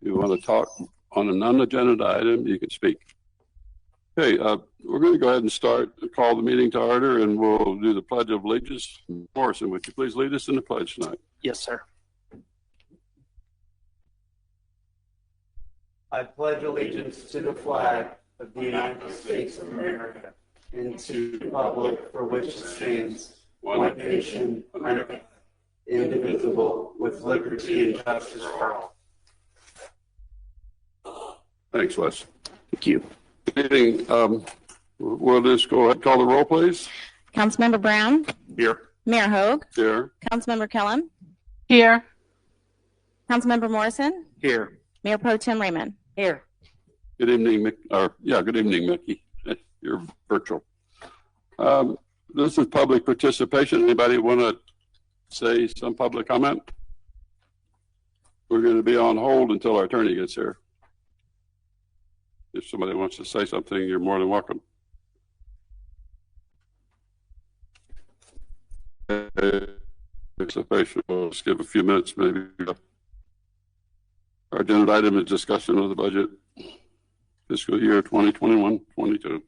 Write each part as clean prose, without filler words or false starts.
you want to talk on a non-agenda item, you can speak. Okay, we're going to go ahead and call the meeting to order, and we'll do the Pledge of Allegiance. Morrison, would you please lead us in the pledge tonight? Yes, sir. I pledge allegiance to the flag of the United States of America and to the republic for which it stands, one nation, under God, indivisible, with liberty and justice for all. Thanks, Wes. Thank you. Meeting, we'll just go ahead and call the roll, please. Councilmember Brown. Here. Mayor Hogue. Here. Councilmember Kellum. Here. Councilmember Morrison. Here. Mayor Pro Tem Raymond. Here. Good evening, good evening, Mickey. You're virtual. This is public participation. Anybody want to say some public comment? We're going to be on hold until our attorney gets here. If somebody wants to say something, you're more than welcome. Participation. We'll just give a few minutes, maybe. Our agenda item is discussion of the budget, fiscal year 2021-22.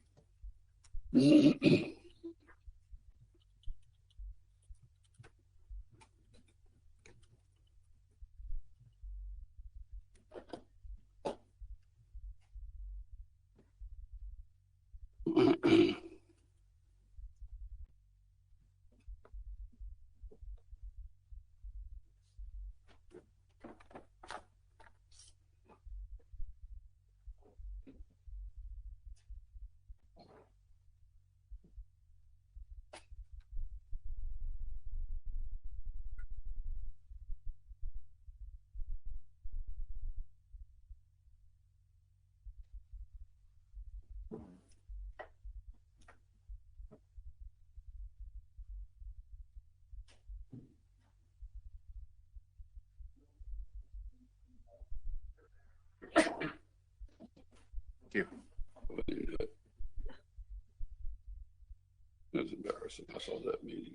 That's embarrassing. I saw that meeting.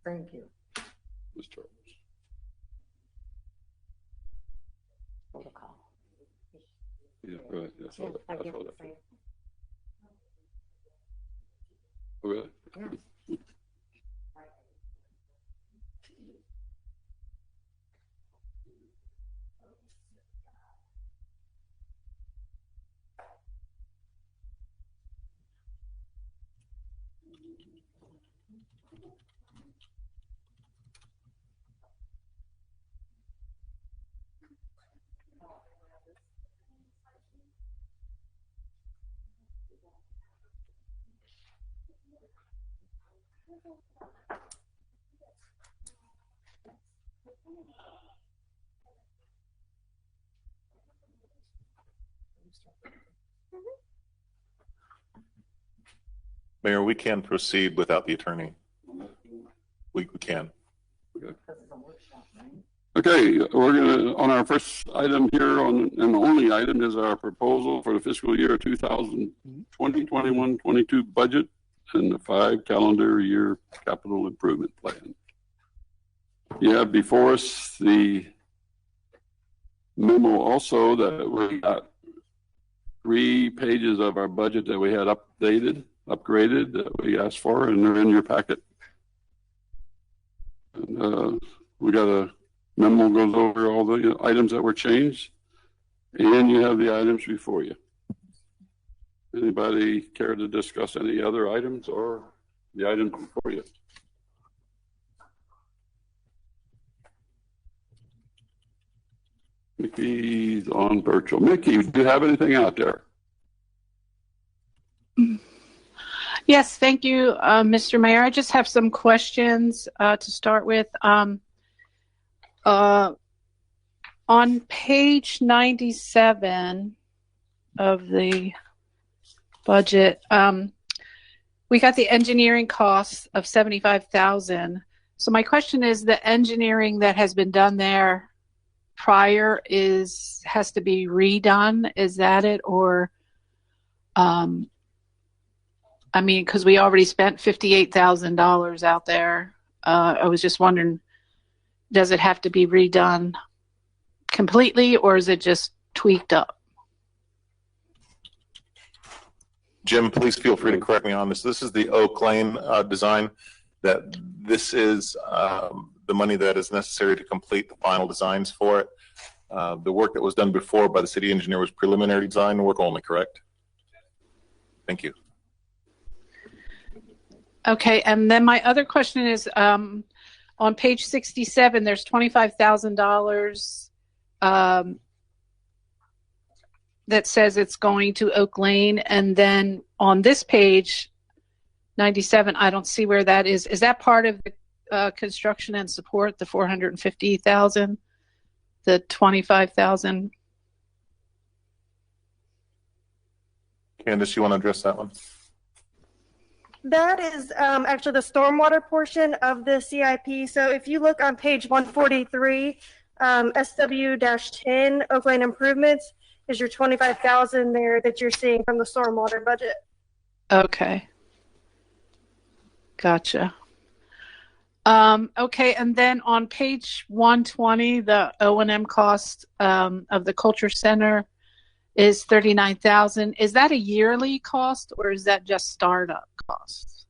Thank you. Mr. Protocol. Yeah, right. I saw that. Oh, really? Yeah. Mayor, we can proceed without the attorney. We can. Okay, we're gonna, on our first item here, and the only item is our proposal for the fiscal year 2020, 21, 22 budget and the 5 calendar year capital improvement plan. You have before us the memo also that we got 3 pages of our budget that we had upgraded that we asked for, and they're in your packet. And, we got a memo goes over all the items that were changed, and you have the items before you. Anybody care to discuss any other items or the items before you? Mickey's on virtual. Mickey, do you have anything out there? Yes, thank you, Mr. Mayor. I just have some questions to start with. On page 97 of the budget, we got the engineering costs of $75,000. So my question is, the engineering that has been done there prior has to be redone? Is that it? Or, I mean, because we already spent $58,000 out there. I was just wondering, does it have to be redone? completely, or is it just tweaked up? Jim, please feel free to correct me on this. This is the Oak Lane design. That this is the money that is necessary to complete the final designs for it. The work that was done before by the city engineer was preliminary design work only, correct? Thank you. Okay, and then my other question is, on page 67, there's $25,000 that says it's going to Oak Lane, and then on this page, 97, I don't see where that is. Is that part of the construction and support, the $450,000, the $25,000? Candace, you want to address that one? That is actually the stormwater portion of the CIP. So if you look on page 143, SW-10, Oak Lane Improvements, is your $25,000 there that you're seeing from the stormwater budget. Okay. Gotcha. Okay, and then on page 120, the O&M cost of the Culture Center is $39,000. Is that a yearly cost, or is that just startup costs?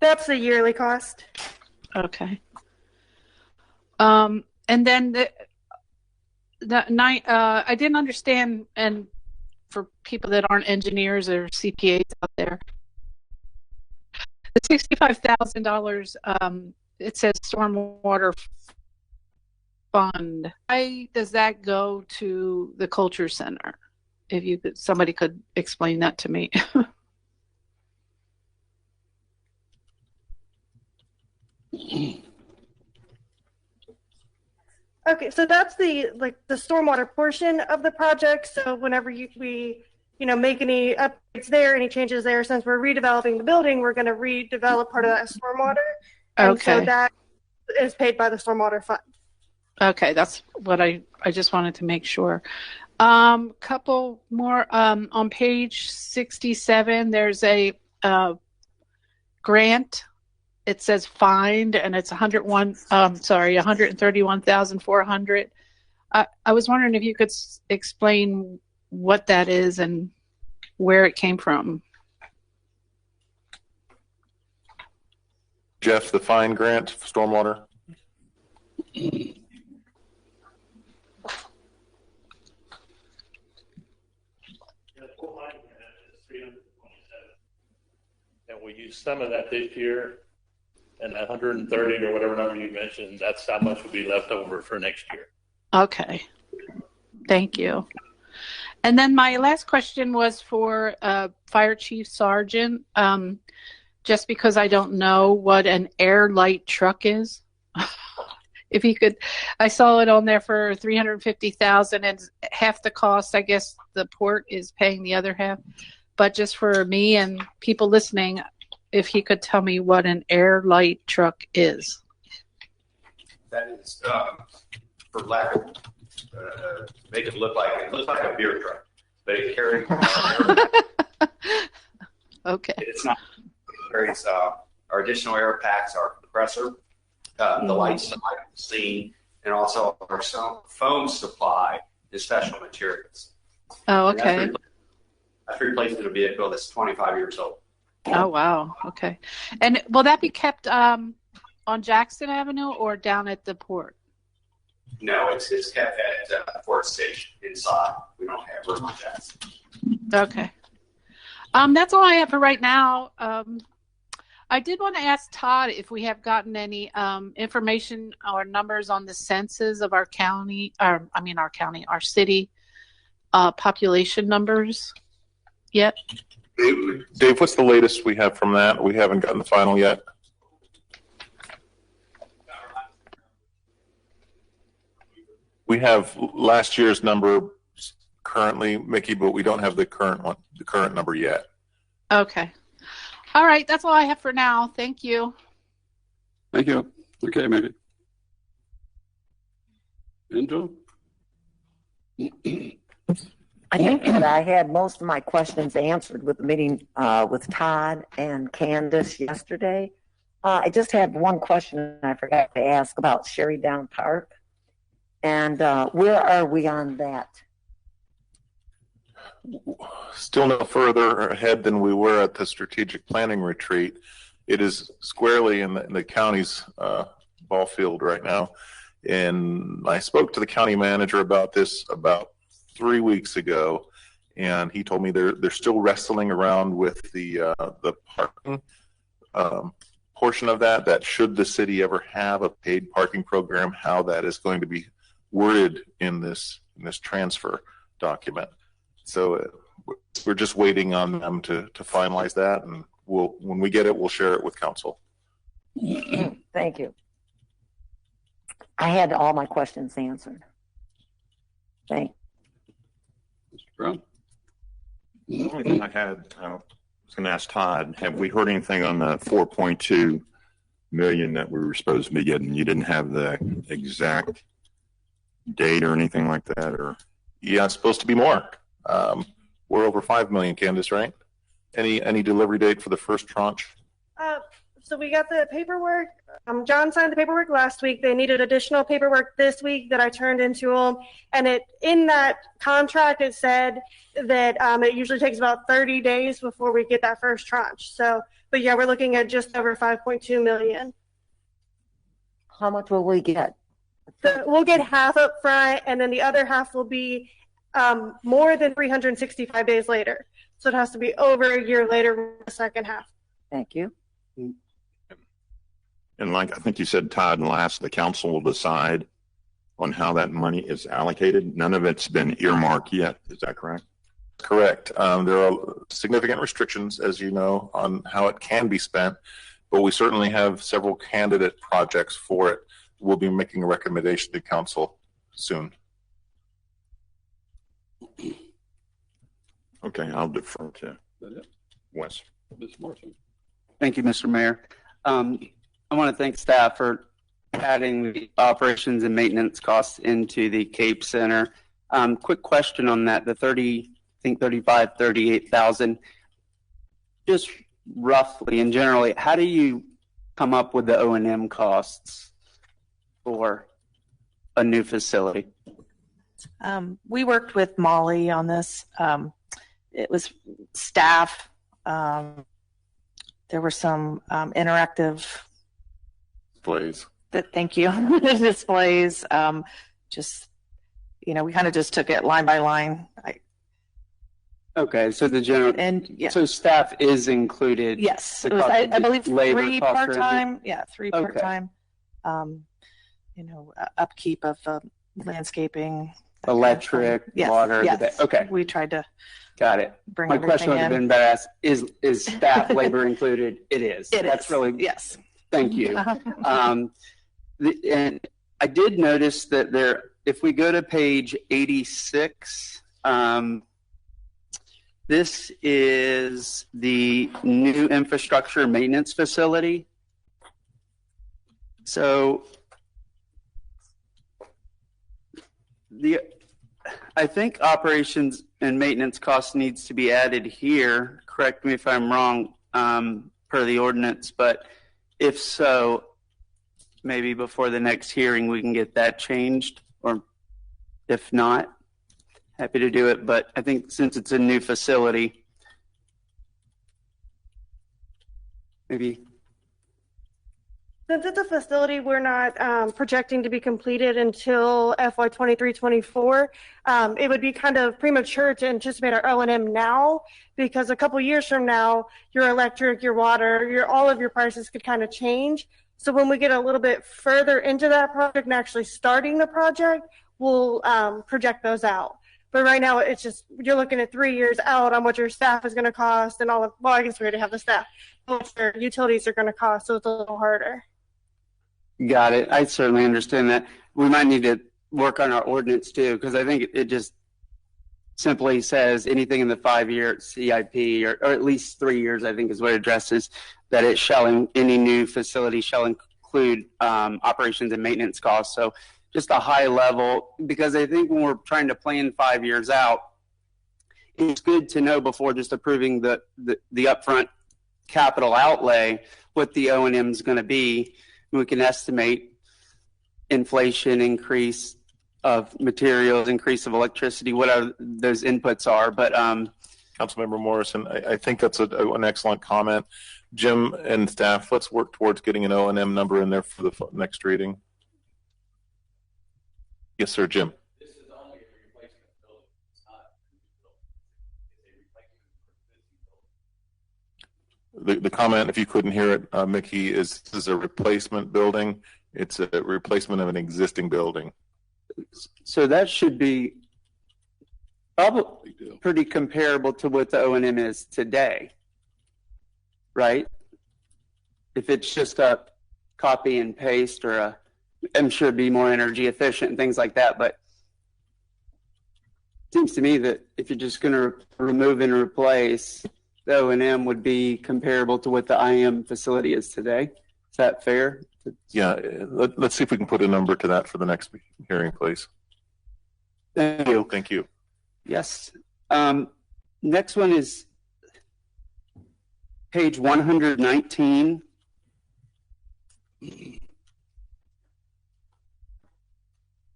That's the yearly cost. Okay. And then I didn't understand, and for people that aren't engineers or CPAs out there, the $65,000, it says stormwater fund. Why does that go to the Culture Center? If you could, somebody could explain that to me. Okay, so that's the stormwater portion of the project. So whenever we make any updates there, any changes there, since we're redeveloping the building, we're going to redevelop part of that stormwater. And Okay. so that is paid by the stormwater fund. Okay, that's what I just wanted to make sure. Couple more, on page 67, there's a grant. It says find, and it's $131,400. I was wondering if you could explain what that is and where it came from. Jeff, the fine grant, stormwater. And we used some of that this year, and that 130 or whatever number you mentioned, that's how much will be left over for next year. Okay, thank you. And then my last question was for Fire Chief Sergeant. Just because I don't know what an air light truck is, if you could, I saw it on there for $350,000, and half the cost. I guess the port is paying the other half. But just for me and people listening, if he could tell me what an air light truck is. That is, for lack of make it look like a beer truck, but it carries Okay. It's not. It carries our additional air packs, our compressor, the lights that I've seen, and also our foam supply is special materials. Oh, okay. That's replacing a vehicle that's 25 years old. Oh, wow. Okay. And will that be kept on Jackson Avenue or down at the port? No, it's kept at Port Station inside. We don't have room on Jackson. Okay. That's all I have for right now. I did want to ask Todd if we have gotten any information or numbers on the census of our county, our city population numbers yet. Dave, what's the latest we have from that? We haven't gotten the final yet. We have last year's number currently, Mickey, but we don't have the current number yet. Okay. All right. That's all I have for now. Thank you. Thank you. Okay, Mickey. Angel? I think that I had most of my questions answered with the meeting with Todd and Candace yesterday. I just had one question I forgot to ask about Sherry Down Park. And where are we on that? Still no further ahead than we were at the strategic planning retreat. It is squarely in the county's ball field right now. And I spoke to the county manager about this about 3 weeks ago, and he told me they're still wrestling around with the parking portion of that should the city ever have a paid parking program, how that is going to be worded in this transfer document. So we're just waiting on them to finalize that, and when we get it, we'll share it with council. Thank you. I had all my questions answered. Thank Mr. Brown? The only thing I had, I was going to ask Todd, have we heard anything on the 4.2 million that we were supposed to be getting? You didn't have the exact date or anything like that, or? Yeah, it's supposed to be more. We're over 5 million, Candace, right? Any delivery date for the first tranche? So we got the paperwork. John signed the paperwork last week. They needed additional paperwork this week that I turned into them. And in that contract, it said that it usually takes about 30 days before we get that first tranche. So, but yeah, we're looking at just over 5.2 million. How much will we get? So we'll get half up front, and then the other half will be more than 365 days later. So it has to be over a year later, the second half. Thank you. And like I think you said, Todd, last, the council will decide on how that money is allocated. None of it's been earmarked yet. Is that correct? Correct. There are significant restrictions, as you know, on how it can be spent, but we certainly have several candidate projects for it. We'll be making a recommendation to council soon. Okay, I'll defer to Wes. Ms. Morrison? Thank you, Mr. Mayor. I want to thank staff for adding the operations and maintenance costs into the Cape Center. Quick question on that, the 38,000, just roughly and generally, how do you come up with the O&M costs for a new facility? We worked with Molly on this. It was staff. There were some interactive Displays. Thank you. Displays. Just, we kind of just took it line by line. Okay, so the general, and yeah. So staff is included. Yes, it was, I believe 3 part-time. Yeah, 3 Okay. part-time. Upkeep of landscaping, Electric, yes, water. Yes. Okay, We tried to got it. bring My everything question would have in. been better asked, is staff labor included? It is. That's is. really, yes. thank you. And I did notice that if we go to page 86, this is the new infrastructure maintenance facility. So I think operations and maintenance costs needs to be added here. Correct me if I'm wrong, per the ordinance, but if so, maybe before the next hearing we can get that changed, or if not, happy to do it. But I think since it's a new facility, maybe. Since it's a facility, we're not projecting to be completed until FY 23-24. It would be kind of premature to anticipate our O&M now, because a couple years from now, your electric, your water, all of your prices could kind of change. So when we get a little bit further into that project and actually starting the project, we'll project those out. But right now, it's just, you're looking at 3 years out on what your staff is going to cost and well, I guess we already have the staff, what your utilities are going to cost, so it's a little harder. Got it. I certainly understand that. We might need to work on our ordinance too, because I think it just simply says anything in the 5-year CIP, or at least 3 years, I think is what it addresses, that it shall, any new facility shall include operations and maintenance costs. So just a high level, because I think when we're trying to plan 5 years out, it's good to know before just approving the upfront capital outlay what the O&M is going to be. We can estimate inflation increase of materials, increase of electricity, whatever those inputs are. But Councilmember Morrison, I think that's an excellent comment. Jim and staff, let's work towards getting an O&M number in there for the next reading. Yes, sir, Jim. This is only a replacement building. It's not a new building. It's a replacement for the existing building. The comment, if you couldn't hear it, Mickey, is this is a replacement building. It's a replacement of an existing building. So that should be probably pretty comparable to what the O&M is today, right? If it's just a copy and paste or I'm sure it'd be more energy efficient and things like that, but it seems to me that if you're just going to remove and replace, the O&M would be comparable to what the IM facility is today. Is that fair? Yeah, let's see if we can put a number to that for the next hearing, please. Thank you. Thank you. Yes. Next one is page 119.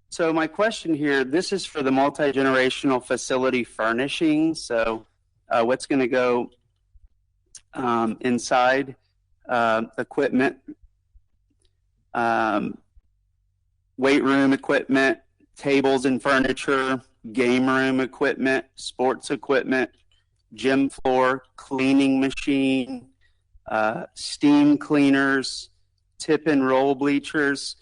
So my question here, this is for the multi-generational facility furnishing. So what's going to go inside equipment, weight room equipment, tables and furniture, game room equipment, sports equipment, gym floor, cleaning machine, steam cleaners, tip and roll bleachers.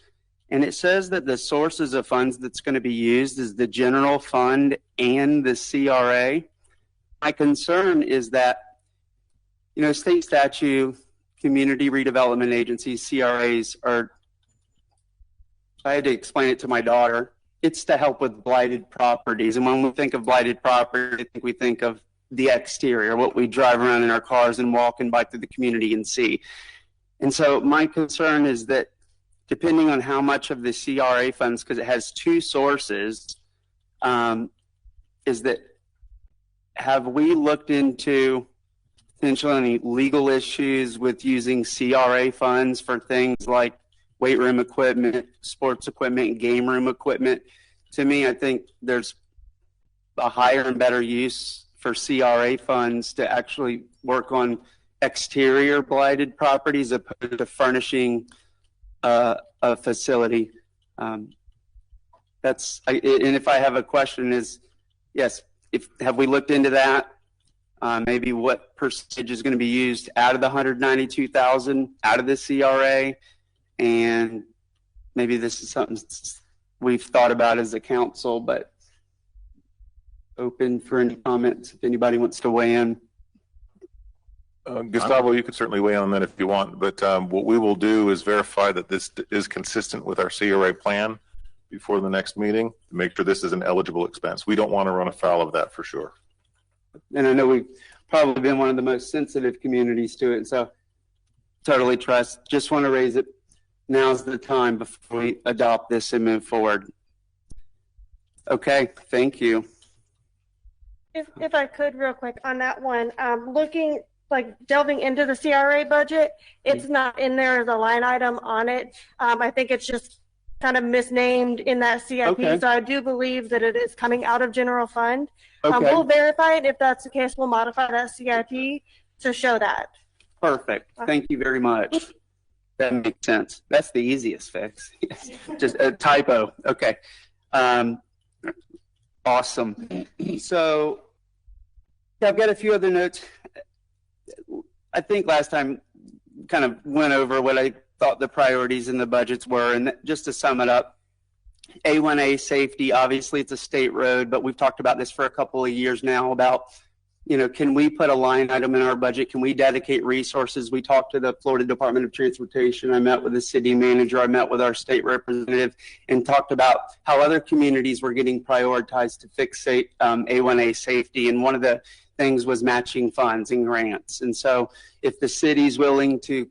And it says that the sources of funds that's going to be used is the general fund and the CRA. My concern is that, you know, state statute, community redevelopment agencies, CRAs are, I had to explain it to my daughter, it's to help with blighted properties. And when we think of blighted property, I think we think of the exterior, what we drive around in our cars and walk and bike through the community and see. And so my concern is that depending on how much of the CRA funds, because it has two sources, is that have we looked into potentially any legal issues with using CRA funds for things like weight room equipment, sports equipment, game room equipment? To me, I think there's a higher and better use for CRA funds to actually work on exterior blighted properties opposed to furnishing a facility. And if I have a question is, yes, have we looked into that? Maybe what percentage is going to be used out of the 192,000 out of the CRA? And maybe this is something we've thought about as a council, but open for any comments if anybody wants to weigh in. Gustavo, you could certainly weigh in on that if you want, but what we will do is verify that this is consistent with our CRA plan before the next meeting to make sure this is an eligible expense. We don't want to run afoul of that for sure. And I know we've probably been one of the most sensitive communities to it, so totally trust. Just want to raise it. Now's the time before we adopt this and move forward. Okay, thank you. If I could real quick on that one, looking, like delving into the CRA budget, it's not in there as a line item on it. I think it's just kind of misnamed in that CIP. Okay. So I do believe that it is coming out of general fund. Okay. We'll verify it. If that's the case, we'll modify that CIP to show that. Perfect. Thank you very much. That makes sense. That's the easiest fix. Just a typo. Okay. Awesome. So I've got a few other notes. I think last time kind of went over what I thought the priorities in the budgets were. And just to sum it up, A1A safety, obviously it's a state road, but we've talked about this for a couple of years now about, you know, can we put a line item in our budget? Can we dedicate resources? We talked to the Florida Department of Transportation. I met with the city manager. I met with our state representative and talked about how other communities were getting prioritized to fix A1A safety. And one of the things was matching funds and grants. And so if the city's willing to,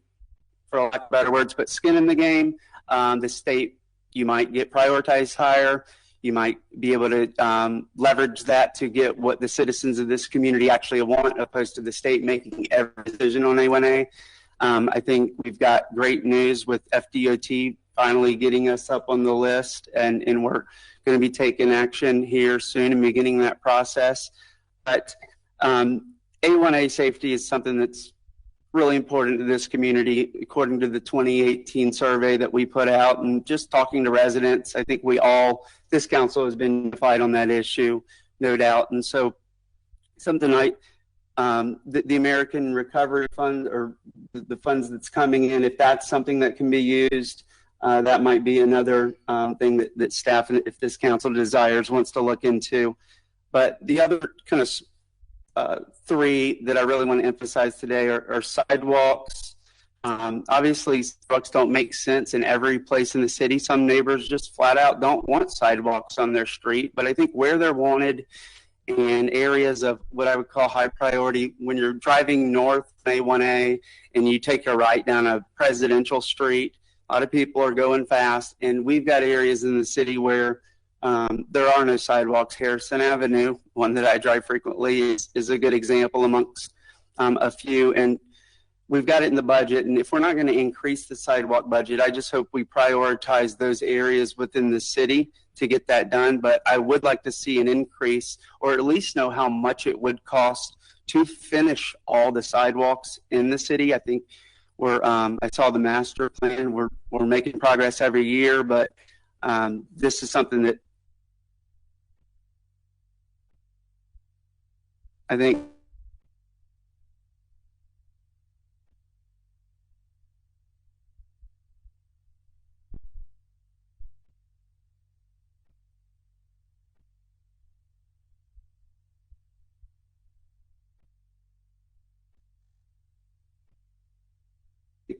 for lack of better words, put skin in the game, the state, you might get prioritized higher. You might be able to leverage that to get what the citizens of this community actually want, opposed to the state making every decision on A1A. I think we've got great news with FDOT finally getting us up on the list, and we're going to be taking action here soon and beginning that process. But A1A safety is something that's really important to this community, according to the 2018 survey that we put out. And just talking to residents, I think this council has been unified on that issue, no doubt. And so something like the American Recovery Fund, or the funds that's coming in, if that's something that can be used, that might be another thing that staff, if this council desires, wants to look into. But the other kind of three that I really want to emphasize today are sidewalks. Obviously, sidewalks don't make sense in every place in the city. Some neighbors just flat out don't want sidewalks on their street, but I think where they're wanted in areas of what I would call high priority, when you're driving north A1A and you take a right down a presidential street, a lot of people are going fast, and we've got areas in the city where there are no sidewalks. Harrison Avenue, one that I drive frequently, is a good example amongst a few. And we've got it in the budget. And if we're not going to increase the sidewalk budget, I just hope we prioritize those areas within the city to get that done. But I would like to see an increase, or at least know how much it would cost to finish all the sidewalks in the city. I think I saw the master plan. We're making progress every year, but this is something that I think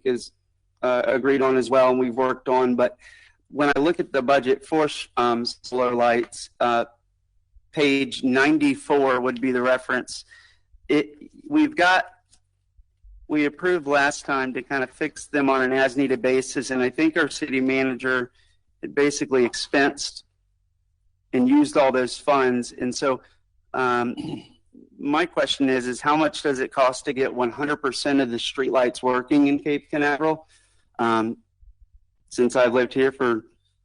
is agreed on as well, and we've worked on. But when I look at the budget for solar lights, page 94 would be the reference. We approved last time to kind of fix them on an as-needed basis, and I think our city manager had basically expensed and used all those funds. And so my question is how much does it cost to get 100% of the streetlights working in Cape Canaveral? Since I've lived here for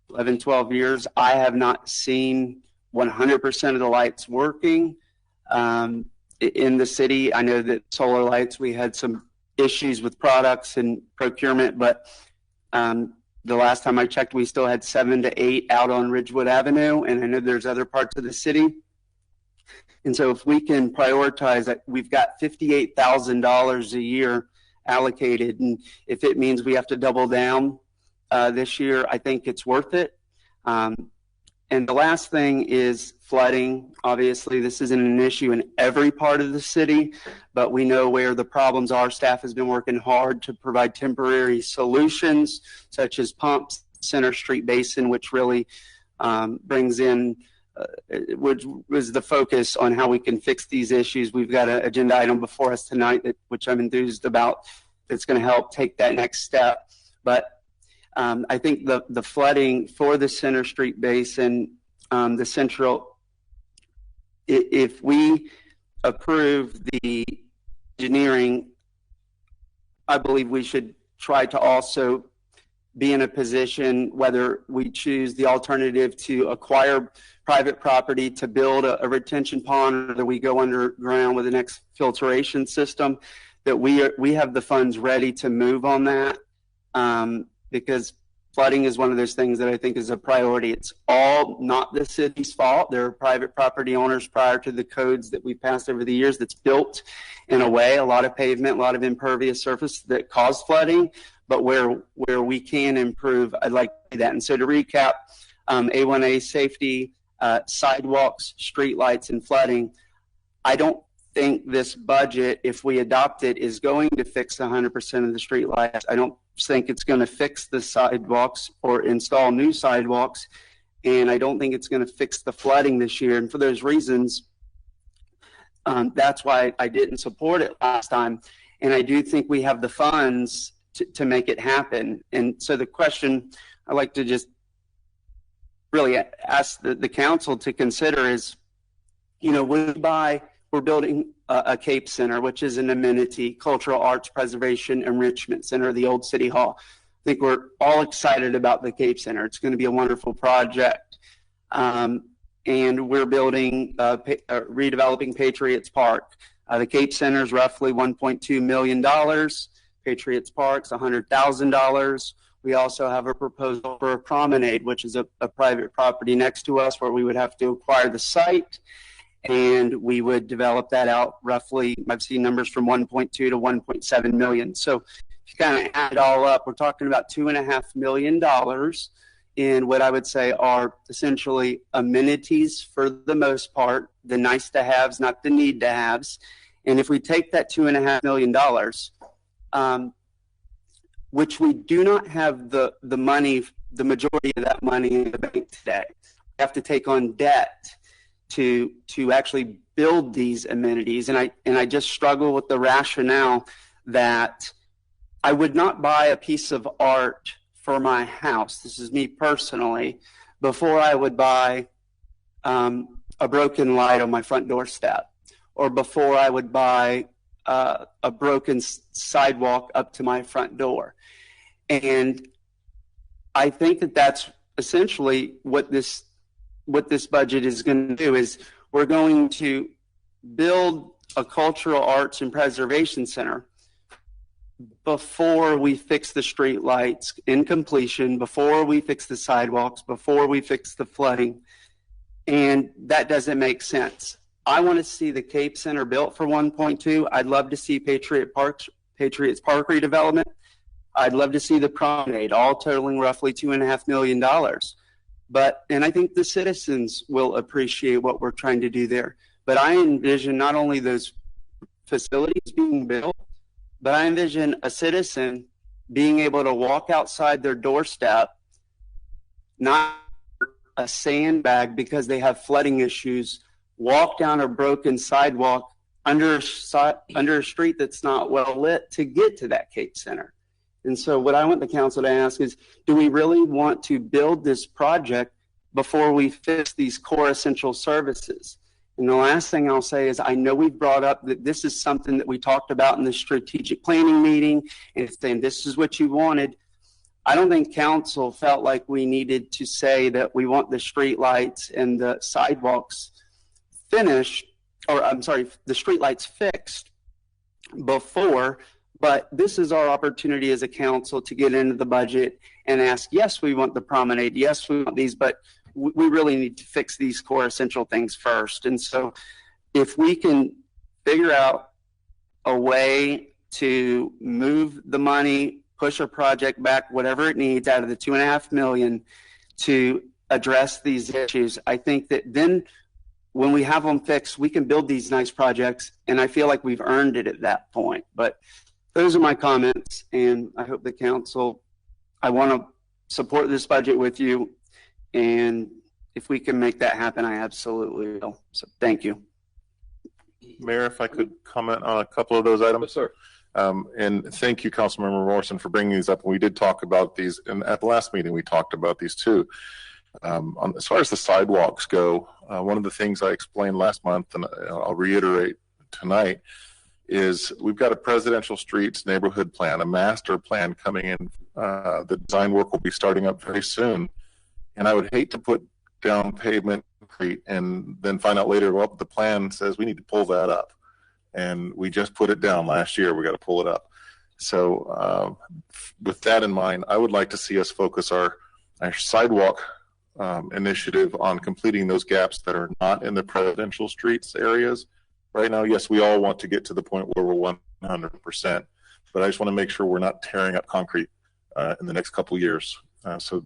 11, 12 years, I have not seen 100% of the lights working in the city. I know that solar lights, we had some issues with products and procurement, but the last time I checked, we still had 7 to 8 out on Ridgewood Avenue, and I know there's other parts of the city. And so if we can prioritize that, we've got $58,000 a year allocated, and if it means we have to double down this year, I think it's worth it. And the last thing is flooding. Obviously, this isn't an issue in every part of the city, but we know where the problems are. Staff has been working hard to provide temporary solutions, such as pumps, Center Street Basin, which really brings in, which was the focus on how we can fix these issues. We've got an agenda item before us tonight, which I'm enthused about, that's going to help take that next step. But I think the flooding for the Center Street Basin, the central, if we approve the engineering, I believe we should try to also be in a position, whether we choose the alternative to acquire private property to build a retention pond, or that we go underground with the next filtration system, that we have the funds ready to move on that. Because flooding is one of those things that I think is a priority. It's all not the city's fault. There are private property owners prior to the codes that we've passed over the years that's built in a way, a lot of pavement, a lot of impervious surface that cause flooding. But where we can improve, I'd like to do that. And so to recap, A1A safety, sidewalks, streetlights, and flooding, I don't think this budget, if we adopt it, is going to fix 100% of the streetlights. I don't think it's going to fix the sidewalks or install new sidewalks, and I don't think it's going to fix the flooding this year. And for those reasons, that's why I didn't support it last time. And I do think we have the funds to make it happen. And so the question I'd like to just really ask the council to consider is, we're building a Cape Center, which is an amenity, cultural arts preservation enrichment center, the old City Hall. think we're all excited about the Cape Center. It's going to be a wonderful project. And we're building, redeveloping Patriots Park. The Cape Center is roughly $1.2 million. Patriots Park's $100,000. We also have a proposal for a promenade, which is a private property next to us where we would have to acquire the site, and we would develop that out roughly. I've seen numbers from 1.2 to 1.7 million. So if you kind of add it all up, we're talking about $2.5 million in what I would say are essentially amenities for the most part, the nice to haves, not the need to haves. And if we take that $2.5 million, which we do not have the money, the majority of that money in the bank today, we have to take on debt to actually build these amenities. And I just struggle with the rationale that I would not buy a piece of art for my house, this is me personally, before I would buy a broken light on my front doorstep, or before I would buy a broken sidewalk up to my front door. And I think that that's essentially what this budget is going to do. Is we're going to build a cultural arts and preservation center before we fix the street lights in completion, before we fix the sidewalks, before we fix the flooding. And that doesn't make sense. I want to see the Cape Center built for 1.2. I'd love to see Patriots Park redevelopment. I'd love to see the promenade, all totaling roughly $2.5 million. And I think the citizens will appreciate what we're trying to do there. But I envision not only those facilities being built, but I envision a citizen being able to walk outside their doorstep, not a sandbag because they have flooding issues, walk down a broken sidewalk under a street that's not well lit to get to that Cape Center. And so what I want the council to ask is, do we really want to build this project before we fix these core essential services? And the last thing I'll say is, I know we've brought up that this is something that we talked about in the strategic planning meeting, and it's saying this is what you wanted. I don't think council felt like we needed to say that we want the street lights and the sidewalks finished, or I'm sorry, the street lights fixed before. But this is our opportunity as a council to get into the budget and ask, yes, we want the promenade, yes, we want these, but we really need to fix these core essential things first. And so if we can figure out a way to move the money, push a project back, whatever it needs out of the $2.5 million to address these issues, I think that then when we have them fixed, we can build these nice projects. And I feel like we've earned it at that point. But those are my comments, and I hope the council, I want to support this budget with you, and if we can make that happen, I absolutely will. So thank you. Mayor, if I could comment on a couple of those items. Yes, sir. And thank you, Councilmember Morrison, for bringing these up. We did talk about these, and at the last meeting we talked about these too. As far as the sidewalks go, one of the things I explained last month, and I'll reiterate tonight, is we've got a presidential streets neighborhood plan, a master plan coming in. The design work will be starting up very soon. And I would hate to put down pavement concrete and then find out later, well, the plan says we need to pull that up. And we just put it down last year. We got to pull it up. So with that in mind, I would like to see us focus our sidewalk initiative on completing those gaps that are not in the presidential streets areas. Right now, yes, we all want to get to the point where we're 100%, but I just want to make sure we're not tearing up concrete in the next couple of years. So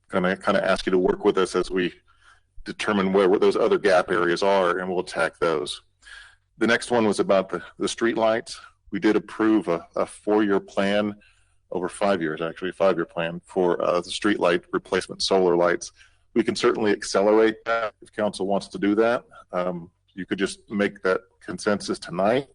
kind of ask you to work with us as we determine where those other gap areas are, and we'll attack those. The next one was about the street lights. We did approve a 4-year plan, over 5 years actually, a 5-year plan for the street light replacement solar lights. We can certainly accelerate that if council wants to do that. You could just make that consensus tonight.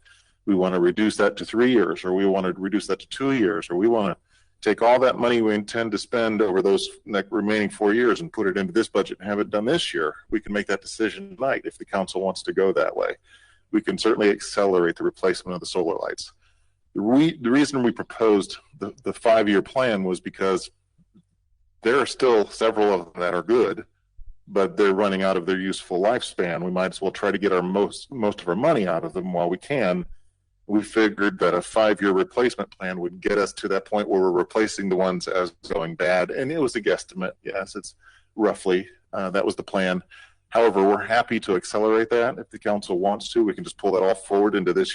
We want to reduce that to 3 years, or we want to reduce that to 2 years, or we want to take all that money we intend to spend over those remaining 4 years and put it into this budget and have it done this year. We can make that decision tonight if the council wants to go that way. We can certainly accelerate the replacement of the solar lights. The reason we proposed the 5-year plan was because there are still several of them that are good, but they're running out of their useful lifespan. We might as well try to get our most of our money out of them while we can. We figured that a 5-year replacement plan would get us to that point where we're replacing the ones as going bad. And it was a guesstimate. Yes, it's roughly, that was the plan. However, we're happy to accelerate that. If the council wants to, we can just pull that all forward into this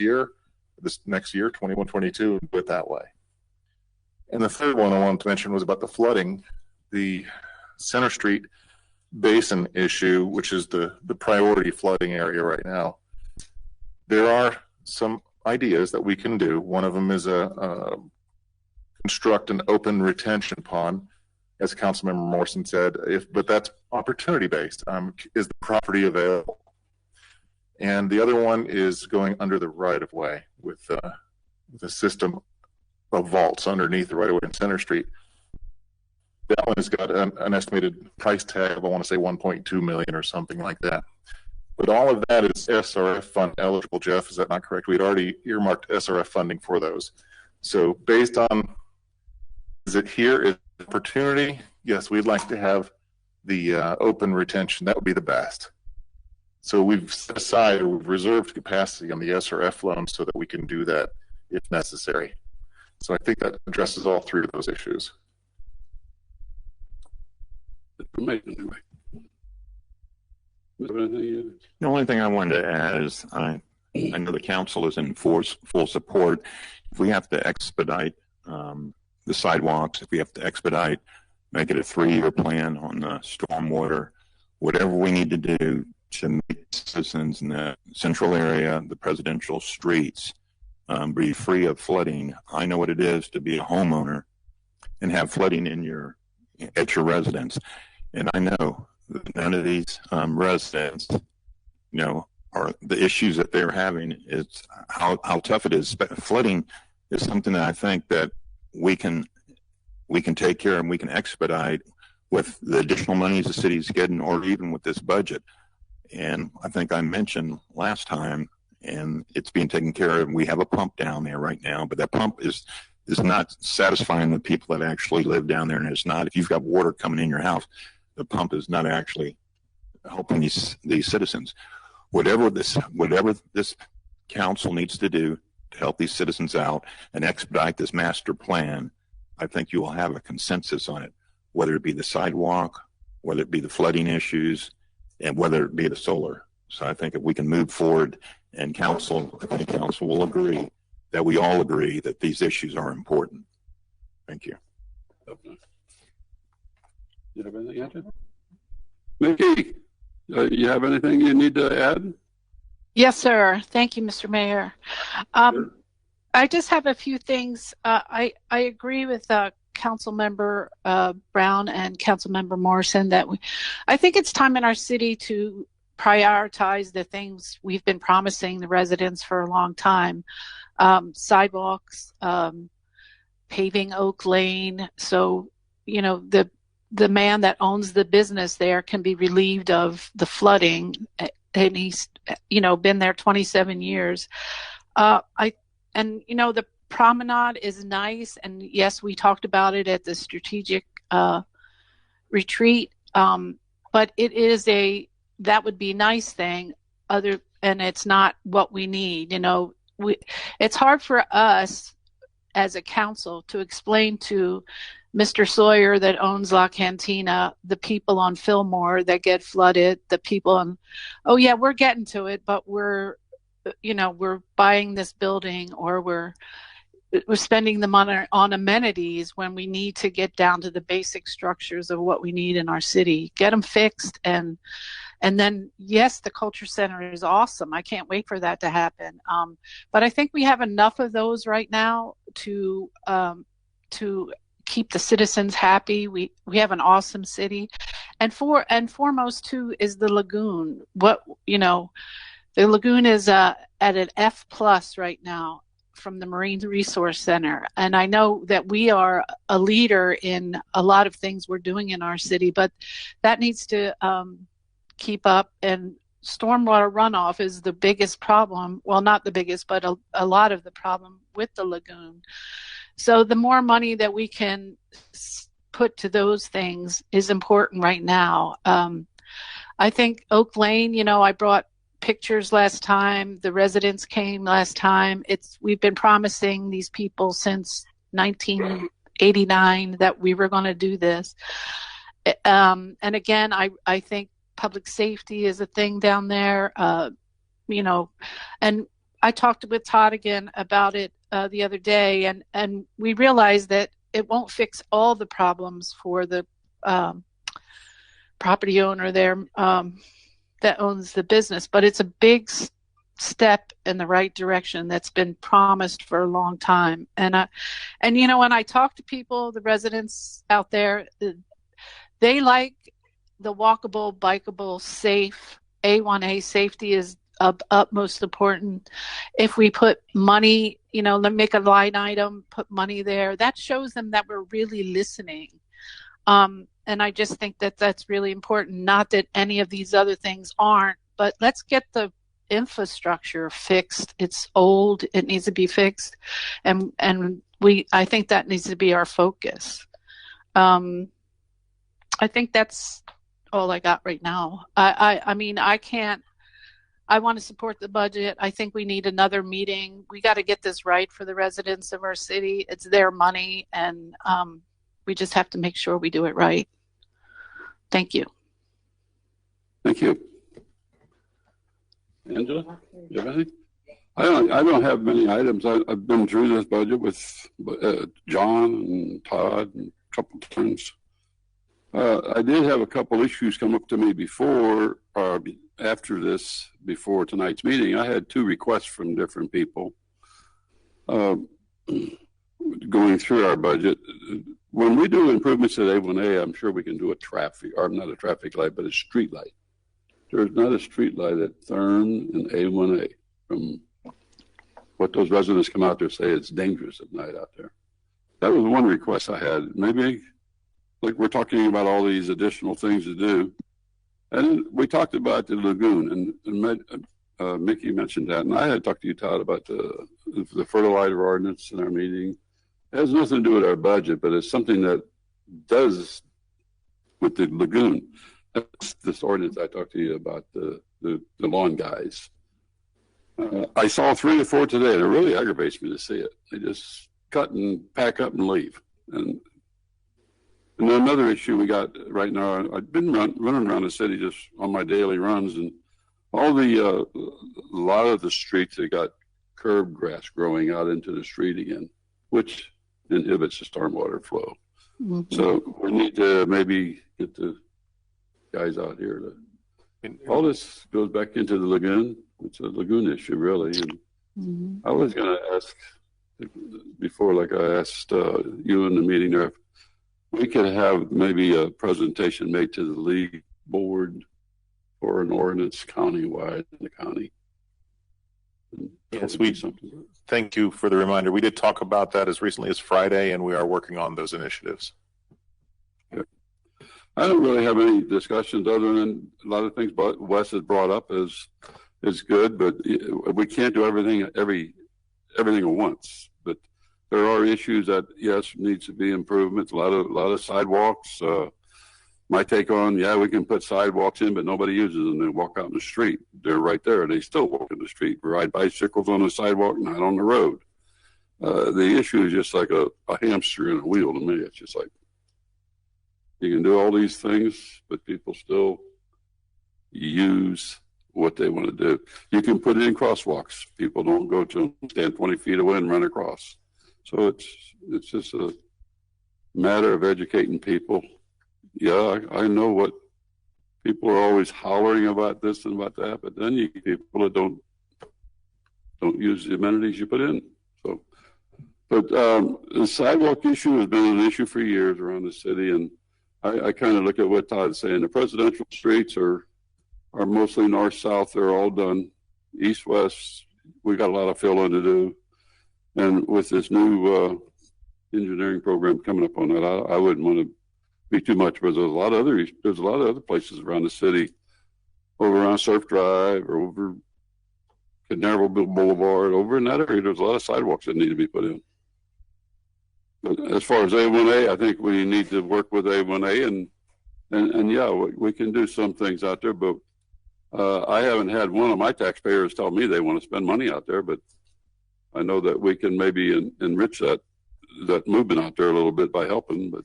next year, 21-22, and do it that way. And the third one I wanted to mention was about the flooding. The Center Street Basin issue, which is the priority flooding area right now. There are some ideas that we can do. One of them is construct an open retention pond, as Councilmember Morrison said, but that's opportunity based. Is the property available? And the other one is going under the right of way with a system of vaults underneath the right of way in Center Street. That one has got an estimated price tag of, I want to say, 1.2 million or something like that. But all of that is SRF fund eligible, Jeff. Is that not correct? We'd already earmarked SRF funding for those. So based on, is it here is opportunity? Yes, we'd like to have the open retention. That would be the best. So we've set aside, or we've reserved capacity on the SRF loan so that we can do that if necessary. So I think that addresses all three of those issues. The only thing I wanted to add is I know the council is in full support. If we have to expedite the sidewalks, if we have to expedite, make it a 3-year plan on the stormwater, whatever we need to do to make citizens in the central area, the presidential streets, be free of flooding. I know what it is to be a homeowner and have flooding at your residence. And I know that none of these residents, are the issues that they're having is how tough it is. But flooding is something that I think that we can take care of and we can expedite with the additional monies the city's getting, or even with this budget. And I think I mentioned last time, and it's being taken care of. We have a pump down there right now, but that pump is not satisfying the people that actually live down there, and it's not. If you've got water coming in your house, the pump is not actually helping these citizens. Whatever this council needs to do to help these citizens out and expedite this master plan, I think you will have a consensus on it, whether it be the sidewalk, whether it be the flooding issues, and whether it be the solar. So I think if we can move forward, and I think council will agree that we all agree that these issues are important. Thank you. You have anything, Andrew? Mickey, you have anything you need to add? Yes, sir. Thank you, Mr. Mayor. Sure. I just have a few things. I agree with Councilmember Brown and Councilmember Morrison that I think it's time in our city to prioritize the things we've been promising the residents for a long time. Sidewalks, paving Oak Lane. So, the man that owns the business there can be relieved of the flooding, and he's, been there 27 years. The promenade is nice, and yes, we talked about it at the strategic retreat, but that would be a nice thing, and it's not what we need. It's hard for us as a council to explain to Mr. Sawyer that owns La Cantina, the people on Fillmore that get flooded, the people on, we're getting to it, but we're buying this building, or we're spending the money on amenities when we need to get down to the basic structures of what we need in our city, get them fixed. And then, yes, the culture center is awesome. I can't wait for that to happen. But I think we have enough of those right now to keep the citizens happy. We have an awesome city, and foremost too is the lagoon. The lagoon is at an F+ right now from the Marine Resource Center, and I know that we are a leader in a lot of things we're doing in our city, but that needs to keep up. And stormwater runoff is the biggest problem. Well, not the biggest, but a lot of the problem with the lagoon. So the more money that we can put to those things is important right now. I think Oak Lane, you know, I brought pictures last time. The residents came last time. We've been promising these people since 1989 that we were going to do this. And again, I think public safety is a thing down there, you know, and I talked with Todd again about it the other day, and we realized that it won't fix all the problems for the property owner there that owns the business, but it's a big step in the right direction that's been promised for a long time. And you know, when I talk to people, the residents out there, they like the walkable, bikeable, safe. A1A safety is utmost important. If we put money, you know, make a line item, put money there, that shows them that we're really listening. And I just think that that's really important. Not that any of these other things aren't, but let's get the infrastructure fixed. It's old. It needs to be fixed. And I think that needs to be our focus. I think that's all I got right now. I mean, I want to support the budget. I think we need another meeting. We got to get this right for the residents of our city. It's their money, and we just have to make sure we do it right. Thank you. Thank you. Angela, you have anything? I don't have many items. I've been through this budget with John and Todd and a couple of times. I did have a couple issues come up to me before or after this, before tonight's meeting. I had 2 requests from different people going through our budget. When we do improvements at A1A, I'm sure we can do a traffic, or not a traffic light, but a street light. There's not a street light at Thurn and A1A. From what those residents come out there say, it's dangerous at night out there. That was one request I had. Maybe, like, we're talking about all these additional things to do. And we talked about the lagoon, and Mickey mentioned that. And I had talked to you, Todd, about the Fertilizer Ordinance in our meeting. It has nothing to do with our budget, but it's something that does with the lagoon. That's this ordinance I talked to you about, the lawn guys. I saw 3 or 4 today, and it really aggravates me to see it. They just cut and pack up and leave. And another issue we got right now, I've been running around the city just on my daily runs, and all a lot of the streets, they got curb grass growing out into the street again, which inhibits the stormwater flow. Mm-hmm. So we need to maybe get the guys out here all this goes back into the lagoon. It's a lagoon issue, really. And I was going to ask before, like I asked you in the meeting there, if we could have maybe a presentation made to the league board for an ordinance countywide in the county. Yes, thank you for the reminder. We did talk about that as recently as Friday, and we are working on those initiatives. I don't really have any discussions other than a lot of things Wes has brought up is good, but we can't do everything at once. But there are issues that, yes, needs to be improvements. A lot of sidewalks. My take on, we can put sidewalks in, but nobody uses them. They walk out in the street. They're right there. They still walk in the street. Ride bicycles on the sidewalk, not on the road. The issue is just like a hamster in a wheel to me. It's just like you can do all these things, but people still use what they want to do. You can put in crosswalks. People don't go to them, stand 20 feet away and run across. So it's just a matter of educating people. Yeah, I know what people are always hollering about this and about that, but then you get people that don't use the amenities you put in. So, but the sidewalk issue has been an issue for years around the city, and I kind of look at what Todd's saying. The presidential streets are mostly north-south. They're all done. East-west, we got a lot of filling to do. And with this new engineering program coming up on that, I wouldn't want to be too much, but there's a lot of other places around the city over on Surf Drive or over Canaveral Boulevard, over in that area, there's a lot of sidewalks that need to be put in. But as far as A1A, I think we need to work with A1A and yeah, we can do some things out there, but I haven't had one of my taxpayers tell me they want to spend money out there, but I know that we can maybe enrich that movement out there a little bit by helping, but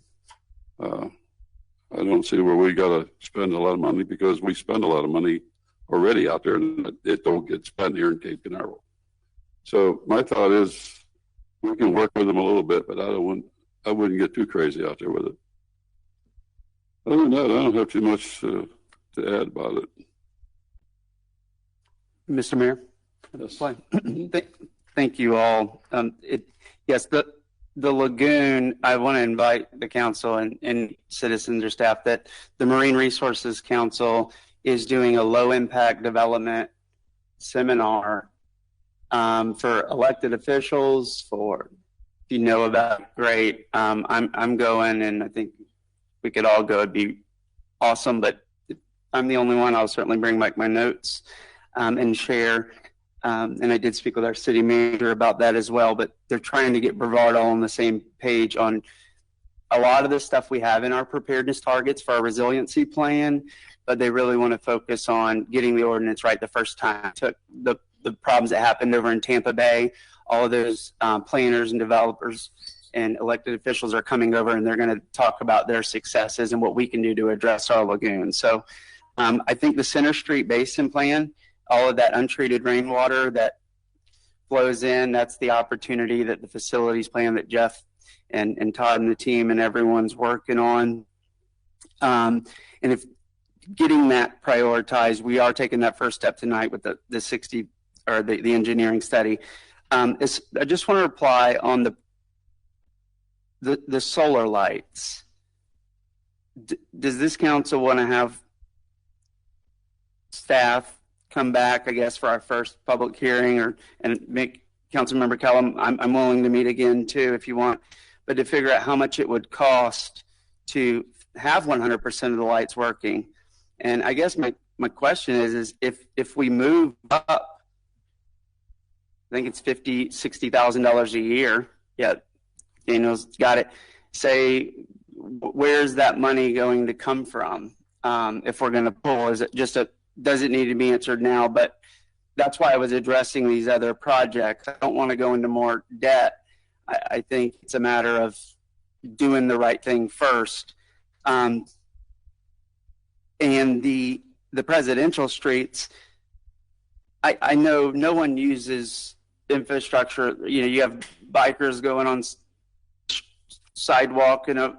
I don't see where we got to spend a lot of money because we spend a lot of money already out there and it don't get spent here in Cape Canaveral. So my thought is we can work with them a little bit, but I wouldn't get too crazy out there with it. Other than that, I don't have too much to add about it. Mr. Mayor? Yes. Thank you all. Yes, the lagoon, I want to invite the council and citizens or staff that the Marine Resources Council is doing a low impact development seminar for elected officials. If you know about it, great. I'm going, and I think we could all go. It'd be awesome, but if I'm the only one, I'll certainly bring back my notes and share. And I did speak with our city manager about that as well, but they're trying to get Brevard all on the same page on a lot of the stuff we have in our preparedness targets for our resiliency plan, but they really want to focus on getting the ordinance right the first time. Took the problems that happened over in Tampa Bay, all of those planners and developers and elected officials are coming over and they're going to talk about their successes and what we can do to address our lagoon. So I think the Center Street Basin Plan, all of that untreated rainwater that flows in, that's the opportunity that the facilities plan that Jeff and Todd and the team and everyone's working on. And if getting that prioritized, we are taking that first step tonight with the 60 or the engineering study. I just want to reply on the solar lights. Does this council want to have staff come back, I guess, for our first public hearing and make Councilmember Kellum, I'm willing to meet again too if you want, but to figure out how much it would cost to have 100% of the lights working. And I guess my question is if we move up, I think it's $60,000 a year. Yeah, Daniel's got it. Say, where's that money going to come from? If we're going to pull, is it just does it need to be answered now? But that's why I was addressing these other projects. I don't want to go into more debt. I think it's a matter of doing the right thing first. And the presidential streets, I know no one uses infrastructure. You have bikers going on sidewalk in a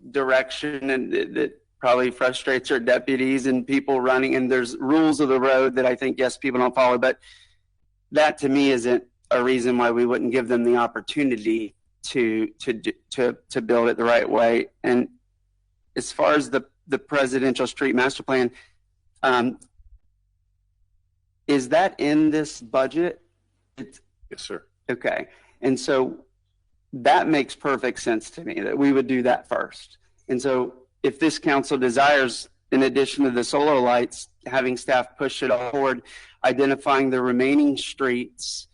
direction, and that probably frustrates our deputies and people running. And there's rules of the road that I think, yes, people don't follow. But that to me isn't a reason why we wouldn't give them the opportunity to build it the right way. And as far as the presidential street master plan, is that in this budget? Yes, sir. Okay. And so that makes perfect sense to me that we would do that first. And so if this council desires, in addition to the solar lights, having staff push it forward, identifying the remaining streets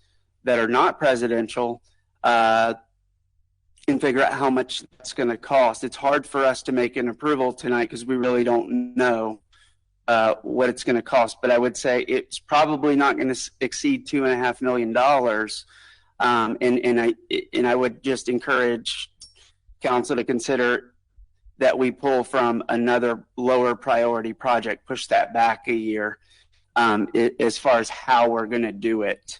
that are not presidential, and figure out how much that's going to cost. It's hard for us to make an approval tonight because we really don't know what it's going to cost. But I would say it's probably not going to exceed $2.5 million. And I would just encourage council to consider that we pull from another lower priority project, push that back a year as far as how we're going to do it.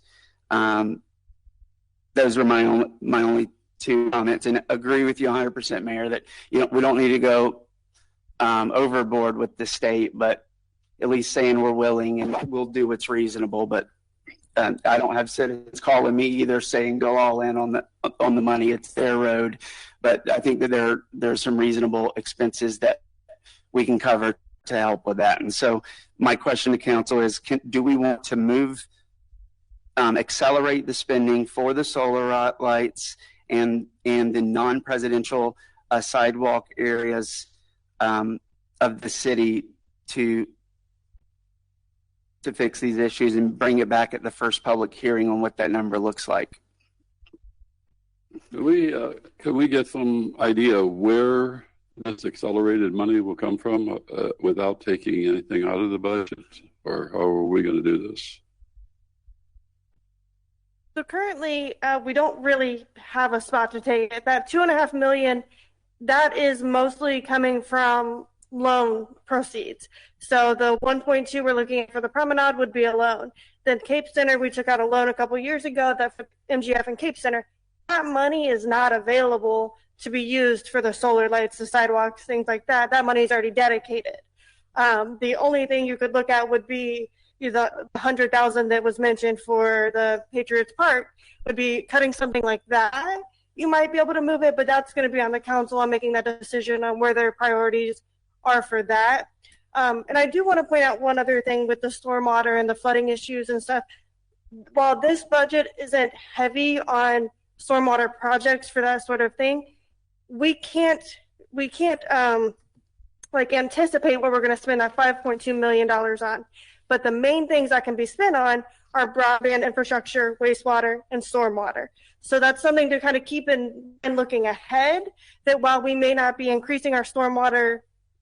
Those were my only two comments, and agree with you 100%, Mayor, that we don't need to go overboard with the state, but at least saying we're willing and we'll do what's reasonable. But I don't have citizens calling me either saying go all in on the money. It's their road. But I think that there's some reasonable expenses that we can cover to help with that. And so my question to council is, do we want to move, accelerate the spending for the solar lights and the non-presidential sidewalk areas of the city to to fix these issues and bring it back at the first public hearing on what that number looks like. Can we get some idea where this accelerated money will come from without taking anything out of the budget? Or how are we going to do this? So currently, we don't really have a spot to take it. That $2.5 million, that is mostly coming from loan proceeds. So the 1.2 we're looking at for the promenade would be a loan. Then Cape Center, we took out a loan a couple years ago, that for MGF and Cape Center. That money is not available to be used for the solar lights, the sidewalks, things like that. That money is already dedicated. The only thing you could look at would be the $100,000 that was mentioned for the Patriots Park, would be cutting something like that. You might be able to move it, but that's going to be on the council on making that decision on where their priorities are for that. And I do want to point out one other thing with the stormwater and the flooding issues and stuff. While this budget isn't heavy on stormwater projects for that sort of thing, we can't like anticipate what we're going to spend that $5.2 million on. But the main things that can be spent on are broadband infrastructure, wastewater, and stormwater. So that's something to kind of keep in looking ahead, that while we may not be increasing our stormwater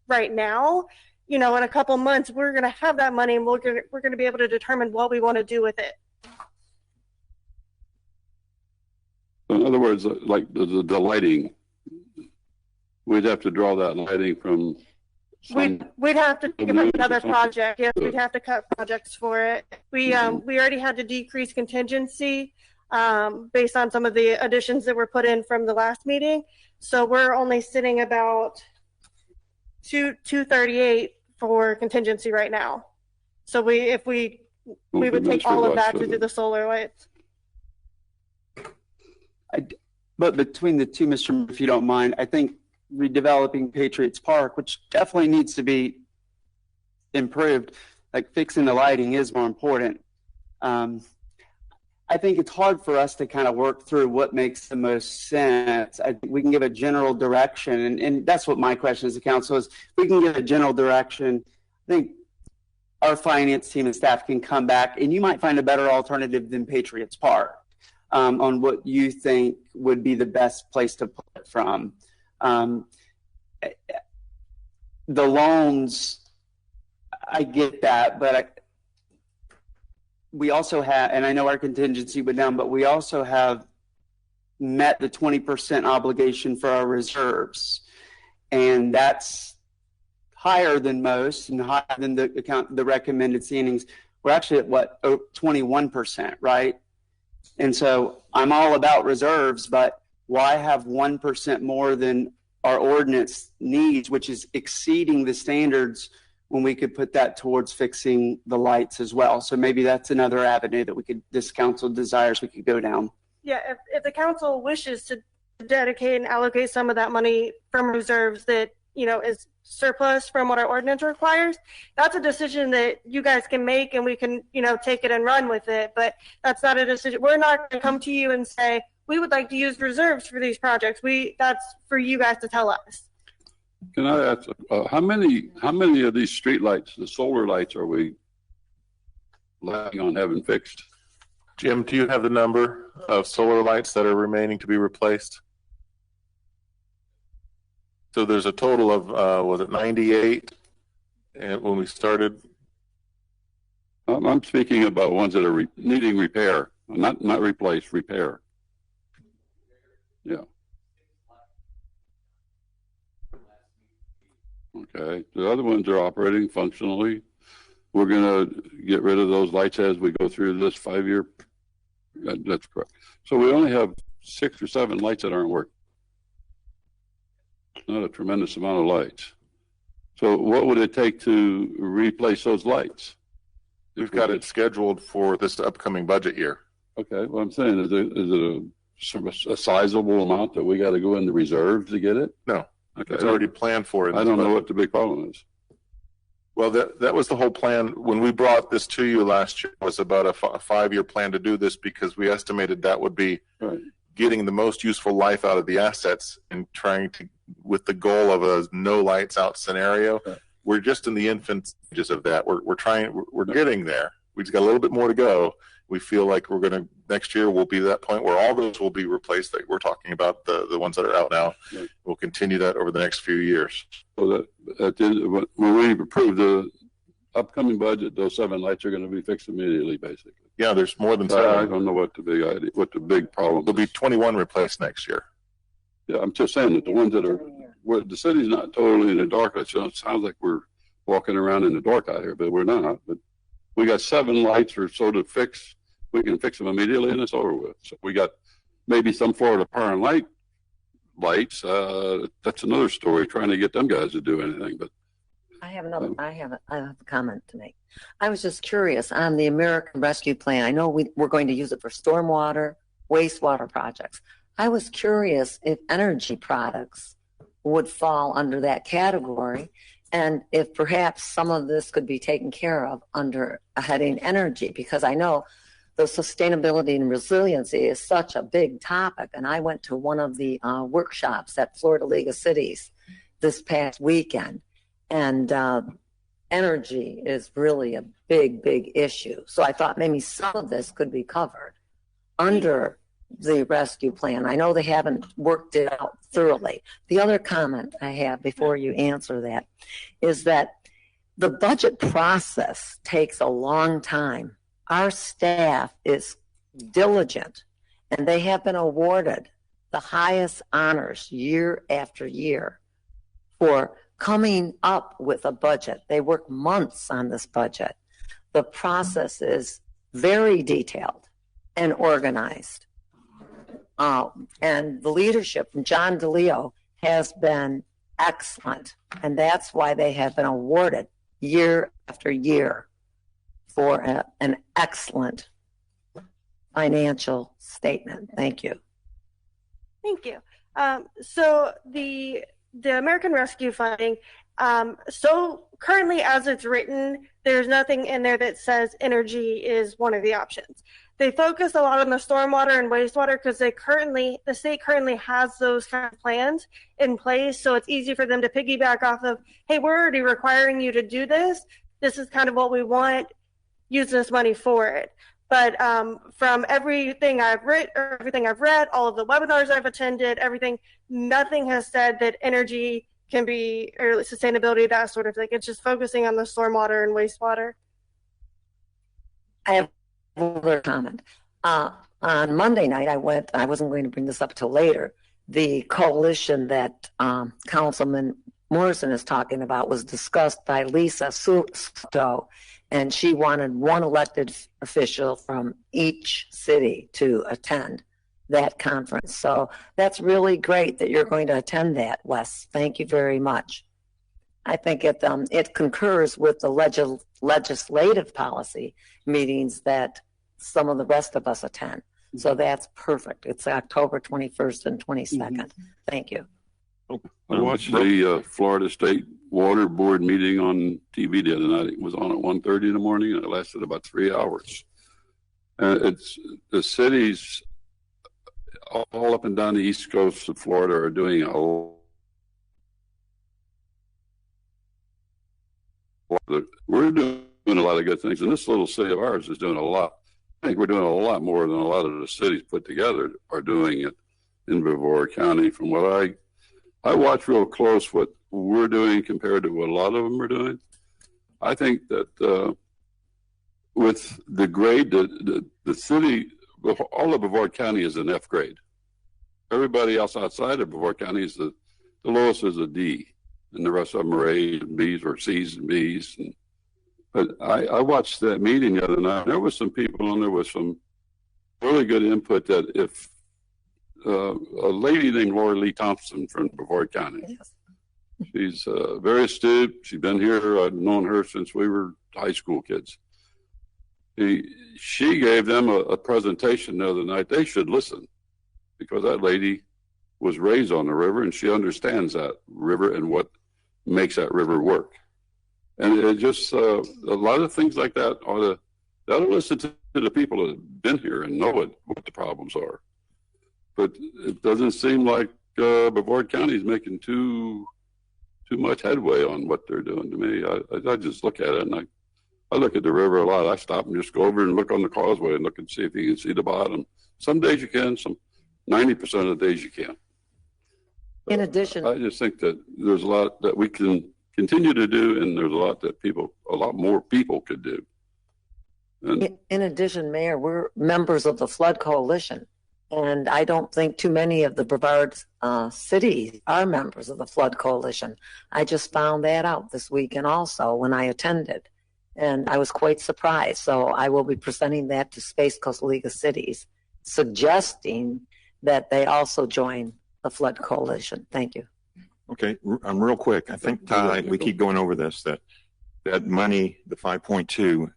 right now, in a couple months, we're going to have that money and we're going to be able to determine what we want to do with it. In other words, like the lighting, we'd have to draw that lighting from. We'd have to think about another project. Yes, we'd have to cut projects for it. We already had to decrease contingency based on some of the additions that were put in from the last meeting. So we're only sitting about 238 for contingency right now. So we would take all of that to do the solar lights. But between the two, Mr. if you don't mind, I think redeveloping Patriots Park, which definitely needs to be improved, like fixing the lighting is more important. I think it's hard for us to kind of work through what makes the most sense. I think we can give a general direction, and that's what my question as the council is. We can give a general direction. I think our finance team and staff can come back, and you might find a better alternative than Patriots Park on what you think would be the best place to pull it from. The loans, I get that, but we also have, and I know our contingency went down, but we also have met the 20% obligation for our reserves, and that's higher than most and higher than the recommended ceilings. We're actually at 21%, right? And so I'm all about reserves, but why have 1% more than our ordinance needs, which is exceeding the standards, when we could put that towards fixing the lights as well? So maybe that's another avenue that this council desires we could go down. Yeah, if the council wishes to dedicate and allocate some of that money from reserves that, is surplus from what our ordinance requires, that's a decision that you guys can make, and we can, take it and run with it. But that's not a decision. We're not going to come to you and say, we would like to use reserves for these projects. That's for you guys to tell us. Can I ask, how many of these street lights, the solar lights, are we lacking on having fixed? Jim, do you have the number of solar lights that are remaining to be replaced? So there's a total of, was it 98 when we started? I'm speaking about ones that are needing repair, not replace, repair. Yeah. Okay. The other ones are operating functionally. We're going to get rid of those lights as we go through this 5-year. That's correct. So we only have 6 or 7 lights that aren't working. Not a tremendous amount of lights. So what would it take to replace those lights? We've got it scheduled for this upcoming budget year. Okay. Well, I'm saying, is it a sizable amount that we got to go in the reserves to get it? No. Okay. It's already planned for it. I don't know what the big problem is. Well, that was the whole plan. When we brought this to you last year, was about a 5-year plan to do this, because we estimated that would be getting the most useful life out of the assets and trying to, with the goal of a no lights out scenario. we're just in the infant stages of that. We're getting there. We just got a little bit more to go. We feel like we're going to, next year will be that point where all those will be replaced that we're talking about, the ones that are out now. Right. We'll continue that over the next few years. So that when we approve the upcoming budget, those 7 lights are going to be fixed immediately, basically. Yeah, there's more than I 7. don't know what the big problem There'll be is. 21 replaced next year. Yeah, I'm just saying that the ones that are, where the city's not totally in the dark. It sounds like we're walking around in the dark out here, but we're not. But we got 7 lights or so to fix. We can fix them immediately and it's over with. So we got maybe some Florida Power and Light lights. That's another story, trying to get them guys to do anything. But I have a comment to make. I was just curious on the American Rescue Plan. I know we're going to use it for stormwater, wastewater projects. I was curious if energy products would fall under that category, and if perhaps some of this could be taken care of under a heading energy, because I know the sustainability and resiliency is such a big topic. And I went to one of the workshops at Florida League of Cities this past weekend, and energy is really a big issue. So I thought maybe some of this could be covered under the rescue plan. I know they haven't worked it out thoroughly. The other comment I have before you answer that is that the budget process takes a long time. Our staff is diligent, and they have been awarded the highest honors year after year for coming up with a budget. They work months on this budget. The process is very detailed and organized. And the leadership from John DeLeo has been excellent. And that's why they have been awarded year after year for an excellent financial statement. Thank you. Thank you. So the American Rescue Funding, so currently as it's written, there's nothing in there that says energy is one of the options. They focus a lot on the stormwater and wastewater because the state currently has those kind of plans in place. So it's easy for them to piggyback off of, hey, we're already requiring you to do this. This is kind of what we want. Use this money for it. But from everything I've read, all of the webinars I've attended, nothing has said that energy can be, or sustainability, that sort of thing. It's just focusing on the stormwater and wastewater. I have another comment. On Monday night, I wasn't going to bring this up till later. The coalition that Councilman Morrison is talking about was discussed by Lisa Susto, and she wanted one elected official from each city to attend that conference. So that's really great that you're going to attend that, Wes. Thank you very much. I think it concurs with the legislative policy meetings that some of the rest of us attend. So that's perfect. It's October 21st and 22nd. Mm-hmm. Thank you. I watched the Florida State Water Board meeting on TV the other night. It was on at 1:30 in the morning, and it lasted about 3 hours. It's the cities all up and down the east coast of Florida are doing a lot. We're doing a lot of good things, and this little city of ours is doing a lot. I think we're doing a lot more than a lot of the cities put together are doing it in Brevard County. From what I watch real close what we're doing compared to what a lot of them are doing. I think that with the grade, the city, all of Brevard County is an F grade. Everybody else outside of Brevard County is the lowest is a D, and the rest of them are A's and B's or C's and B's. But I watched that meeting the other night. There was some people and there was some really good input that if a lady named Lori Lee Thompson from Brevard County. Yes. She's very astute. She's been here. I've known her since we were high school kids. She gave them a presentation the other night. They should listen because that lady was raised on the river and she understands that river and what makes that river work. And it just a lot of things like that ought to listen to the people that have been here and know what the problems are. But it doesn't seem like Brevard County is making too too much headway on what they're doing to me. I just look at it and I look at the river a lot. I stop and just go over and look on the causeway and look and see if you can see the bottom. Some days you can, 90% of the days you can't. In addition, I just think that there's a lot that we can continue to do, and there's a lot more people could do. And in addition, Mayor, we're members of the Flood Coalition, and I don't think too many of the Brevard cities are members of the Flood Coalition. I just found that out this weekend also when I attended, and I was quite surprised. So I will be presenting that to Space Coast League of Cities, suggesting that they also join the Flood Coalition. Thank you. Okay, real quick. I think we keep going over this, that money, the 5.2,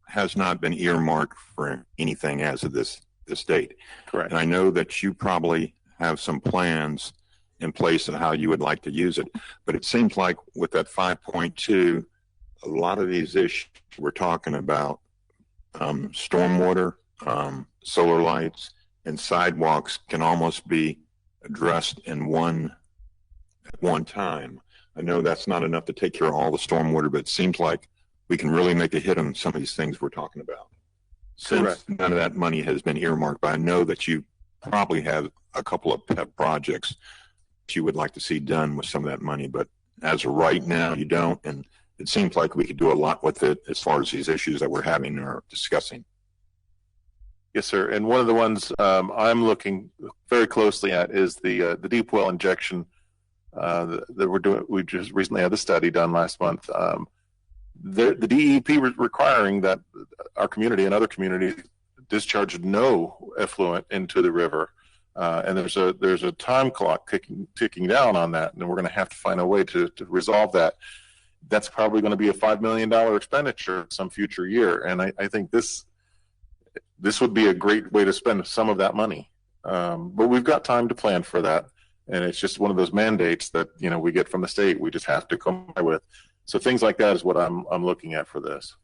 has not been earmarked for anything as of this date. Correct. And I know that you probably have some plans in place on how you would like to use it, but it seems like with that 5.2, a lot of these issues we're talking about, stormwater, solar lights, and sidewalks can almost be addressed in at one time. I know that's not enough to take care of all the stormwater, but it seems like we can really make a hit on some of these things we're talking about. Since Correct. None of that money has been earmarked, but I know that you probably have a couple of pet projects that you would like to see done with some of that money, but as of right now, you don't, and it seems like we could do a lot with it as far as these issues that we're having or discussing. Yes, sir. And one of the ones I'm looking very closely at is the deep well injection that we're doing. We just recently had the study done last month. The DEP requiring that our community and other communities discharge no effluent into the river, and there's a time clock ticking down on that, and we're going to have to find a way to resolve that. That's probably going to be a $5 million expenditure some future year, and I think this would be a great way to spend some of that money. But we've got time to plan for that, and it's just one of those mandates that we get from the state. We just have to comply with. So things like that is what I'm looking at for this.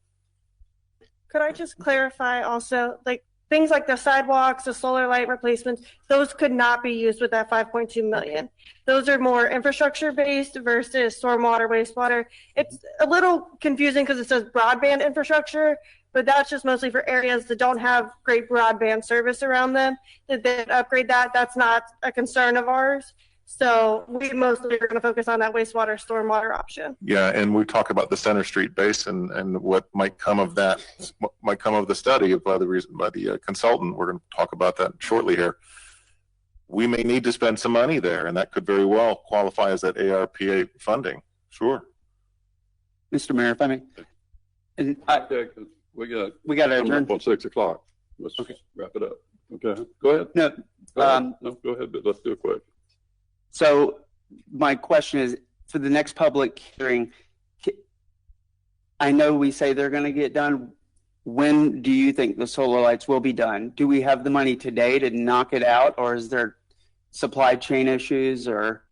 Could I just clarify also, like things like the sidewalks, the solar light replacements, those could not be used with that 5.2 million. Those are more infrastructure based versus stormwater, wastewater. It's a little confusing because it says broadband infrastructure, but that's just mostly for areas that don't have great broadband service around them. That they upgrade that, that's not a concern of ours. So we mostly are going to focus on that wastewater, stormwater option. Yeah, and we talk about the Center Street Basin and what might come of that, what might come of the study by the consultant. We're going to talk about that shortly here. We may need to spend some money there, and that could very well qualify as that ARPA funding. Sure. Mr. Mayor, if I may. we got to adjourn on 6 o'clock. Let's wrap it up. Okay, go ahead. No, go ahead, but let's do it quick. So my question is, for the next public hearing, I know we say they're going to get done. When do you think the solar lights will be done? Do we have the money today to knock it out, or is there supply chain issues? Or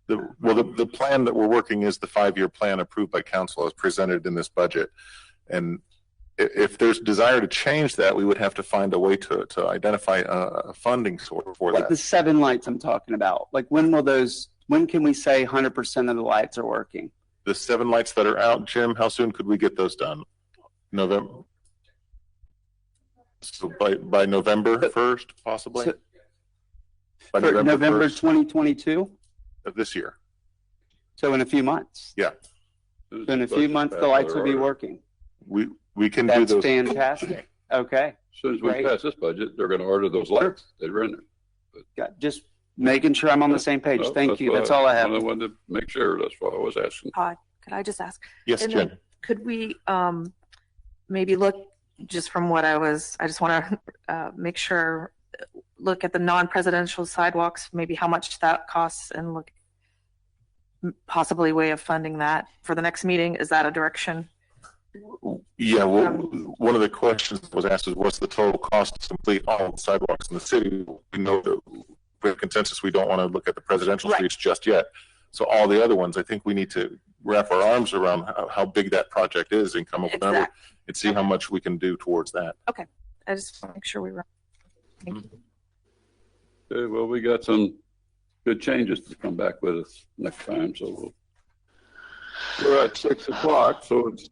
the plan that we're working is the 5-year plan approved by council as presented in this budget. And if there's desire to change that, we would have to find a way to identify a funding source for that. Like the 7 lights I'm talking about, like when can we say 100% of the lights are working? The 7 lights that are out, Jim, how soon could we get those done? November? So by November 1st, possibly? So, by November 1st 2022? of this year. So in a few months? Yeah. So in a few months, the lights will be working. We can That's do those. fantastic. Okay. As soon as we pass this budget, they're going to order those lights. They're rented. Just making sure I'm on the same page. Well, Thank you. That's all I have. I wanted to make sure. That's what I was asking. Todd, could I just ask? Yes, And Jim. then could we maybe look, just from what I just want to make sure, look at the non-presidential sidewalks, maybe how much that costs, and look possibly way of funding that for the next meeting. Is that a direction? Yeah, well, one of the questions that was asked is what's the total cost to complete all the sidewalks in the city? We know that we have consensus we don't want to look at the presidential streets just yet. So all the other ones, I think we need to wrap our arms around how big that project is and come up with a number and see how much we can do towards that. Okay. I just want to make sure we were. Thank you. Okay, well, we got some good changes to come back with us next time, so we'll We're at 6 o'clock, so it's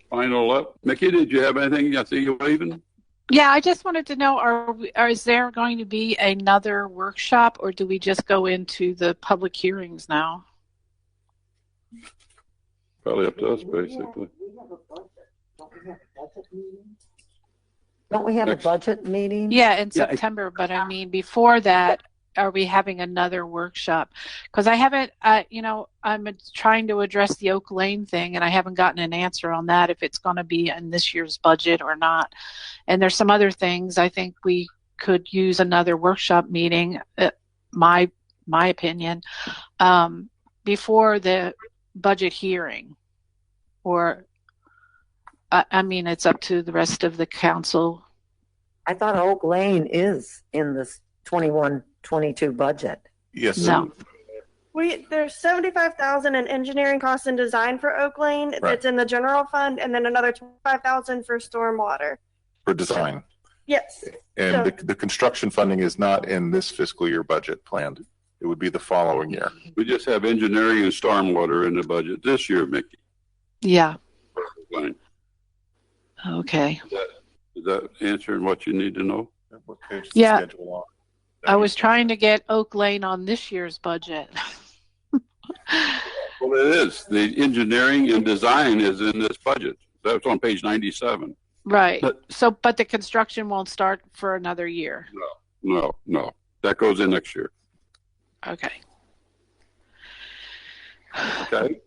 final up. Mickey, did you have anything? I see you waving. Yeah, I just wanted to know, is there going to be another workshop, or do we just go into the public hearings now? Probably up to us, basically. Don't we have a budget meeting? Yeah, in September, but I mean, before that, are we having another workshop? Because I haven't, I'm trying to address the Oak Lane thing, and I haven't gotten an answer on that, if it's going to be in this year's budget or not. And there's some other things I think we could use another workshop meeting, my opinion, before the budget hearing. Or, I mean, it's up to the rest of the council. I thought Oak Lane is in this 21-22 budget. Yes. No. There's 75,000 in engineering costs and design for Oak Lane. Right. That's in the general fund, and then another 25,000 for stormwater. For design. Yes. And the construction funding is not in this fiscal year budget planned. It would be the following year. We just have engineering and stormwater in the budget this year, Mickey. Yeah. Fine. Okay. Is that answering what you need to know? What page is Yeah. the schedule on? I was trying to get Oak Lane on this year's budget. Well, it is. The engineering and design is in this budget. That's on page 97. Right. But the construction won't start for another year. No. That goes in next year. Okay. Okay.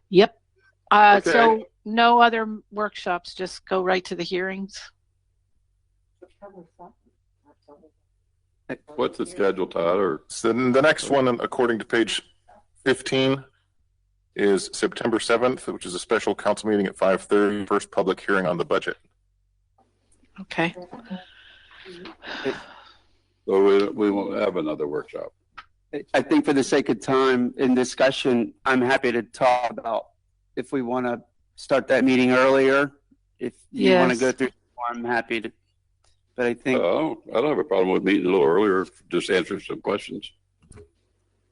Yep. Okay. So no other workshops, just go right to the hearings. What's the schedule, Todd? Or So the next one, according to page 15, is September 7th, which is a special council meeting at 5:30, first public hearing on the budget. Okay. so we won't have another workshop. I think for the sake of time in discussion, I'm happy to talk about if we want to start that meeting earlier. If you want to Yes. go through, I'm happy to. But I think I don't have a problem with meeting a little earlier, just answer some questions.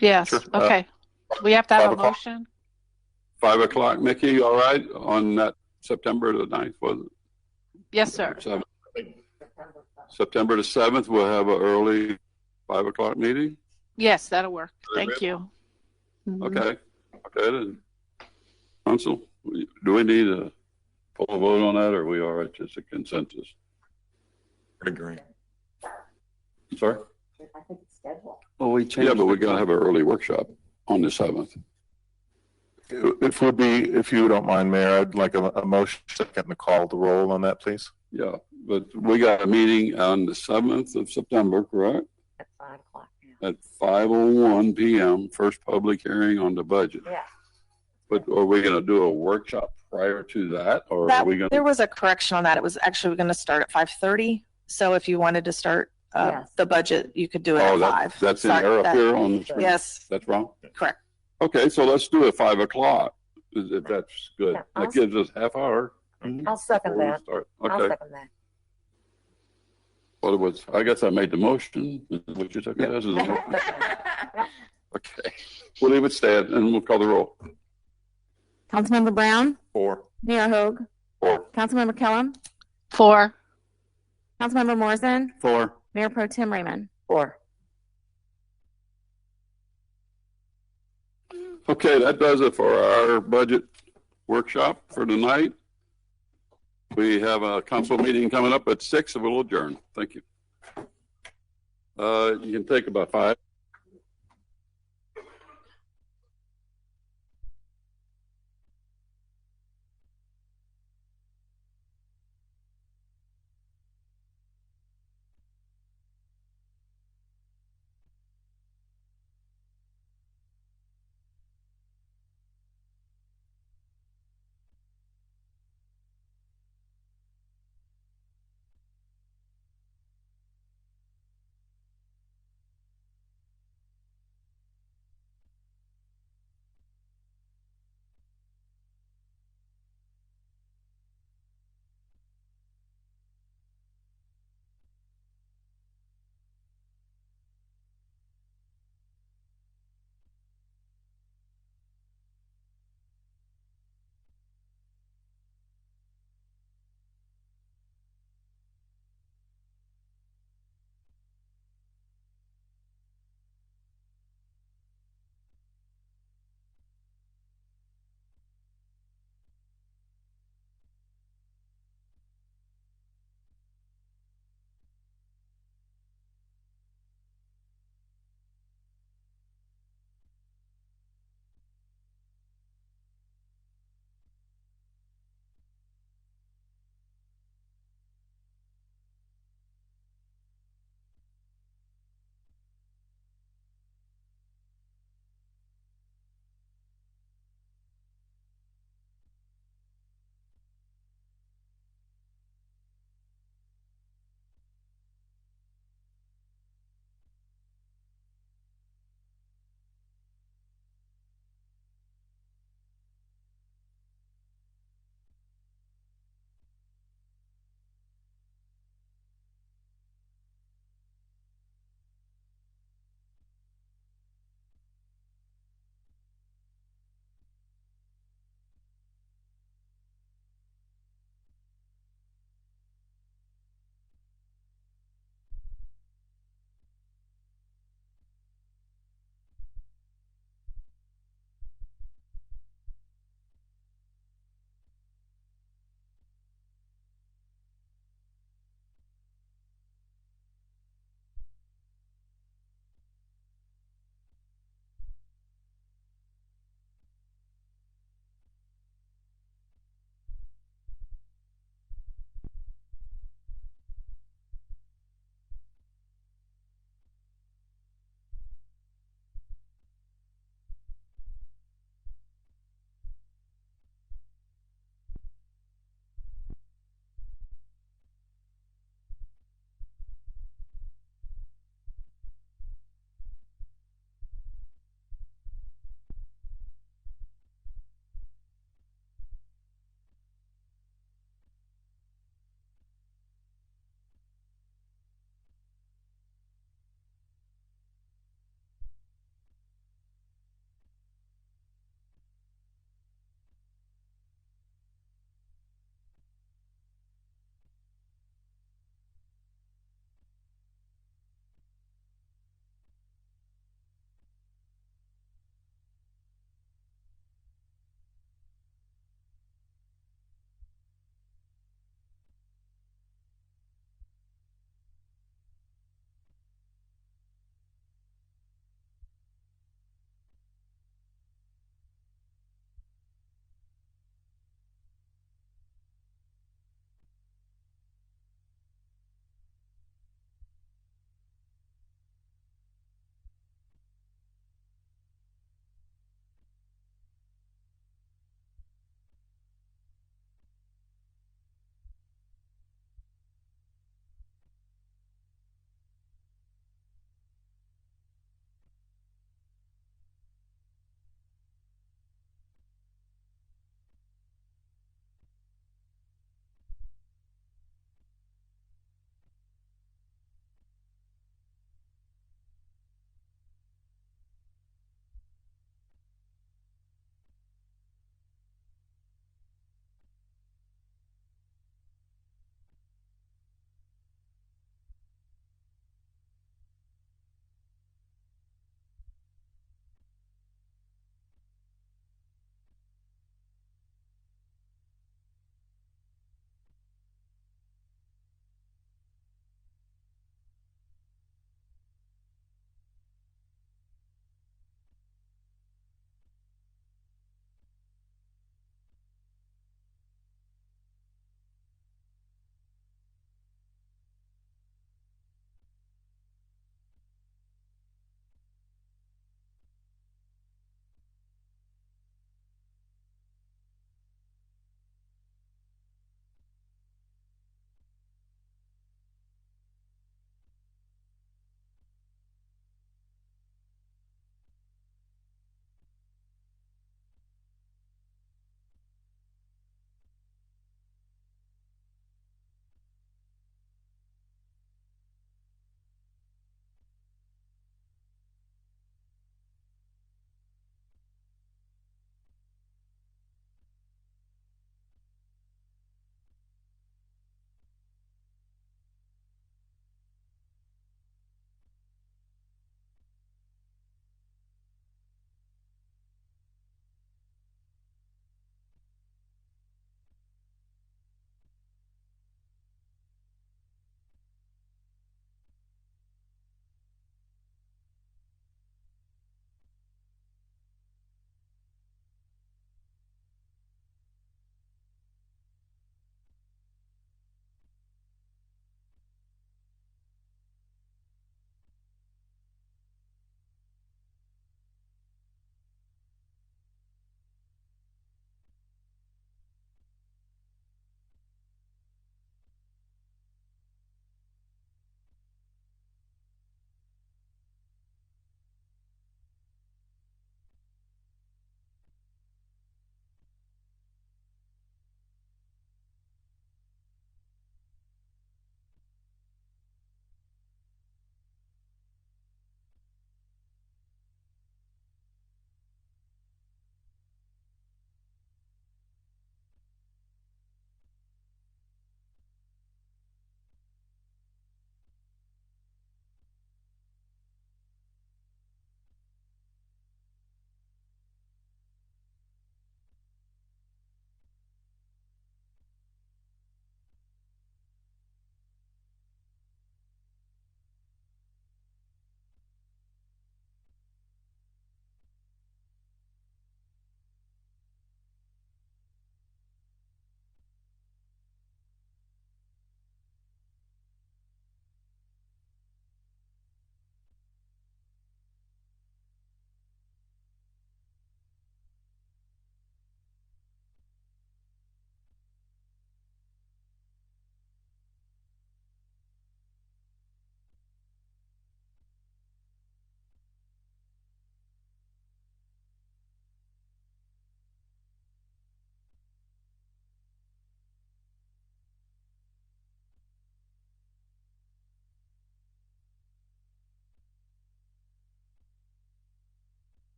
Yes. Sure. Okay. We have to have 5 a o'clock. motion. 5 o'clock, Mickey, all right? On that September the 9th, was it? Yes, sir. 7th. September the 7th, we'll have an early 5 o'clock meeting. Yes, that'll work. Very Thank good. you. Mhm. Okay. Then. Council, do we need a full vote on that, or are we all right, just a consensus? Agree. Sorry? well, we changed. Yeah, but we're going to have an early workshop on the 7th. If you don't mind, Mayor, I'd like a motion second to call the roll on that, please. Yeah, but we got a meeting on the 7th of September, correct? At 5 o'clock. Yeah. At 5:01 p.m., first public hearing on the budget. Yeah. But are we going to do a workshop prior to that, or That, are we going there to? was a correction on that. It was actually going to start at 5:30. So if you wanted to start Yes. the budget, you could do it Oh, at 5. that's in Sorry, error up that- here on the screen. Yes, That's wrong? correct. Okay, so let's do it 5 o'clock, if that's good. Yeah, That gives us half hour. I'll second before we that. start. I'll Okay, second that. well, it was, I guess I made the motion, what you took it as is a motion. Okay, we'll leave it stand, and we'll call the roll. Councilmember Brown, 4. Mayor Hogue, 4. Councilmember Kellum, 4. Councilmember Morrison, 4. Mayor Pro Tem Raymond. 4. Okay, that does it for our budget workshop for tonight. We have a council meeting coming up at 6, and we'll adjourn. Thank you. You can take about 5.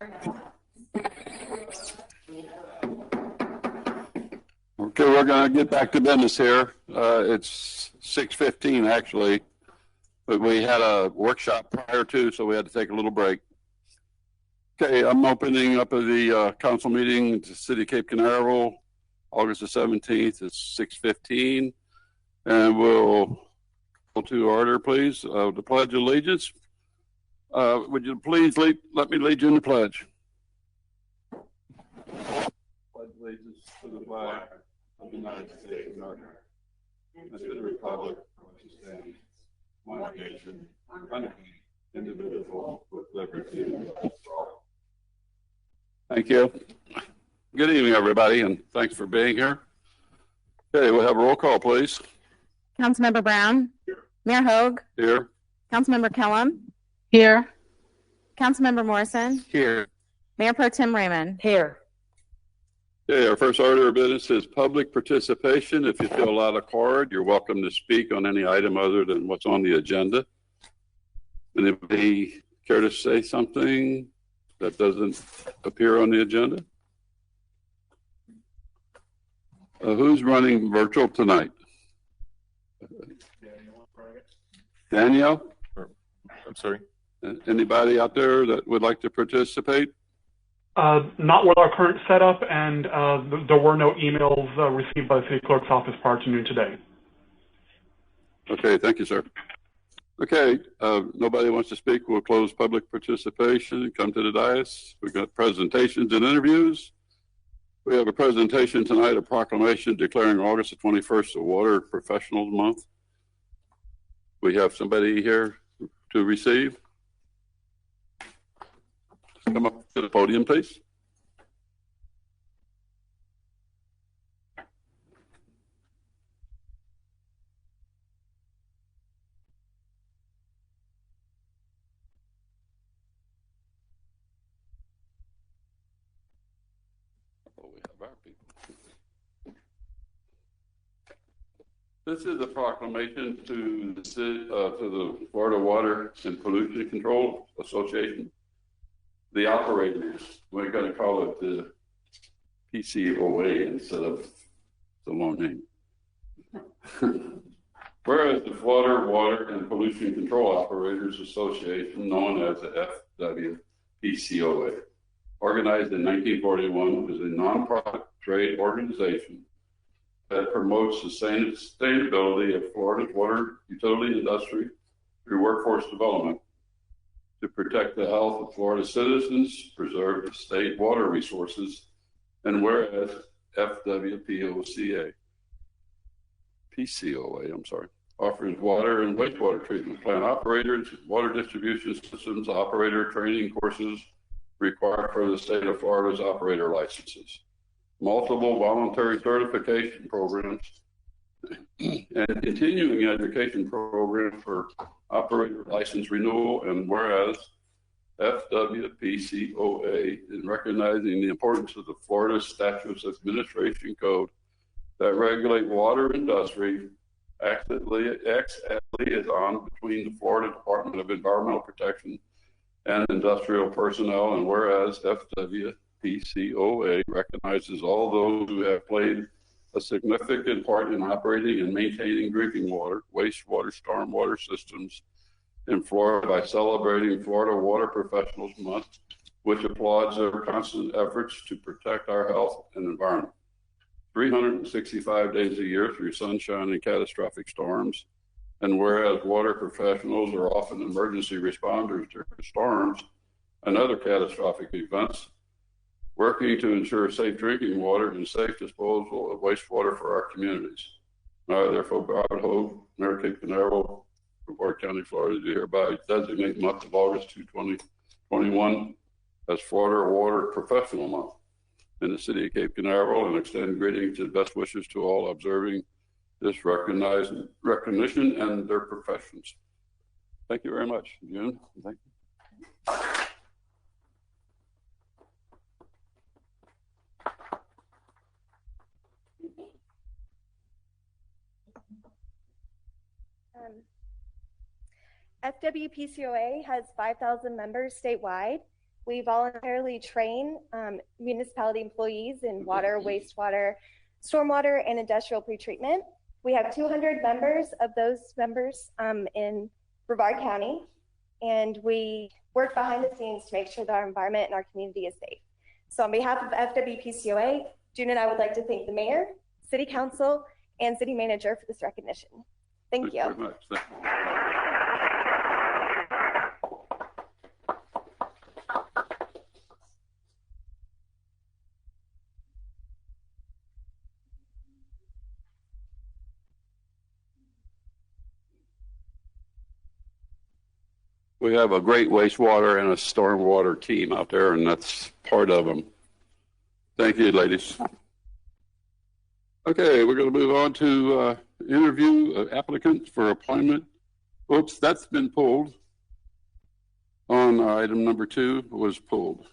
Okay, we're going to get back to business here. It's 6:15 actually, but we had a workshop prior to, so we had to take a little break. Okay, I'm opening up the council meeting to City of Cape Canaveral, August the 17th. It's 6:15, and we'll go to order, please. The Pledge of Allegiance. Would you please let me lead you in the pledge? Pledge allegiance to the flag of the United States of America, and to the republic for which it stands, one nation, under indivisible, with liberty and justice for all. Thank you. Good evening, everybody, and thanks for being here. Okay, we'll have a roll call, please. Councilmember Brown. Here. Mayor Hogue. Here. Councilmember Kellum. Here. Councilmember Morrison. Here. Mayor Pro Tem Raymond. Here. Okay, our first order of business is public participation. If you fill out a card, you're welcome to speak on any item other than what's on the agenda. Anybody care to say something that doesn't appear on the agenda? Who's running virtual tonight? Danielle? I'm sorry. Anybody out there that would like to participate? Not with our current setup, and there were no emails received by the city clerk's office prior to noon today. Okay, thank you, sir. Okay, nobody wants to speak. We'll close public participation. Come to the dais. We've got presentations and interviews. We have a presentation tonight, a proclamation declaring August the 21st a Water Professionals Month. We have somebody here to receive. Come up to the podium, please. Oh, we have our people. This is a proclamation to the Florida Water and Pollution Control Association. The operators, we're going to call it the PCOA instead of the long name. Whereas the Florida Water and Pollution Control Operators Association, known as the FWPCOA, organized in 1941, is a nonprofit trade organization that promotes sustainability of Florida's water utility industry through workforce development, to protect the health of Florida citizens, preserve the state water resources, and whereas FWPCOA offers water and wastewater treatment plant operators, water distribution systems operator training courses required for the state of Florida's operator licenses, multiple voluntary certification programs, and continuing education program for operator license renewal, and whereas FWPCOA is recognizing the importance of the Florida Statutes Administration Code that regulate water industry, acts as liaison between the Florida Department of Environmental Protection and industrial personnel, and whereas FWPCOA recognizes all those who have played a significant part in operating and maintaining drinking water, wastewater, stormwater systems in Florida by celebrating Florida Water Professionals Month, which applauds their constant efforts to protect our health and environment. 365 days a year through sunshine and catastrophic storms, and whereas water professionals are often emergency responders during storms and other catastrophic events, working to ensure safe drinking water and safe disposal of wastewater for our communities. Now, therefore, Robert Hogue, Mayor Cape Canaveral, Brevard County, Florida, do hereby designate the month of August 2021 as Florida Water Professional Month in the city of Cape Canaveral, and extend greetings and best wishes to all observing this recognition and their professions. Thank you very much, June. Thank you. FWPCOA has 5,000 members statewide, We voluntarily train municipality employees in water, wastewater, stormwater, and industrial pretreatment. We have 200 members. Of those members in Brevard County, and we work behind the scenes to make sure that our environment and our community is safe. So on behalf of FWPCOA, June and I would like to thank the mayor, city council, and city manager for this recognition. Thank you. Very much. Thank you. We have a great wastewater and a stormwater team out there, and that's part of them. Thank you, ladies. Okay, we're going to move on to interview applicants for appointment. Oops, that's been pulled. On item number 2 was pulled.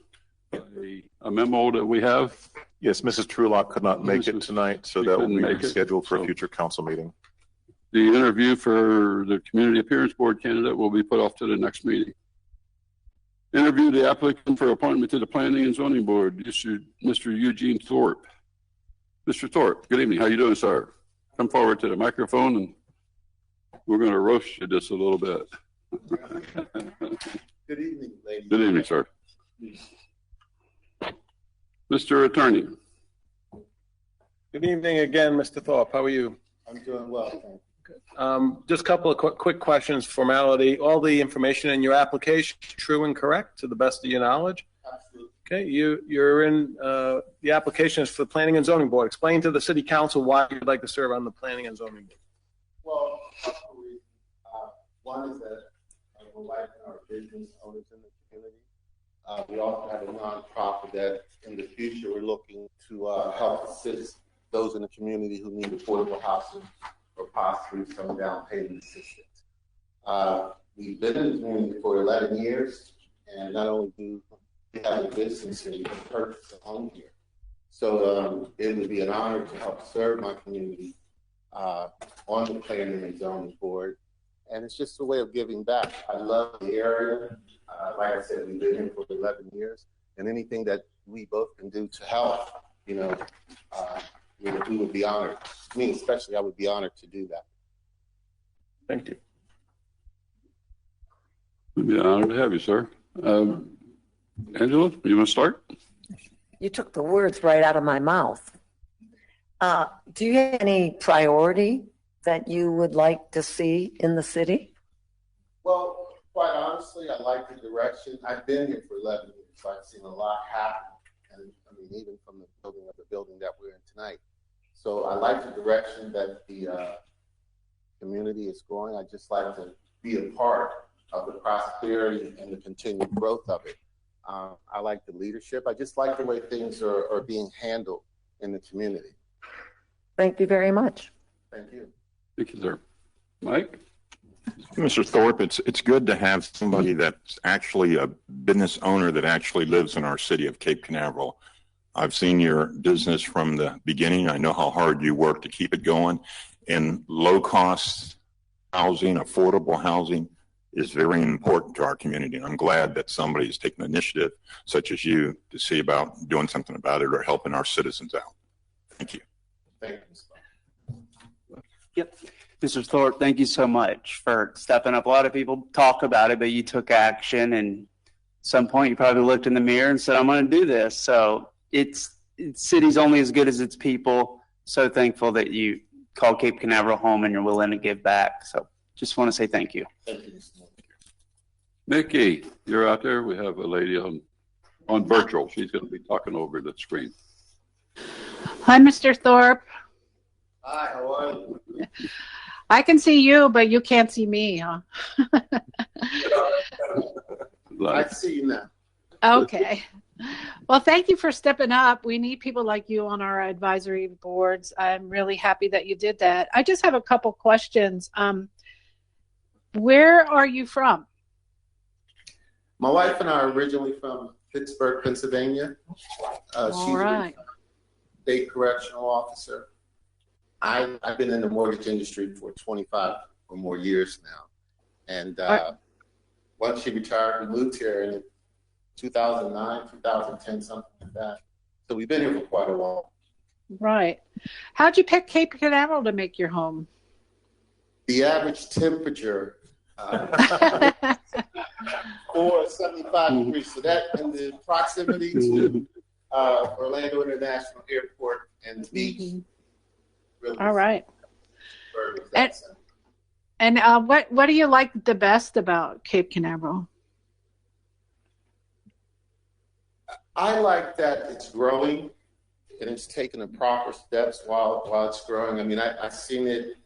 A memo that we have. Yes, Mrs. Trulock could not make it tonight, so that will be rescheduled for a future council meeting. The interview for the Community Appearance Board candidate will be put off to the next meeting. Interview the applicant for appointment to the Planning and Zoning Board, Mr. Eugene Thorpe. Mr. Thorpe, good evening. How you doing, sir? Come forward to the microphone, and we're going to roast you just a little bit. Good evening, ladies. Good evening, sir. Mr. Attorney. Good evening again, Mr. Thorpe. How are you? I'm doing well, thank you. Just a couple of quick questions, formality. All the information in your application is true and correct to the best of your knowledge? Absolutely. Okay, you're in, the application is for the Planning and Zoning Board. Explain to the City Council why you'd like to serve on the Planning and Zoning Board. Well, a couple of reasons. One is that we're like our business owners in the community. We also have a nonprofit that in the future we're looking to help assist those in the community who need affordable housing or possibly some down payment assistance. We've been in the community for 11 years, and not only do we have a business here, we can purchase a home here. So it would be an honor to help serve my community on the Planning and Zoning Board. And it's just a way of giving back. I love the area. Like I said, we've been here for 11 years, and anything that we both can do to help, we would be honored. Me especially, I would be honored to do that. Thank you. We'd be honored to have you, sir. Angela, you want to start? You took the words right out of my mouth. Do you have any priority that you would like to see in the city? Well, quite honestly, I like the direction. I've been here for 11 years, so I've seen a lot happen. And I mean, even from the building that we're in tonight. So I like the direction that the community is going. I just like to be a part of the prosperity and the continued growth of it. I like the leadership. I just like the way things are being handled in the community. Thank you very much. Thank you. Thank you, sir. Mike? Mr. Thorpe, it's good to have somebody that's actually a business owner that actually lives in our city of Cape Canaveral. I've seen your business from the beginning. I know how hard you work to keep it going. And low-cost housing, affordable housing is very important to our community. And I'm glad that somebody is taking initiative, such as you, to see about doing something about it or helping our citizens out. Thank you. Thank you. Yep. Mr. Thorpe, thank you so much for stepping up. A lot of people talk about it, but you took action, and at some point you probably looked in the mirror and said, I'm going to do this. So it's city's only as good as its people. So thankful that you call Cape Canaveral home and you're willing to give back. So just want to say thank you. Thank you. Nikki, you're out there. We have a lady on virtual. She's going to be talking over the screen. Hi, Mr. Thorpe. Hi, how are you? I can see you, but you can't see me, huh? I see you now. Okay. Well, thank you for stepping up. We need people like you on our advisory boards. I'm really happy that you did that. I just have a couple questions. Where are you from? My wife and I are originally from Pittsburgh, Pennsylvania. She's a state correctional officer. I've been in the mortgage industry for 25 or more years now. And once she retired, we moved here, and 2009, 2010, something like that. So we've been here for quite a while. Right. How'd you pick Cape Canaveral to make your home? The average temperature for 75 degrees. So that and the proximity to Orlando International Airport and the beach. Really. All right. And what do you like the best about Cape Canaveral? I like that it's growing and it's taking the proper steps while it's growing. I mean, I've seen it,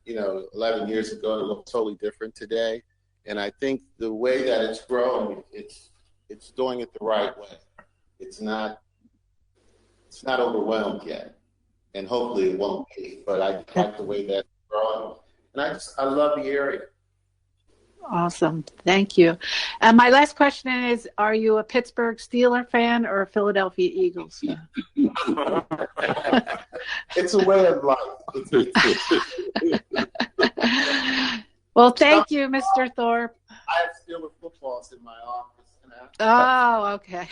11 years ago. It looked totally different today. And I think the way that it's growing, it's doing it the right way. It's not overwhelmed yet. And hopefully it won't be. But I like the way that it's growing. And I love the area. Awesome. Thank you. And my last question is, are you a Pittsburgh Steelers fan or a Philadelphia Eagles fan? It's a way of life. Well, thank you, Mr. Thorpe. I have Steelers footballs in my office. Oh, okay.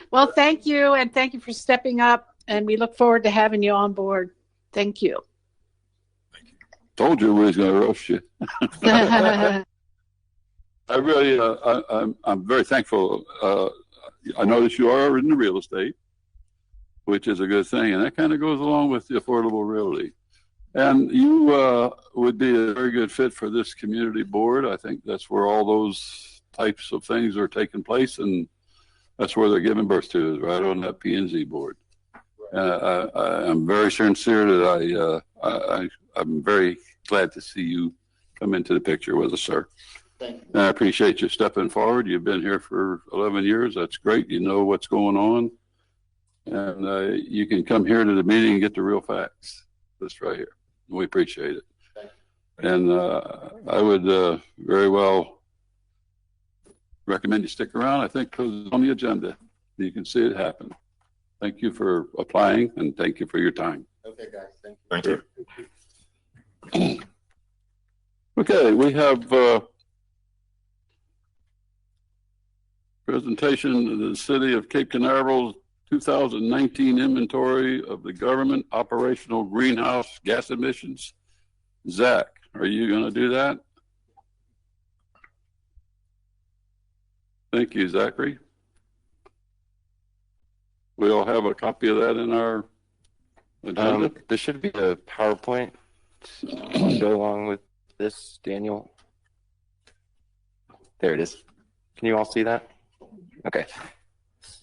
Well, thank you, and thank you for stepping up, and we look forward to having you on board. Thank you. Told you we was going to roast you. I really, I'm very thankful. I notice you are in the real estate, which is a good thing, and that kind of goes along with the affordable realty. And you would be a very good fit for this community board. I think that's where all those types of things are taking place, and that's where they're giving birth to, is right on that P&Z board. I'm very sincere that I'm very glad to see you come into the picture with us, sir. Thank you. And I appreciate you stepping forward. You've been here for 11 years. That's great. You know what's going on. And you can come here to the meeting and get the real facts. This right here. We appreciate it. Thank you. And I would very well recommend you stick around. I think because it's on the agenda. You can see it happen. Thank you for applying, and thank you for your time. Okay, guys. Thank you. Thank you. Okay, we have presentation of the City of Cape Canaveral's 2019 inventory of the government operational greenhouse gas emissions. Zach, are you going to do that? Thank you, Zachary. We all have a copy of that in our agenda. There should be a PowerPoint to go along with this, Daniel. There it is. Can you all see that? Okay.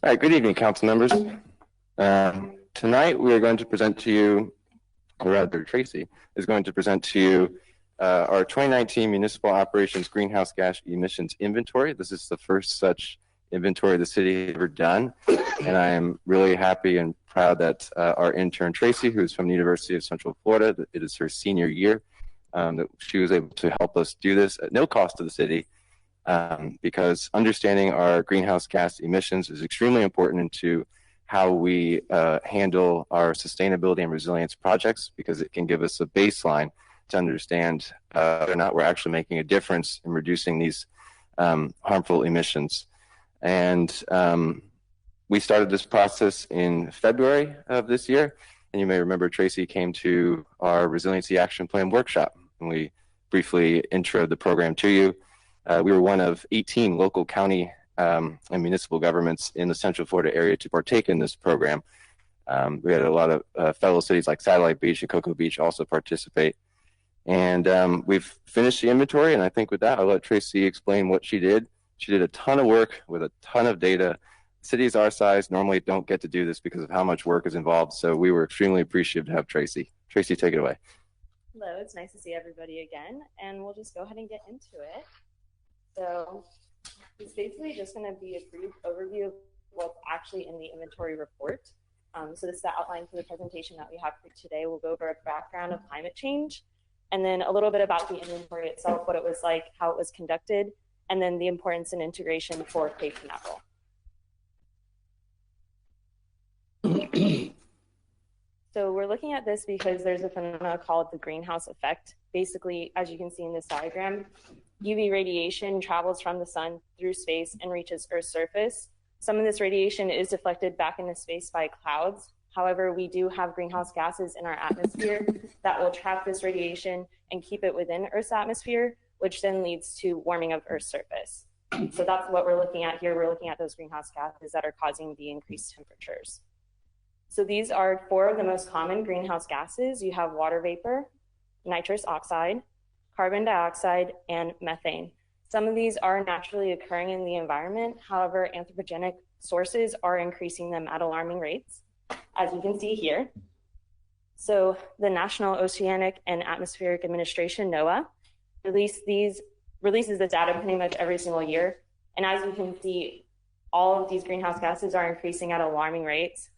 All right. Good evening, council members. Tonight we are going to present to you, or rather Tracy is going to present to you our 2019 Municipal Operations Greenhouse Gas Emissions Inventory. This is the first such inventory the city has ever done, and I am really happy and proud that our intern Tracy, who is from the University of Central Florida, it is her senior year, that she was able to help us do this at no cost to the city, because understanding our greenhouse gas emissions is extremely important into how we handle our sustainability and resilience projects, because it can give us a baseline to understand whether or not we're actually making a difference in reducing these harmful emissions. And we started this process in February of this year. And you may remember Tracy came to our Resiliency Action Plan workshop, and we briefly introed the program to you. We were one of 18 local county and municipal governments in the Central Florida area to partake in this program. We had a lot of fellow cities like Satellite Beach and Cocoa Beach also participate. And we've finished the inventory, and I think with that, I'll let Tracy explain what she did. She did a ton of work with a ton of data. Cities our size normally don't get to do this because of how much work is involved, so we were extremely appreciative to have Tracy. Tracy, take it away. Hello, it's nice to see everybody again, and we'll just go ahead and get into it. So it's basically just going to be a brief overview of what's actually in the inventory report. So this is the outline for the presentation that we have for today. We'll go over a background of climate change, and then a little bit about the inventory itself, what it was like, how it was conducted, and then the importance and integration for Cape Canaveral. So we're looking at this because there's a phenomenon called the greenhouse effect. Basically, as you can see in this diagram, UV radiation travels from the sun through space and reaches Earth's surface. Some of this radiation is deflected back into space by clouds. However, we do have greenhouse gases in our atmosphere that will trap this radiation and keep it within Earth's atmosphere, which then leads to warming of Earth's surface. So that's what we're looking at here. We're looking at those greenhouse gases that are causing the increased temperatures. So these are 4 of the most common greenhouse gases. You have water vapor, nitrous oxide, carbon dioxide, and methane. Some of these are naturally occurring in the environment. However, anthropogenic sources are increasing them at alarming rates, as you can see here. So the National Oceanic and Atmospheric Administration, NOAA, releases the data pretty much every single year. And as you can see, all of these greenhouse gases are increasing at alarming rates.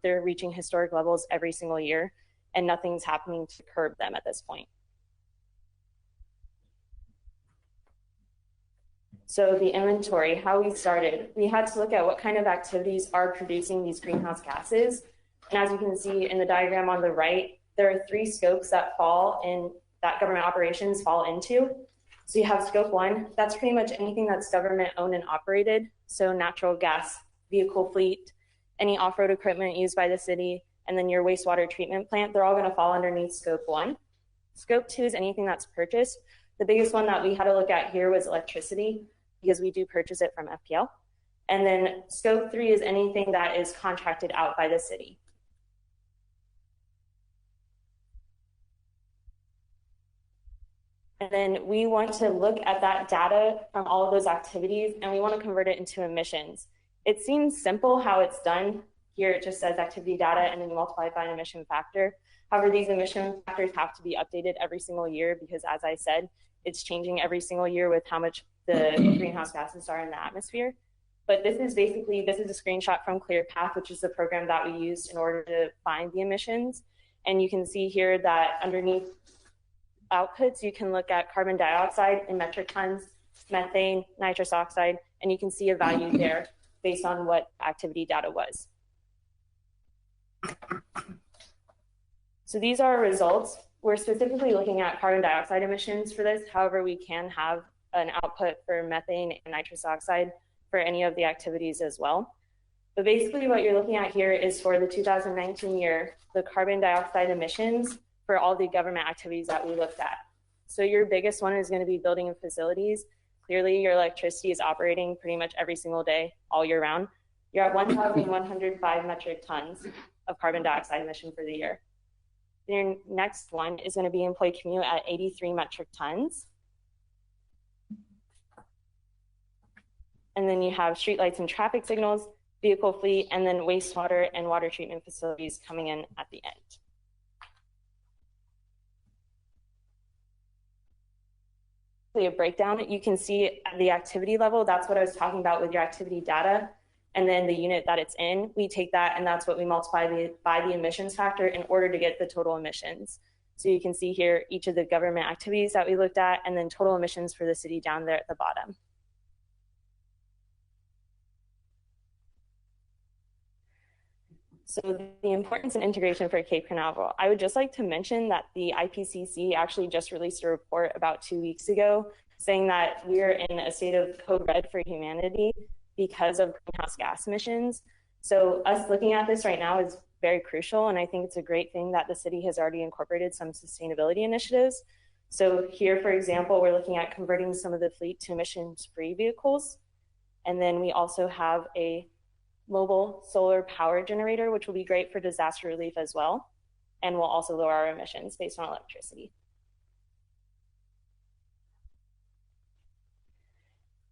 They're reaching historic levels every single year, and nothing's happening to curb them at this point. So the inventory, how we started, we had to look at what kind of activities are producing these greenhouse gases. And as you can see in the diagram on the right, there are 3 scopes that fall in, that government operations fall into. So you have scope 1, that's pretty much anything that's government owned and operated. So natural gas, vehicle fleet, any off-road equipment used by the city, and then your wastewater treatment plant, they're all gonna fall underneath scope 1. Scope 2 is anything that's purchased. The biggest one that we had to look at here was electricity, because we do purchase it from FPL. And then scope 3 is anything that is contracted out by the city. And then we want to look at that data from all of those activities, and we want to convert it into emissions. It seems simple how it's done. Here it just says activity data and then you multiply it by an emission factor. However, these emission factors have to be updated every single year because, as I said, it's changing every single year with how much the greenhouse gases are in the atmosphere. But this is a screenshot from ClearPath, which is the program that we used in order to find the emissions. And you can see here that underneath outputs, you can look at carbon dioxide in metric tons, methane, nitrous oxide, and you can see a value there based on what activity data was. So these are our results. We're specifically looking at carbon dioxide emissions for this. However, we can have an output for methane and nitrous oxide for any of the activities as well. But basically what you're looking at here is for the 2019 year, the carbon dioxide emissions for all the government activities that we looked at. So your biggest one is going to be building and facilities. Clearly your electricity is operating pretty much every single day, all year round. You're at 1,105 metric tons of carbon dioxide emission for the year. Your next one is going to be employee commute at 83 metric tons. And then you have streetlights and traffic signals, vehicle fleet, and then wastewater and water treatment facilities coming in at the end. A breakdown, you can see at the activity level, that's what I was talking about with your activity data, and then the unit that it's in, we take that and that's what we multiply by the emissions factor in order to get the total emissions. So you can see here each of the government activities that we looked at and then total emissions for the city down there at the bottom. So the importance and integration for Cape Canaveral. I would just like to mention that the IPCC actually just released a report about 2 weeks ago saying that we're in a state of code red for humanity because of greenhouse gas emissions. So us looking at this right now is very crucial, and I think it's a great thing that the city has already incorporated some sustainability initiatives. So here, for example, we're looking at converting some of the fleet to emissions-free vehicles. And then we also have a mobile solar power generator, which will be great for disaster relief as well, and will also lower our emissions based on electricity.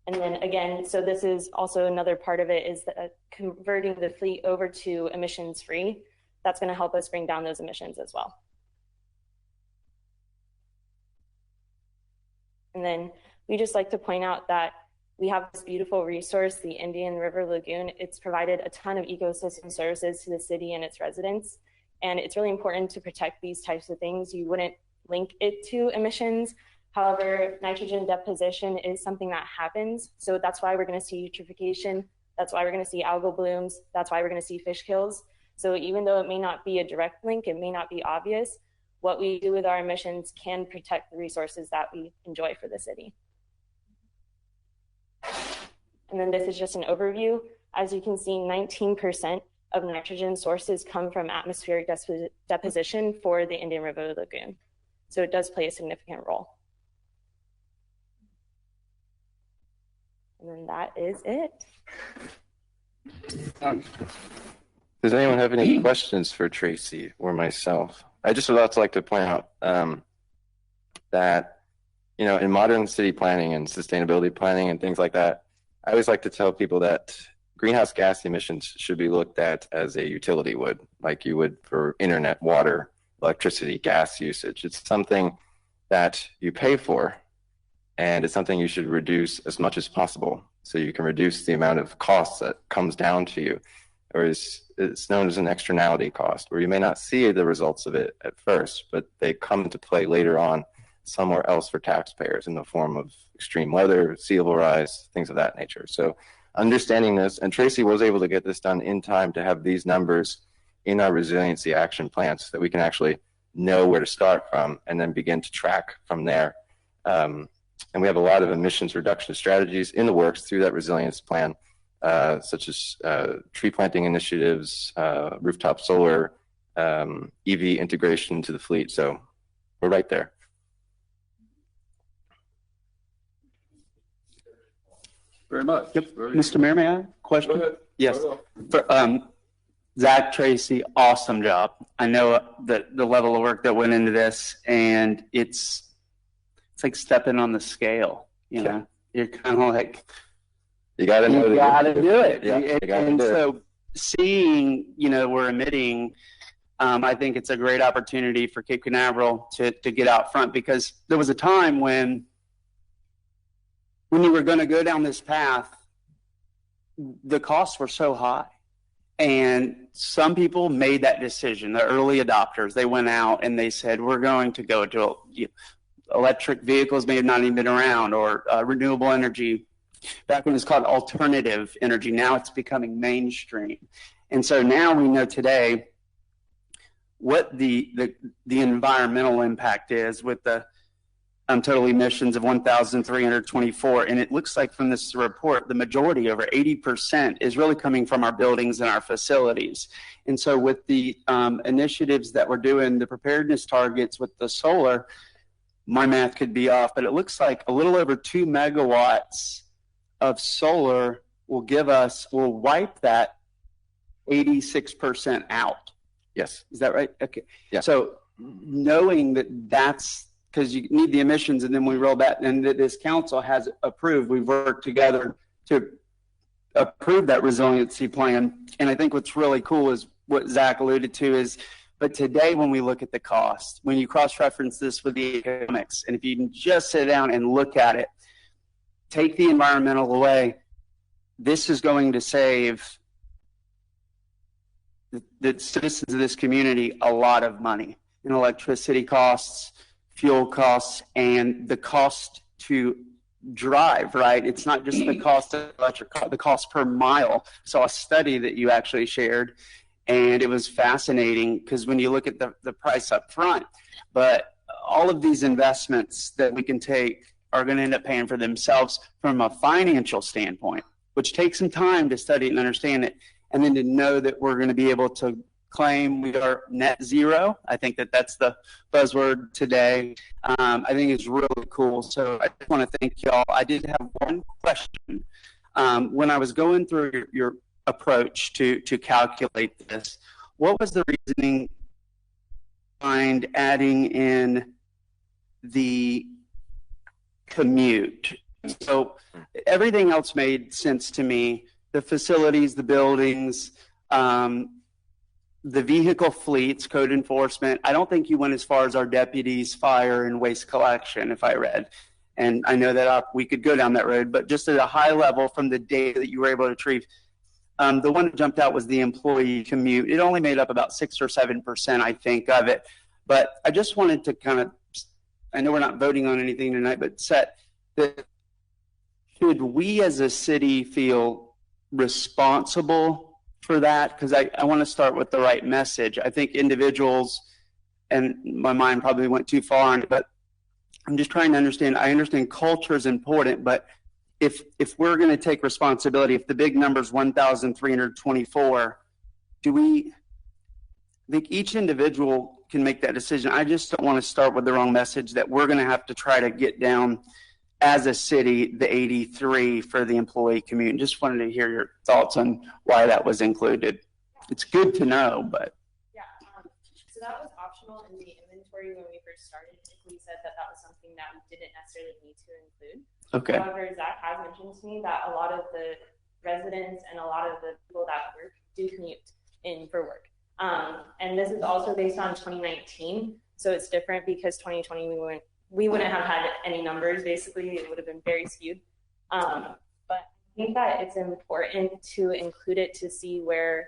And then again, so this is also another part of it is that converting the fleet over to emissions free. That's going to help us bring down those emissions as well. And then we just like to point out that we have this beautiful resource, the Indian River Lagoon. It's provided a ton of ecosystem services to the city and its residents. And it's really important to protect these types of things. You wouldn't link it to emissions. However, nitrogen deposition is something that happens. So that's why we're going to see eutrophication. That's why we're going to see algal blooms. That's why we're going to see fish kills. So even though it may not be a direct link, it may not be obvious, what we do with our emissions can protect the resources that we enjoy for the city. And then this is just an overview. As you can see, 19% of nitrogen sources come from atmospheric deposition for the Indian River Lagoon. So it does play a significant role. And then that is it. Does anyone have any questions for Tracy or myself? I just would also like to point out that, you know, in modern city planning and sustainability planning and things like that, I always like to tell people that greenhouse gas emissions should be looked at as a utility would, like you would for internet, water, electricity, gas usage. It's something that you pay for, and it's something you should reduce as much as possible so you can reduce the amount of costs that comes down to you, or it's known as an externality cost, where you may not see the results of it at first, but they come into play later on somewhere else for taxpayers in the form of extreme weather, sea level rise, things of that nature. So understanding this, and Tracy was able to get this done in time to have these numbers in our resiliency action plans so that we can actually know where to start from and then begin to track from there. And we have a lot of emissions reduction strategies in the works through that resilience plan, such as tree planting initiatives, rooftop solar, EV integration into the fleet. So we're right there. Very much. Yep. Very Mr. Mayor, may I have a question? Go ahead. Yes. Go ahead. For, Zach, Tracy, awesome job. I know the level of work that went into this, and it's like stepping on the scale. You know, you're kind of like, you got to know you got to do it. Yeah, and so seeing, you know, we're emitting, I think it's a great opportunity for Cape Canaveral to get out front, because there was a time when you were going to go down this path, the costs were so high. And some people made that decision. The early adopters, they went out and they said, we're going to go to electric vehicles may have not even been around, or renewable energy. Back when it was called alternative energy, now it's becoming mainstream. And so now we know today what the environmental impact is with the total emissions of 1,324. And it looks like from this report, the majority, over 80%, is really coming from our buildings and our facilities. And so with the initiatives that we're doing, the preparedness targets with the solar, my math could be off, but it looks like a little over 2 megawatts of solar will wipe that 86% out. Yes. Is that right? Okay. Yeah. So knowing that that's because you need the emissions, and then we roll back, and that this council has approved, we've worked together to approve that resiliency plan. And I think what's really cool is what Zach alluded to is, but today when we look at the cost, when you cross-reference this with the economics, and if you can just sit down and look at it, take the environmental away, this is going to save the citizens of this community a lot of money in electricity costs, fuel costs, and the cost to drive, right? It's not just the cost of electric car, the cost per mile. Saw a study that you actually shared, and it was fascinating because when you look at the price up front, but all of these investments that we can take are going to end up paying for themselves from a financial standpoint, which takes some time to study and understand it, and then to know that we're going to be able to claim we are net zero. I think that's the buzzword today. I think it's really cool. So I just want to thank y'all. I did have one question. When I was going through your approach to calculate this, what was the reasoning behind adding in the commute? So everything else made sense to me. The facilities, the buildings, the vehicle fleets, code enforcement. I don't think you went as far as our deputies, fire, and waste collection, if I read. And I know that we could go down that road, but just at a high level from the data that you were able to retrieve, the one that jumped out was the employee commute. It only made up about 6 or 7%, I think, of it. But I just wanted to kind of, I know we're not voting on anything tonight, but set that, should we as a city feel responsible for that? Because I want to start with the right message. I think individuals, and my mind probably went too far on it, but I'm just trying to understand. I understand culture is important, but if we're going to take responsibility, if the big number is 1,324, do we think each individual can make that decision? I just don't want to start with the wrong message that we're going to have to try to get down as a city the 83 for the employee commute. Just wanted to hear your thoughts on why that was included. It's good to know, but yeah. So that was optional in the inventory when we first started. We said that that was something that we didn't necessarily need to include. Okay. However, Zach has mentioned to me that a lot of the residents and a lot of the people that work do commute in for work. And this is also based on 2019, so it's different because 2020 we wouldn't have had any numbers. Basically, it would have been very skewed. But I think that it's important to include it to see where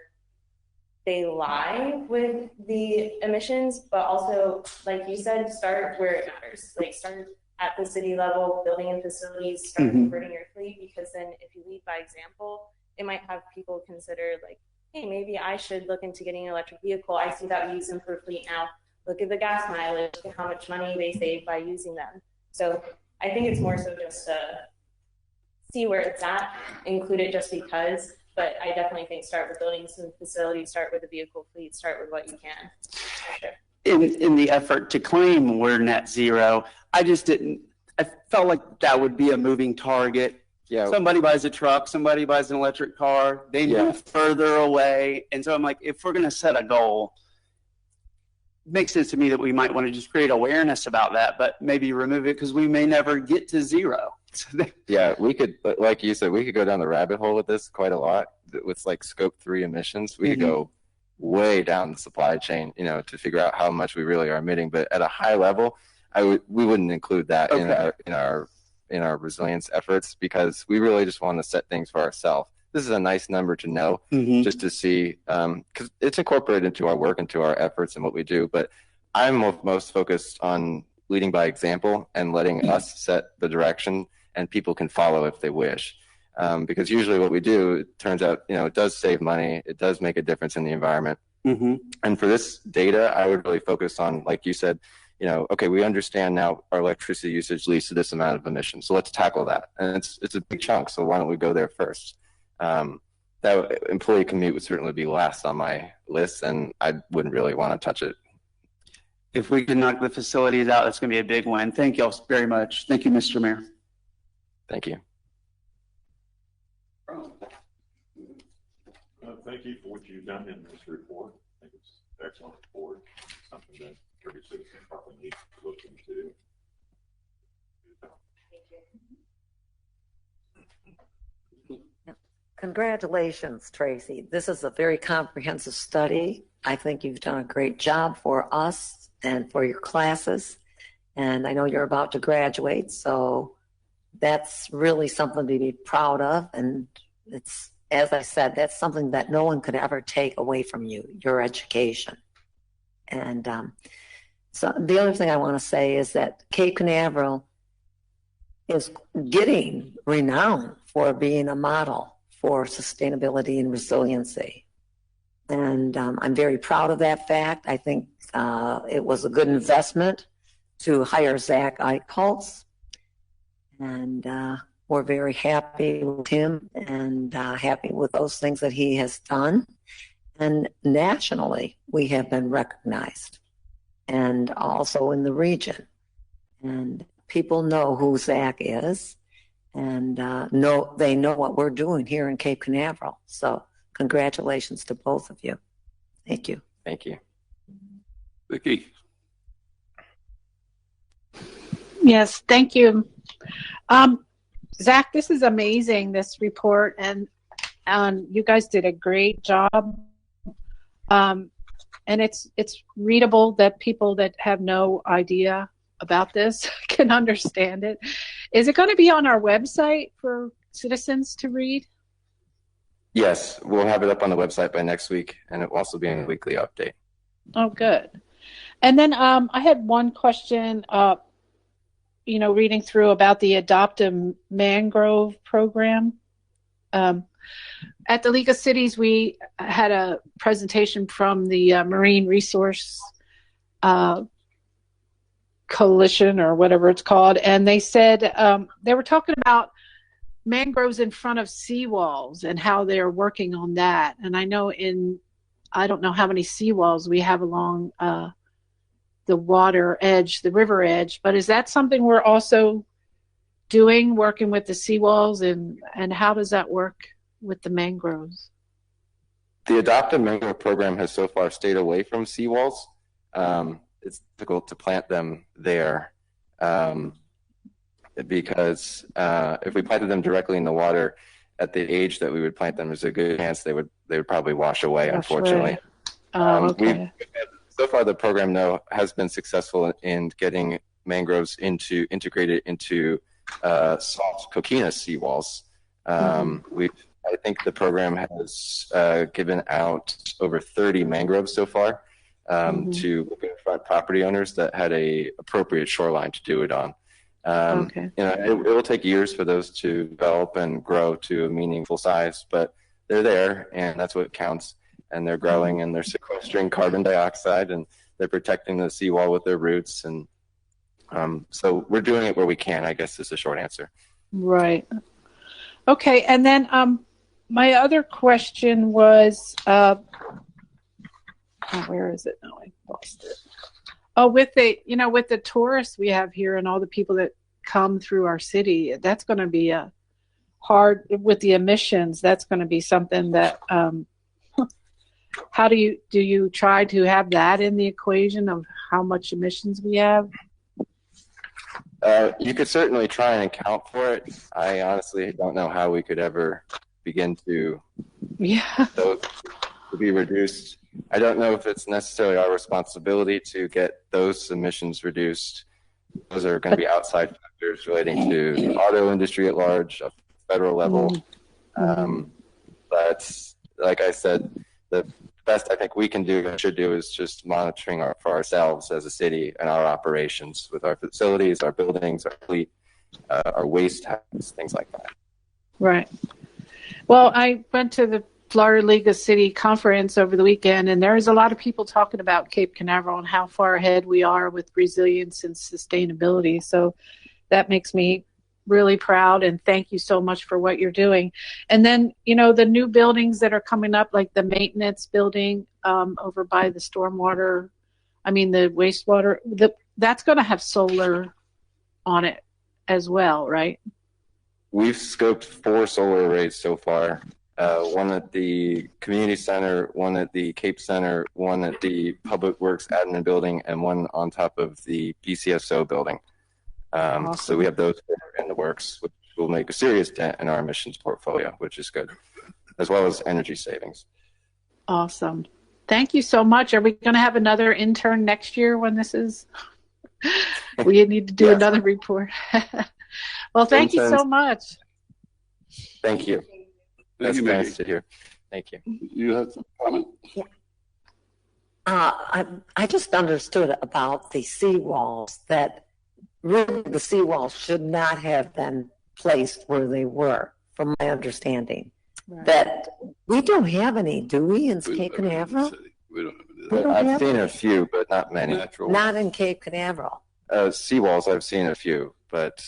they lie with the emissions, but also, like you said, start where it matters. Like start at the city level, building and facilities, start converting your fleet, because then if you lead by example, it might have people consider like, hey, maybe I should look into getting an electric vehicle. I see that we use them for fleet now. Look at the gas mileage, look at how much money they save by using them. So I think it's more so just to see where it's at, include it just because, but I definitely think start with buildings and facilities, start with the vehicle fleet, start with what you can. Sure. In the effort to claim we're net zero, I felt like that would be a moving target. Yeah. Somebody buys a truck, somebody buys an electric car, they move further away. And so I'm like, if we're going to set a goal, it makes sense to me that we might want to just create awareness about that, but maybe remove it because we may never get to zero. Yeah, we could, like you said, we could go down the rabbit hole with this quite a lot. With like scope 3 emissions, we could go way down the supply chain, to figure out how much we really are emitting. But at a high level, we wouldn't include that in our resilience efforts, because we really just want to set things for ourselves. This is a nice number to know, just to see, because it's incorporated into our work, into our efforts and what we do. But I'm most focused on leading by example and letting us set the direction, and people can follow if they wish. Because usually what we do, it turns out, it does save money. It does make a difference in the environment. And for this data, I would really focus on, like you said, okay, we understand now our electricity usage leads to this amount of emissions. So let's tackle that. And it's a big chunk. So why don't we go there first? That employee commute would certainly be last on my list, and I wouldn't really want to touch it. If we can knock the facilities out, that's going to be a big win. Thank you all very much. Thank you, Mr. Mayor. Thank you. Thank you for what you've done in this report. I think it's an excellent report. It's something that every citizen probably needs to look into. Congratulations, Tracy. This is a very comprehensive study. I think you've done a great job for us and for your classes. And I know you're about to graduate, so that's really something to be proud of. And it's, as I said, that's something that no one could ever take away from you, your education. And so the other thing I want to say is that Cape Canaveral is getting renowned for being a model for sustainability and resiliency. And I'm very proud of that fact. I think it was a good investment to hire Zach Eichholz. And we're very happy with him and happy with those things that he has done. And nationally, we have been recognized, and also in the region. And people know who Zach is, and they know what we're doing here in Cape Canaveral. So congratulations to both of you. Thank you. Thank you. Vicki. Yes, thank you. Zach, this is amazing, this report, and you guys did a great job. And it's readable that people that have no idea about this can understand it. Is it going to be on our website for citizens to read? Yes, we'll have it up on the website by next week, and it will also be in the weekly update. Oh, good. And then I had one question, reading through about the Adopt a Mangrove program. At the League of Cities, we had a presentation from the Marine Resource Coalition, or whatever it's called, and they said they were talking about mangroves in front of seawalls and how they're working on that. And I know I don't know how many seawalls we have along the water edge, the river edge, but is that something we're also doing, working with the seawalls, and how does that work with the mangroves? The adopted mangrove program has so far stayed away from seawalls. It's difficult to plant them there because if we planted them directly in the water at the age that we would plant them, there's a good chance they would probably wash away, unfortunately. Okay. So far, the program, though, has been successful in getting mangroves integrated into soft coquina seawalls. I think the program has given out over 30 mangroves so far to front property owners that had a appropriate shoreline to do it on. It will take years for those to develop and grow to a meaningful size, but they're there, and that's what counts. And they're growing, and they're sequestering carbon dioxide, and they're protecting the seawall with their roots. And so we're doing it where we can, I guess, is the short answer. Right. Okay, and then my other question was, where is it? Oh, I lost it. Oh, with the tourists we have here and all the people that come through our city, that's going to be hard with the emissions. That's going to be something that. How do you try to have that in the equation of how much emissions we have? You could certainly try and account for it. I honestly don't know how we could ever begin to those to be reduced. I don't know if it's necessarily our responsibility to get those emissions reduced. Those are going to be outside factors relating to the auto industry at large, at federal level. But like I said, the best I think we can do and should do is just monitoring for ourselves as a city and our operations with our facilities, our buildings, our fleet, our waste tanks, things like that. Right. Well, I went to the Florida League of City conference over the weekend, and there's a lot of people talking about Cape Canaveral and how far ahead we are with resilience and sustainability. So that makes me really proud, and thank you so much for what you're doing. And then, the new buildings that are coming up, like the maintenance building over by the the wastewater, that's going to have solar on it as well, right? We've scoped 4 solar arrays so far. One at the community center, one at the Cape Center, one at the Public Works admin building, and one on top of the BCSO building. Awesome. So we have those in the works, which will make a serious dent in our emissions portfolio, which is good, as well as energy savings. Awesome. Thank you so much. Are we going to have another intern next year when this is? We need to do another report. Well, thank you so much. Thank you. That's nice to hear. Thank you. You have some comment? Yeah. I just understood about the seawalls that really the seawalls should not have been placed where they were, from my understanding. Right. That we don't have any, do we, in Cape Canaveral? I've seen a few, but not many. Not in Cape Canaveral. Seawalls, I've seen a few, but...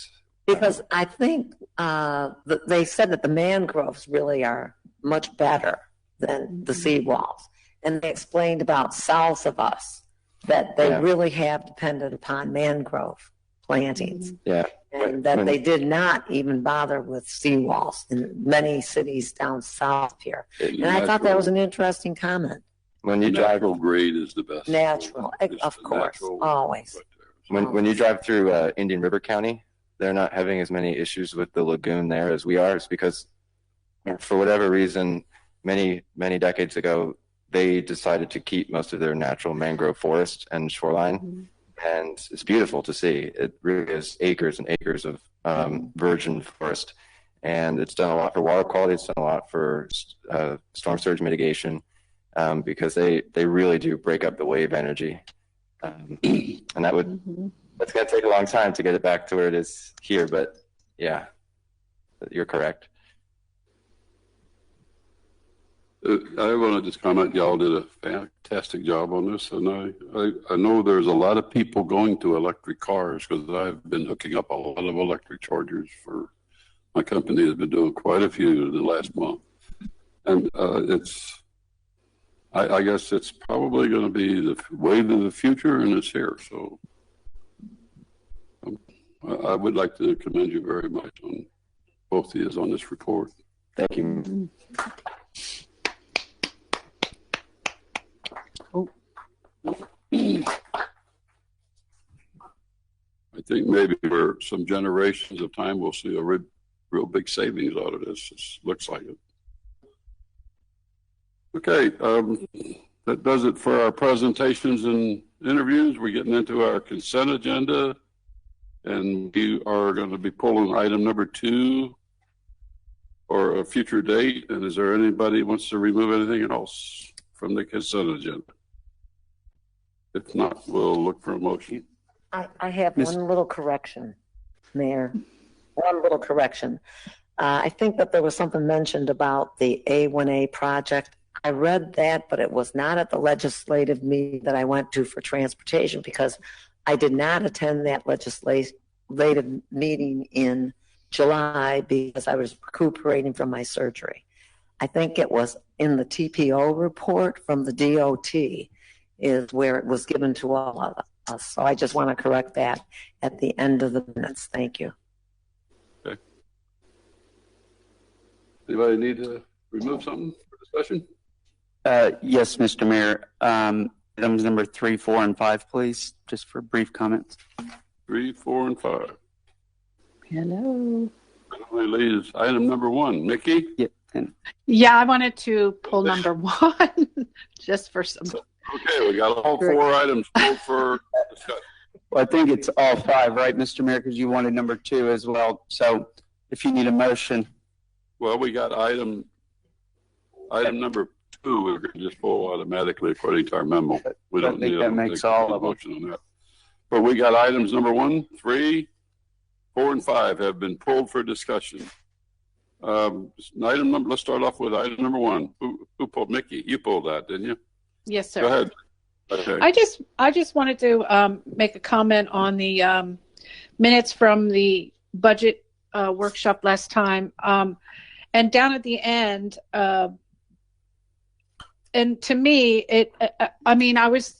Because I think they said that the mangroves really are much better than the seawalls. And they explained about south of us that they really have depended upon mangrove plantings. Yeah. And that they did not even bother with seawalls in many cities down south here. And I thought that was an interesting comment. When you drive, natural grade is the best. Natural, of course, always. When you drive through Indian River County, they're not having as many issues with the lagoon there as we are. It's because, for whatever reason, many decades ago, they decided to keep most of their natural mangrove forest and shoreline. And it's beautiful to see. It really is acres and acres of virgin forest. And it's done a lot for water quality. It's done a lot for storm surge mitigation because they really do break up the wave energy. And that's going to take a long time to get it back to where it is here. But yeah, you're correct. I want to just comment, y'all did a fantastic job on this, and I know there's a lot of people going to electric cars because I've been hooking up a lot of electric chargers for My company has been doing quite a few the last month. And I guess it's probably going to be the wave of the future, and it's here. So I would like to commend you very much on both of you on this report. Thank you. I think maybe for some generations of time, we'll see a real big savings out of this. It looks like it. Okay, that does it for our presentations and interviews. We're getting into our consent agenda, and we are going to be pulling item number 2 or a future date. And is there anybody who wants to remove anything else from the consent agenda? If not, we'll look for a motion. I have one little correction, Mayor. One little correction. I think that there was something mentioned about the A1A project. I read that, but it was not at the legislative meeting that I went to for transportation because I did not attend that legislative meeting in July because I was recuperating from my surgery. I think it was in the TPO report from the DOT is where it was given to all of us. So I just want to correct that at the end of the minutes. Thank you. Okay. Anybody need to remove something for discussion? Yes, Mr. Mayor. Items number 3, 4, and 5, please, just for brief comments. 3, 4, and 5. Hello. Only leaves item number 1. Mickey? Yep. Yeah, I wanted to pull number 1 just for some. Okay, we got all 4 items pulled for discussion. Well, I think it's all 5, right, Mr. Mayor, because you wanted number 2 as well. So if you need a motion. Well, we got item number 2, we're going to just pull automatically according to our memo. We don't need that makes all of them. motion on that. But we got items number 1, 3, 4, and 5 have been pulled for discussion. Item number. Let's start off with item number 1. Who pulled? Mickey, you pulled that, didn't you? Yes, sir. Go ahead. Okay. I just wanted to make a comment on the minutes from the budget workshop last time, and down at the end. And to me, I was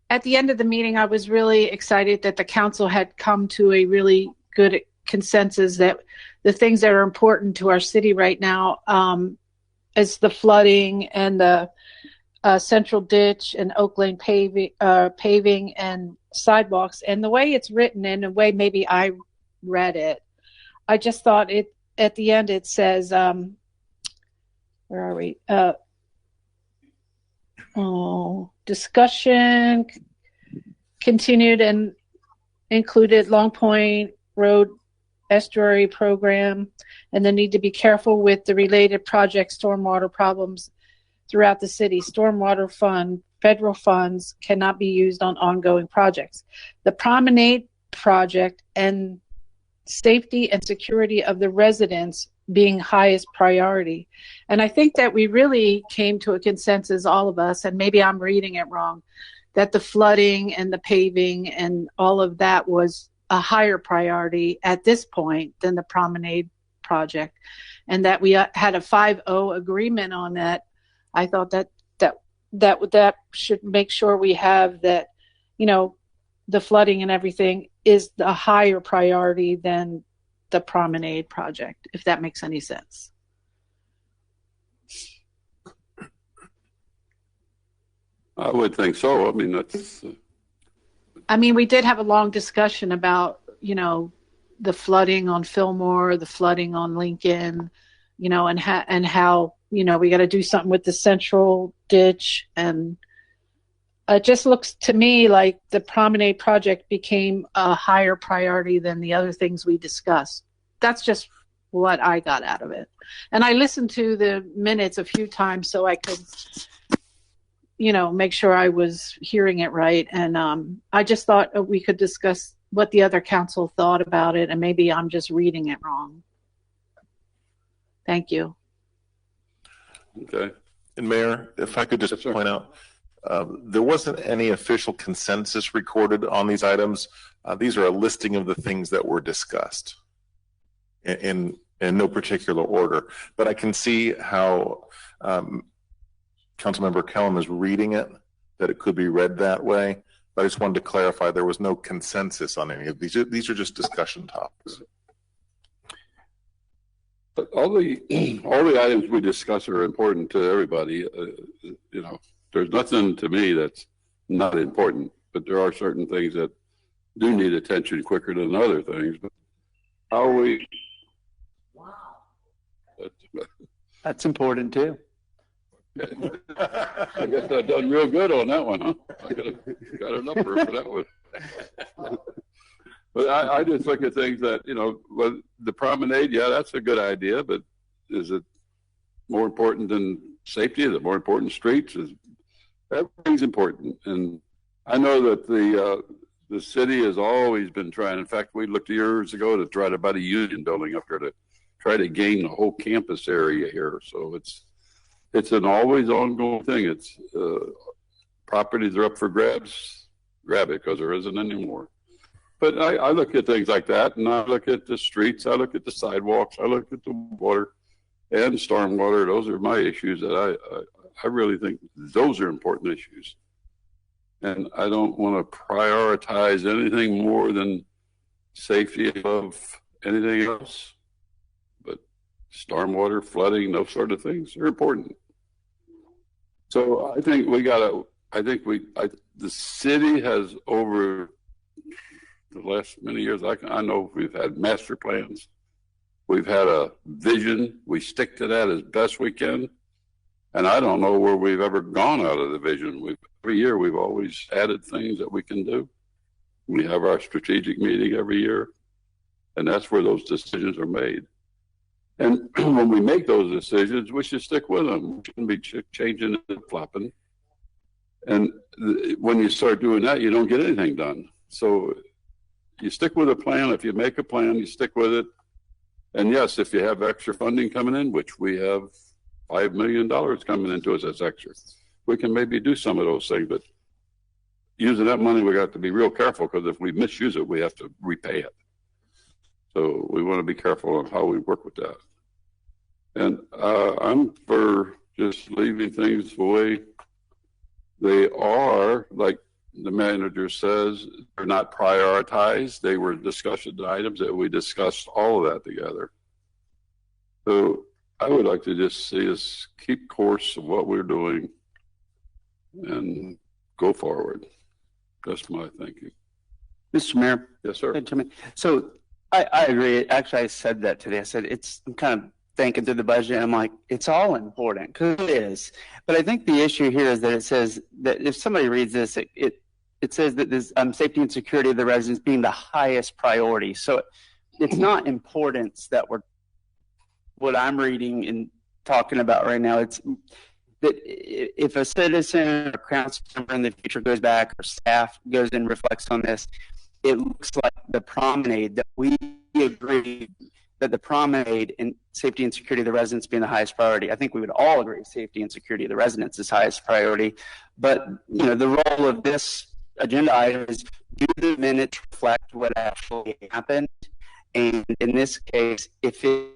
at the end of the meeting. I was really excited that the council had come to a really good consensus that the things that are important to our city right now is the flooding and the central ditch and Oak Lane paving and sidewalks. And the way it's written and the way maybe I read it, I just thought it at the end it says, where are we? Discussion continued and included Long Point Road estuary program and the need to be careful with the related project stormwater problems throughout the city. Stormwater fund, federal funds cannot be used on ongoing projects. The promenade project and safety and security of the residents being highest priority. And I think that we really came to a consensus, all of us, and maybe I'm reading it wrong, that the flooding and the paving and all of that was a higher priority at this point than the promenade project, and that we had a 5-0 agreement on that. I thought that should make sure we have that, the flooding and everything is the higher priority than the promenade project, if that makes any sense. I would think so. I mean, that's. We did have a long discussion about, the flooding on Fillmore, the flooding on Lincoln, and how, we got to do something with the central ditch. And it just looks to me like the promenade project became a higher priority than the other things we discussed. That's just what I got out of it. And I listened to the minutes a few times so I could, make sure I was hearing it right. And I just thought we could discuss what the other council thought about it, and maybe I'm just reading it wrong. Thank you. Okay. And Mayor, if I could just point out, there wasn't any official consensus recorded on these items. These are a listing of the things that were discussed. And in no particular order. But I can see how Councilmember Kellum is reading it, that it could be read that way. But I just wanted to clarify there was no consensus on any of these. These are just discussion topics. But all the items we discuss are important to everybody. There's nothing to me that's not important, but there are certain things that do need attention quicker than other things. But how we? Wow. That's important too. I guess I've done real good on that one, huh? I got an upper for that one. But I just look at things that, well, the promenade, yeah, that's a good idea, but is it more important than safety? Is it more important than streets? Everything's important. And I know that the city has always been trying. In fact, we looked years ago to try to buy the Union building up here to try to gain the whole campus area here. So it's an always ongoing thing. It's properties are up for grabs, grab it because there isn't anymore. But I look at things like that, and I look at the streets, I look at the sidewalks, I look at the water and stormwater. Those are my issues that I really think those are important issues. And I don't want to prioritize anything more than safety above anything else. But stormwater, flooding, those sort of things are important. So I think the city has over the last many years, I know we've had master plans. We've had a vision. We stick to that as best we can. And I don't know where we've ever gone out of the vision. Every year we've always added things that we can do. We have our strategic meeting every year, and that's where those decisions are made. And when we make those decisions, we should stick with them. We shouldn't be changing and flopping. And when you start doing that, you don't get anything done. So you stick with a plan. If you make a plan, you stick with it. And yes, if you have extra funding coming in, which we have $5 million coming into us as extra, we can maybe do some of those things. But using that money, we got to be real careful, because if we misuse it, we have to repay it. So we want to be careful on how we work with that. And I'm for just leaving things the way they are. Like the manager says, they're not prioritized. They were discussion items that we discussed all of that together. So I would like to just see us keep course of what we're doing and go forward. That's my thinking. Mr. Mayor. Yes, sir. So I agree. Actually, I said that today. I said I'm kind of thinking through the budget, and I'm like, it's all important, because it is. But I think the issue here is that it says that if somebody reads this, it says that this safety and security of the residents being the highest priority. So it's not importance that what I'm reading and talking about right now. It's that if a citizen or council member in the future goes back, or staff goes and reflects on this, it looks like the promenade, that we agree that the promenade and safety and security of the residents being the highest priority. I think we would all agree safety and security of the residents is highest priority. But the role of this agenda item is, do the minutes reflect what actually happened? And in this case, if we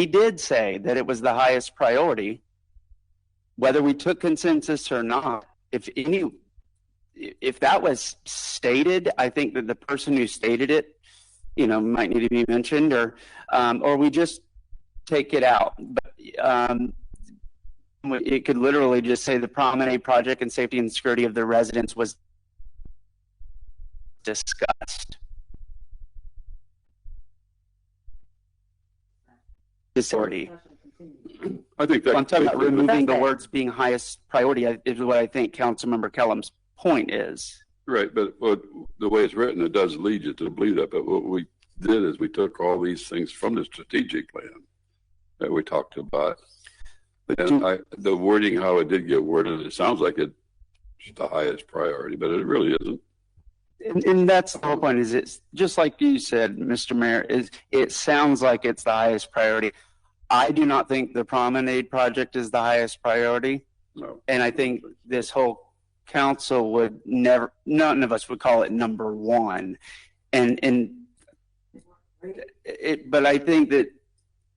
did say that it was the highest priority, whether we took consensus or not, if that was stated, I think that the person who stated it, might need to be mentioned, or we just take it out. But it could literally just say the promenade project and safety and security of the residents was discussed. Authority. I think that I'm talking about removing the words being highest priority is what I think Councilmember Kellum's point is. Right, but the way it's written, it does lead you to believe that. But what we did is we took all these things from the strategic plan that we talked about. And the wording, how it did get worded, it sounds like it's the highest priority, but it really isn't. And that's the whole point, is it's just like you said, Mr. Mayor, it sounds like it's the highest priority. I do not think the promenade project is the highest priority. No. And I think this whole council would never, none of us would call it number one. And But I think that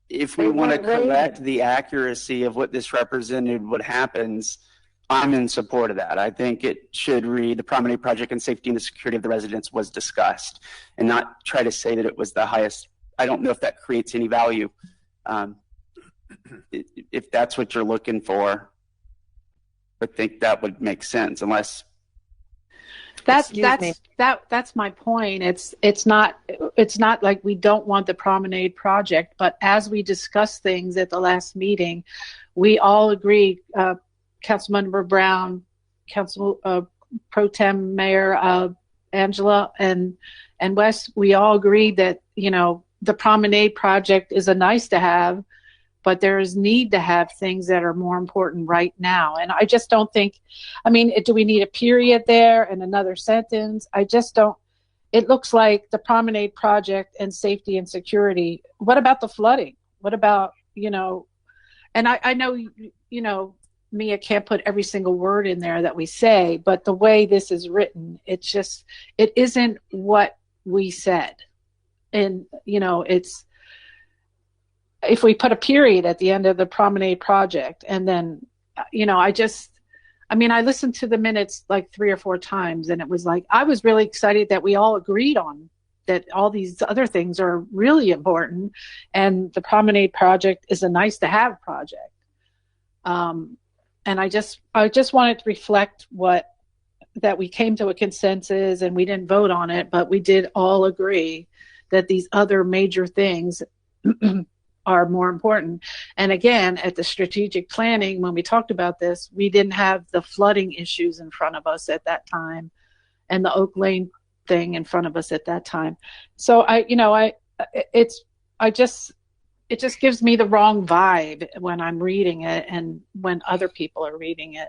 if we They want to weren't rated. correct the accuracy of what this represented, what happens, I'm in support of that. I think it should read the promenade project and safety and the security of the residents was discussed, and not try to say that it was the highest. I don't know if that creates any value. If that's what you're looking for, I think that would make sense, unless. That's my point. It's not like we don't want the promenade project, but as we discussed things at the last meeting, we all agreed, Councilmember Brown, Council Pro Tem Mayor Angela and Wes, we all agreed that, you know, the promenade project is a nice to have, but there is need to have things that are more important right now. And I just don't think, I mean, do we need a period there and another sentence? I just don't. It looks like the promenade project and safety and security. What about the flooding? What about, you know, and I know, you know, Mia can't put every single word in there that we say, but the way this is written, it's just, it isn't what we said. And, you know, it's, if we put a period at the end of the promenade project, and then, you know, I listened to the minutes like 3 or 4 times, and it was like, I was really excited that we all agreed on that all these other things are really important, and the promenade project is a nice to have project. And I just wanted to reflect that we came to a consensus and we didn't vote on it, but we did all agree that these other major things are more important. And again, at the strategic planning, when we talked about this, we didn't have the flooding issues in front of us at that time and the Oak Lane thing in front of us at that time. So it just gives me the wrong vibe when I'm reading it and when other people are reading it.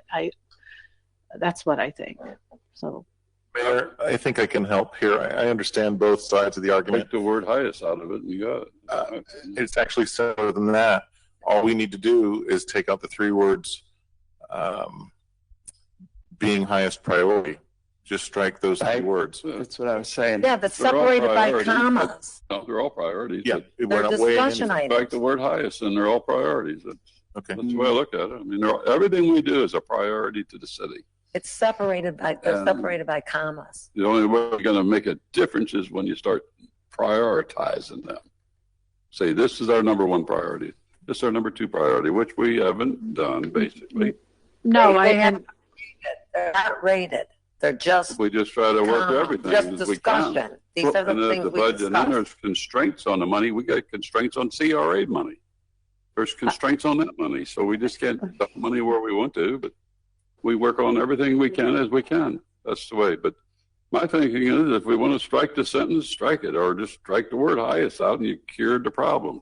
That's what I think. So, Mayor, I think I can help here. I understand both sides of the argument. Take the word highest out of it, and you got it. It's actually simpler than that. All we need to do is take out the 3 words, being highest priority. Just strike those 3 words. That's what I was saying. Yeah, that's separated by commas. No, they're all priorities. Yeah, They're discussion items. Strike the word highest, and they're all priorities. Okay. That's the way I look at it. I mean, everything we do is a priority to the city. It's separated by commas. The only way we're going to make a difference is when you start prioritizing them. Say, this is our number 1 priority. This is our number 2 priority, which we haven't done, basically. No, they're not rated. They're just. We just try to work everything just as we can. Discussion. These are the things the we budget, and then discussed. there's constraints on the money. We got constraints on CRA money. There's constraints on that money, so we just can't dump money where we want to, but we work on everything we can as we can. That's the way. But my thinking is, if we want to strike the sentence, strike it, or just strike the word highest out, and you cured the problem.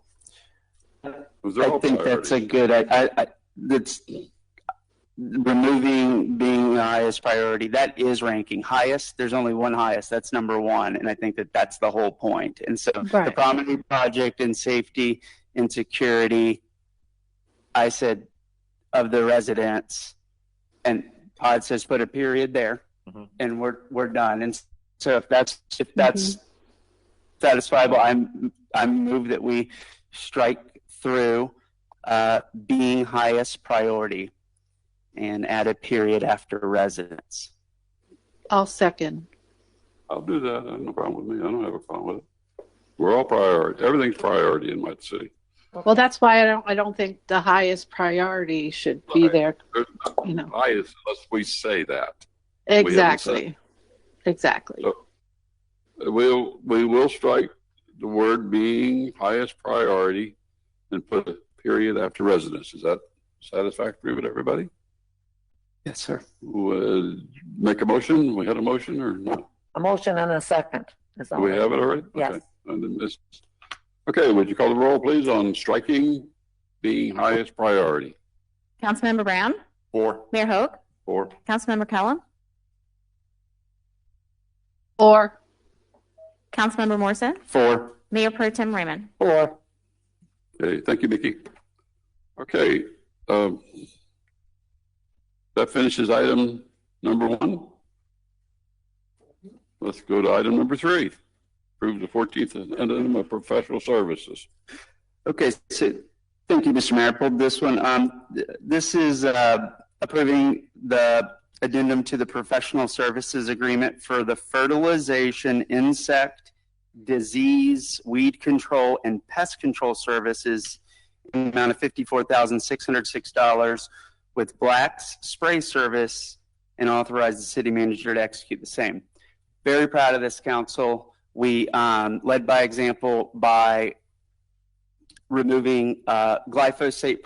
I think that's a good. That's removing being the highest priority. That is ranking highest. There's only one highest. That's number 1, and I think that's the whole point. And so the promenade project and safety and security, I said, of the residents, and Todd says put a period there, and we're done. And so if that's satisfiable, I move that we strike through being highest priority and add a period after residents. I'll second. I'll do that. No problem with me. I don't have a problem with it. We're all priority. Everything's priority in my city. Well, that's why I don't think the highest priority should be there. You know, highest unless we say that. Exactly. Exactly. So we will strike the word being highest priority and put a period after residents. Is that satisfactory with everybody? Yes, sir. Make a motion. We had a motion or no? A motion and a second. Do we have it already? Yes. Okay. Okay, would you call the roll, please, on striking being highest priority? Councilmember Brown? 4. Mayor Hoke? 4. Councilmember Kellum? 4. Councilmember Morrison? 4. Mayor Pro Tem Raymond? 4. Okay, thank you, Mickey. Okay, that finishes item number 1. Let's go to item number 3. Approve the 14th addendum of professional services. Okay, so thank you, Mr. Mayor. I pulled this one. This is approving the addendum to the professional services agreement for the fertilization, insect, disease, weed control, and pest control services in the amount of $54,606 with Black's spray service, and authorize the city manager to execute the same. Very proud of this, council. We led by example by removing glyphosate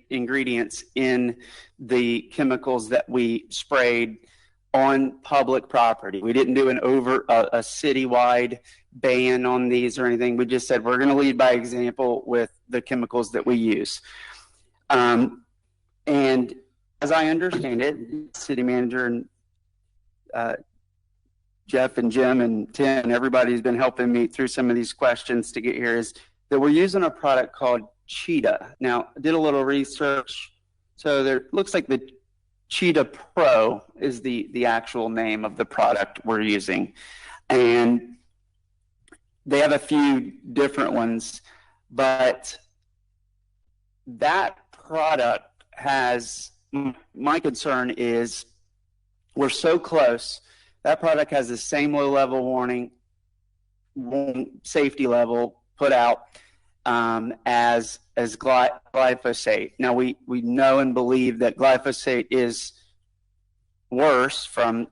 ingredients in the chemicals that we sprayed on public property. We didn't do a citywide ban on these or anything. We just said we're going to lead by example with the chemicals that we use. And as I understand it, city manager and Jeff and Jim and Tim and everybody's been helping me through some of these questions to get here, is that we're using a product called Cheetah. Now, I did a little research. So there looks like the Cheetah Pro is the actual name of the product we're using. And they have a few different ones, but that product has, my concern is we're so close. That product has the same low level warning, safety level put out as glyphosate. Now we know and believe that glyphosate is worse from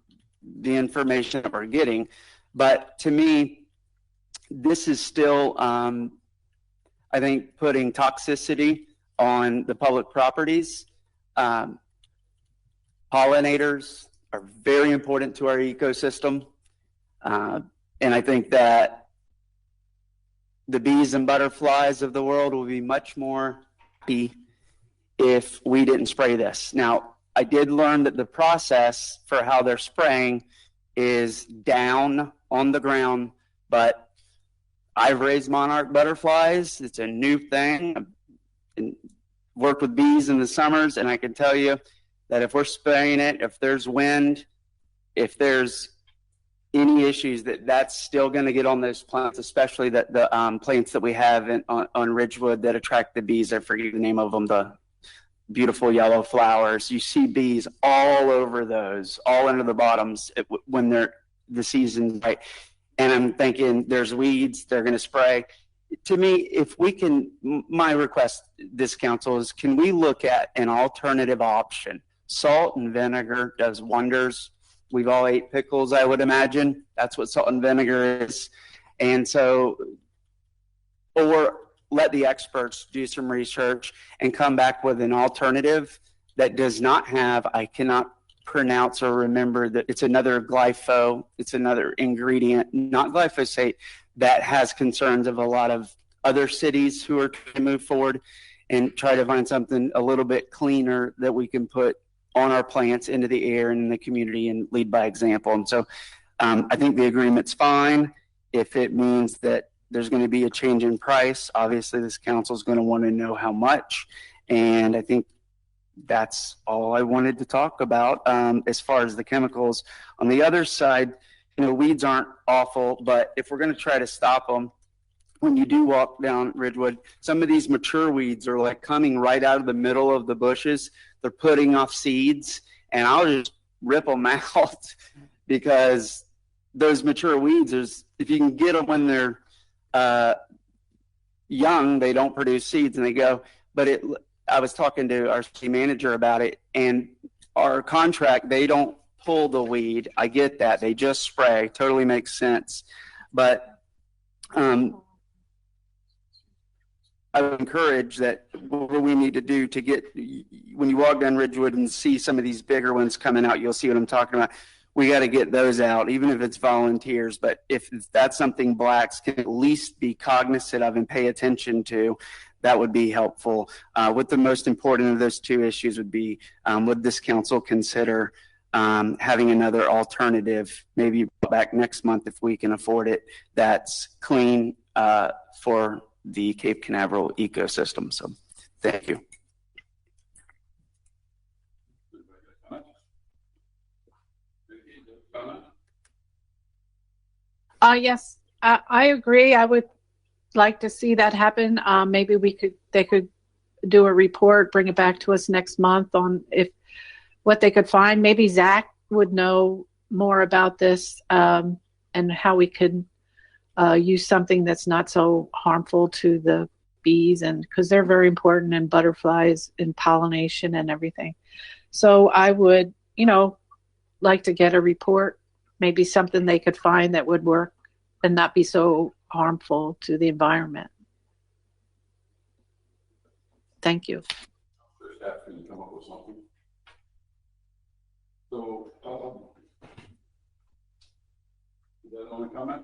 the information that we're getting, but to me, this is still, I think, putting toxicity on the public properties. Pollinators are very important to our ecosystem. And I think that the bees and butterflies of the world will be much more happy if we didn't spray this. Now, I did learn that the process for how they're spraying is down on the ground, but I've raised monarch butterflies. It's a new thing. I've worked with bees in the summers, and I can tell you that if we're spraying it, if there's wind, if there's any issues, that's still going to get on those plants, especially the plants that we have on Ridgewood that attract the bees. I forget the name of them, the beautiful yellow flowers. You see bees all over those, all into the bottoms when the season's right. And I'm thinking there's weeds, they're going to spray. To me, if we can, my request, this council, is can we look at an alternative option? Salt and vinegar does wonders. We've all ate pickles, I would imagine. That's what salt and vinegar is. And so, or let the experts do some research and come back with an alternative that does not have, I cannot pronounce or remember that it's another glypho, it's another ingredient, not glyphosate, that has concerns of a lot of other cities who are trying to move forward and try to find something a little bit cleaner that we can put on our plants, into the air and in the community, and lead by example. And so I think the agreement's fine. If it means that there's going to be a change in price, obviously this council is going to want to know how much. And I think that's all I wanted to talk about as far as the chemicals. On the other side, weeds aren't awful, but if we're going to try to stop them, when you do walk down Ridgewood, some of these mature weeds are like coming right out of the middle of the bushes. They're putting off seeds, and I'll just rip them out because those mature weeds, if you can get them when they're young, they don't produce seeds and they go. But I was talking to our city manager about it, and our contract, they don't pull the weed. I get that. They just spray. Totally makes sense. But I would encourage that what we need to do to get, when you walk down Ridgewood and see some of these bigger ones coming out, you'll see what I'm talking about. We got to get those out, even if it's volunteers. But if that's something Blacks can at least be cognizant of and pay attention to, that would be helpful. What the most important of those two issues would be, would this council consider having another alternative, maybe back next month if we can afford it, that's clean for the Cape Canaveral ecosystem. So thank you. Yes, I agree. I would like to see that happen. Maybe they could do a report, bring it back to us next month on what they could find. Maybe Zach would know more about this and how we could use something that's not so harmful to the bees, and because they're very important in butterflies and pollination and everything. So I would, like to get a report, maybe something they could find that would work and not be so harmful to the environment. Thank you. Their staff can come up with something. So, is that the only comment?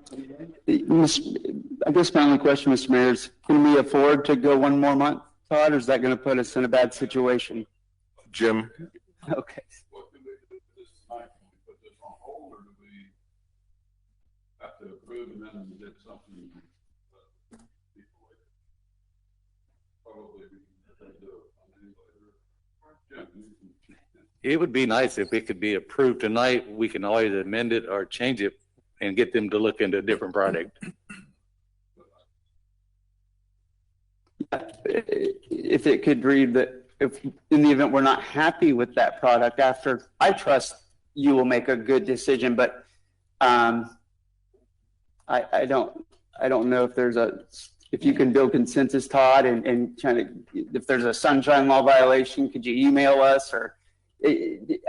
I guess my only question, Mr. Mayor, is can we afford to go one more month, Todd, or is that going to put us in a bad situation? Jim? Okay. What do we do this tonight? Can we put this on hold, or do we have to approve and then get something? Probably we can do it on any later. Jim, It would be nice if it could be approved tonight. We can always amend it or change it and get them to look into a different product. If it could read that if in the event we're not happy with that product after, I trust you will make a good decision, but I don't know if you can build consensus, Todd, and trying to, if there's a sunshine law violation, could you email us? Or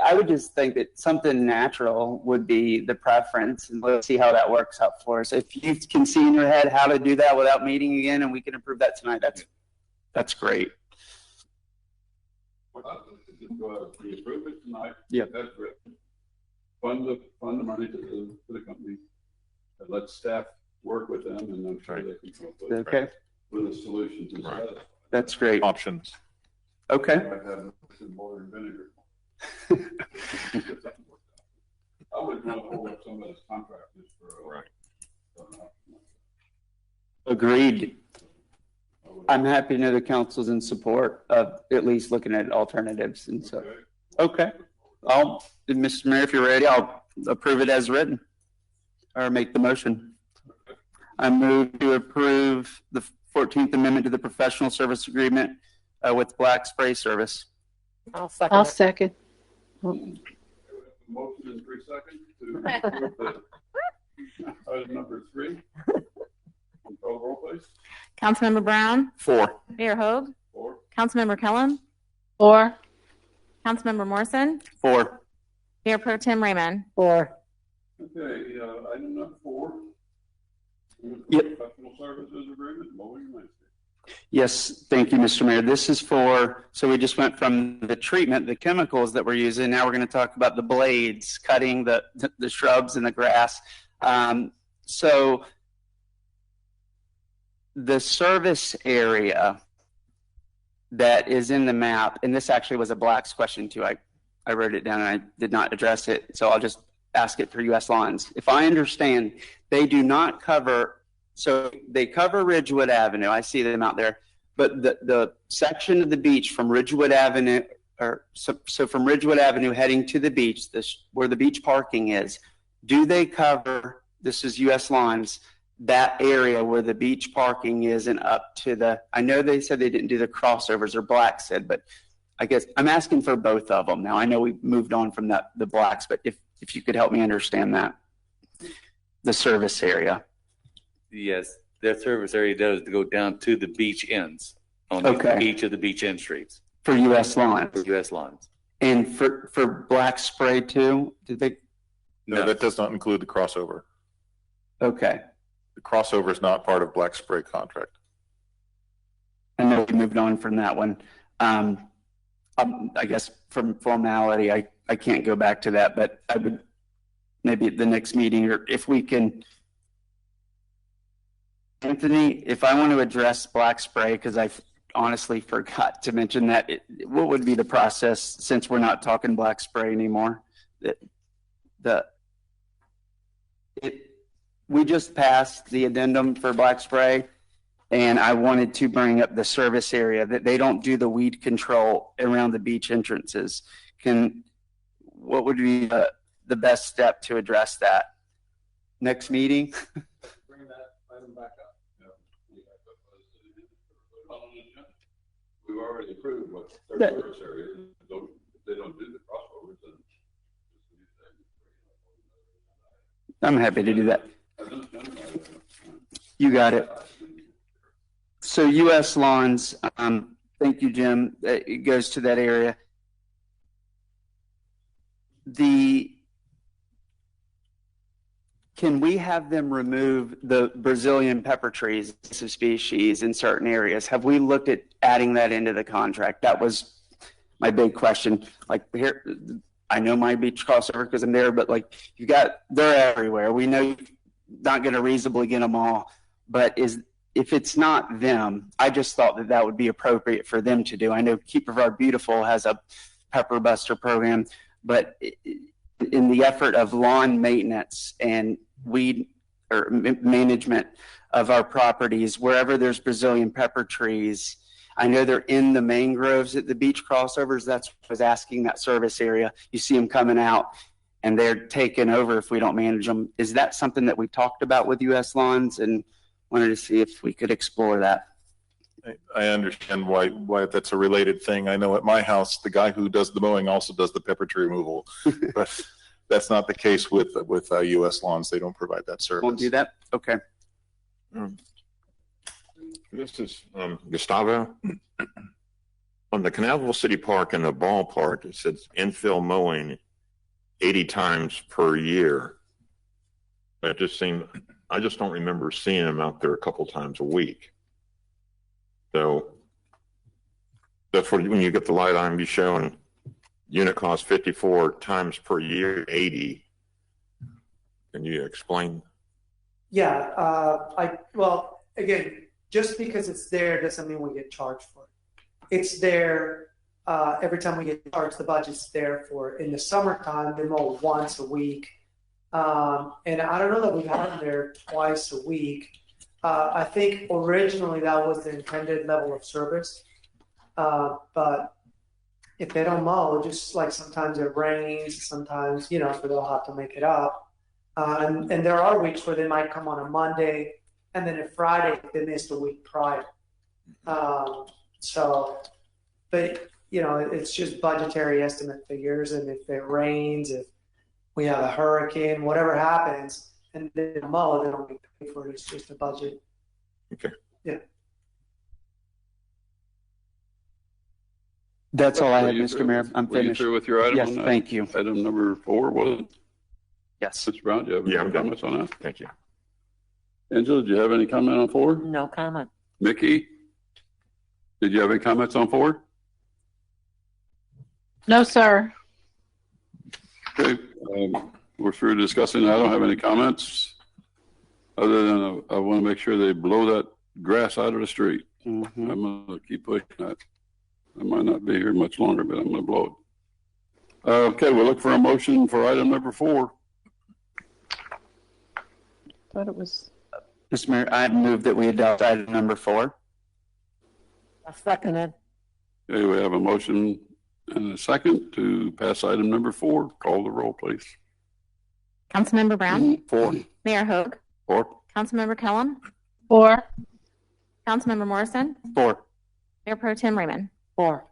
I would just think that something natural would be the preference, and let's see how that works out for us. If you can see in your head how to do that without meeting again, and we can approve that tonight, that's great. Just go ahead. We approve it tonight. Yeah. That's written. Fund the money to the company. And let staff work with them, and I'm sure they can come up with a solution to that. That's great. Options. Okay. I have more than vinegar. I wouldn't want to hold up somebody's contract just for Agreed. I'm happy to know the council's in support of at least looking at alternatives, and so. Okay. Mr. Mayor, if you're ready, I'll approve it as written, or make the motion. I move to approve the 14th Amendment to the Professional Service Agreement with Black Spray Service. I'll second. I'll second. Motion in 3 seconds to approve item number 3. Call roll, please. Councilmember Brown? 4. Mayor Hogue? 4. Councilmember Kellum? 4. Councilmember Morrison? 4. Mayor Pro Tem Raymond? 4. Okay, item number 4. Yep. Professional Services Agreement, mowing landscape. Yes, thank you, Mr. Mayor. This is so we just went from the treatment, the chemicals that we're using. Now we're going to talk about the blades, cutting the shrubs and the grass. So the service area that is in the map, and this actually was a Black's question too. I wrote it down and I did not address it, so I'll just ask it for U.S. Lawns. If I understand, they do not cover, so they cover Ridgewood Avenue. I see them out there, but the section of the beach from Ridgewood Avenue, so from Ridgewood Avenue heading to the beach, where the beach parking is, do they cover, this is U.S. Lawns, that area where the beach parking is and up to I know they said they didn't do the crossovers, or Black said, but I guess I'm asking for both of them. Now I know we've moved on from the Blacks, but if you could help me understand that, the service area. Yes, their service area does go down to the beach ends on each of the beach end streets. For U.S. Lawns. For U.S. Lawns. And for Black Spray too, did they? No, that does not include the crossover. Okay. The crossover is not part of Black Spray contract. I know we moved on from that one. I guess from formality, I can't go back to that, but I would maybe at the next meeting, or if we can. Anthony, if I want to address Black Spray, because I honestly forgot to mention that, what would be the process since we're not talking Black Spray anymore? We just passed the addendum for Black Spray, and I wanted to bring up the service area that they don't do the weed control around the beach entrances. What would be the best step to address that next meeting. Bring that item back up. We've already approved what their That- service area is. They don't do the crossovers. I'm happy to do that. You got it. So U.S. Lawns, thank you, Jim. It goes to that area. Can we have them remove the Brazilian pepper trees as a species in certain areas? Have we looked at adding that into the contract? That was my big question. Like here, I know my beach crossover because I'm there, but like they're everywhere. We know you're not going to reasonably get them all, but if it's not them, I just thought that would be appropriate for them to do. I know Keep of Our Beautiful has a pepper buster program, but in the effort of lawn maintenance and weed or management of our properties, wherever there's Brazilian pepper trees, I know they're in the mangroves at the beach crossovers. That's what I was asking, that service area. You see them coming out and they're taken over if we don't manage them. Is that something that we talked about with U.S. Lawns, and wanted to see if we could explore that? I understand why that's a related thing. I know at my house, the guy who does the mowing also does the pepper tree removal, but that's not the case with U.S. Lawns. They don't provide that service. Won't do that? Okay. This is Gustavo. On the Canaveral City Park and the ballpark, it says infill mowing 80 times per year. I just don't remember seeing them out there a couple times a week. So that's when you get the light on, you showing unit cost 54 times per year, 80. Can you explain? Yeah, well, again, just because it's there doesn't mean we get charged for it. It's there every time we get charged. The budget's there for it. In the summertime, they mow once a week, and I don't know that we've had them there twice a week. I think originally that was the intended level of service, but if they don't mow, just like sometimes it rains, sometimes so they'll have to make it up. And there are weeks where they might come on a Monday, and then a Friday they missed a week prior. But it's just budgetary estimate figures, and if it rains, if we have a hurricane, whatever happens, and they don't mow, they don't get paid for it. It's just a budget. Okay. Yeah. That's all I have, Mr. Mayor. I'm Were you finished. through with your item? Yes, on that? thank you. Item number 4 was it? Yes. Mr. Brown, do you have any I'm done. comments on that? Thank you. Angela, do you have any comment on 4? No comment. Mickey, did you have any comments on 4? No, sir. Okay, we're through discussing. I don't have any comments other than I want to make sure they blow that grass out of the street. Mm-hmm. I'm going to keep pushing that. I might not be here much longer, but I'm going to blow it. Okay, we'll look for a motion for item number 4. Thought it was. Mr. Mayor, I move that we adopt item number 4. I second it. Okay, we have a motion and a second to pass item number 4. Call the roll, please. Councilmember Brown, 4. Mayor Hogue, 4. Councilmember Kellum, 4. Councilmember Morrison, 4. Mayor Pro Tem Raymond. 4.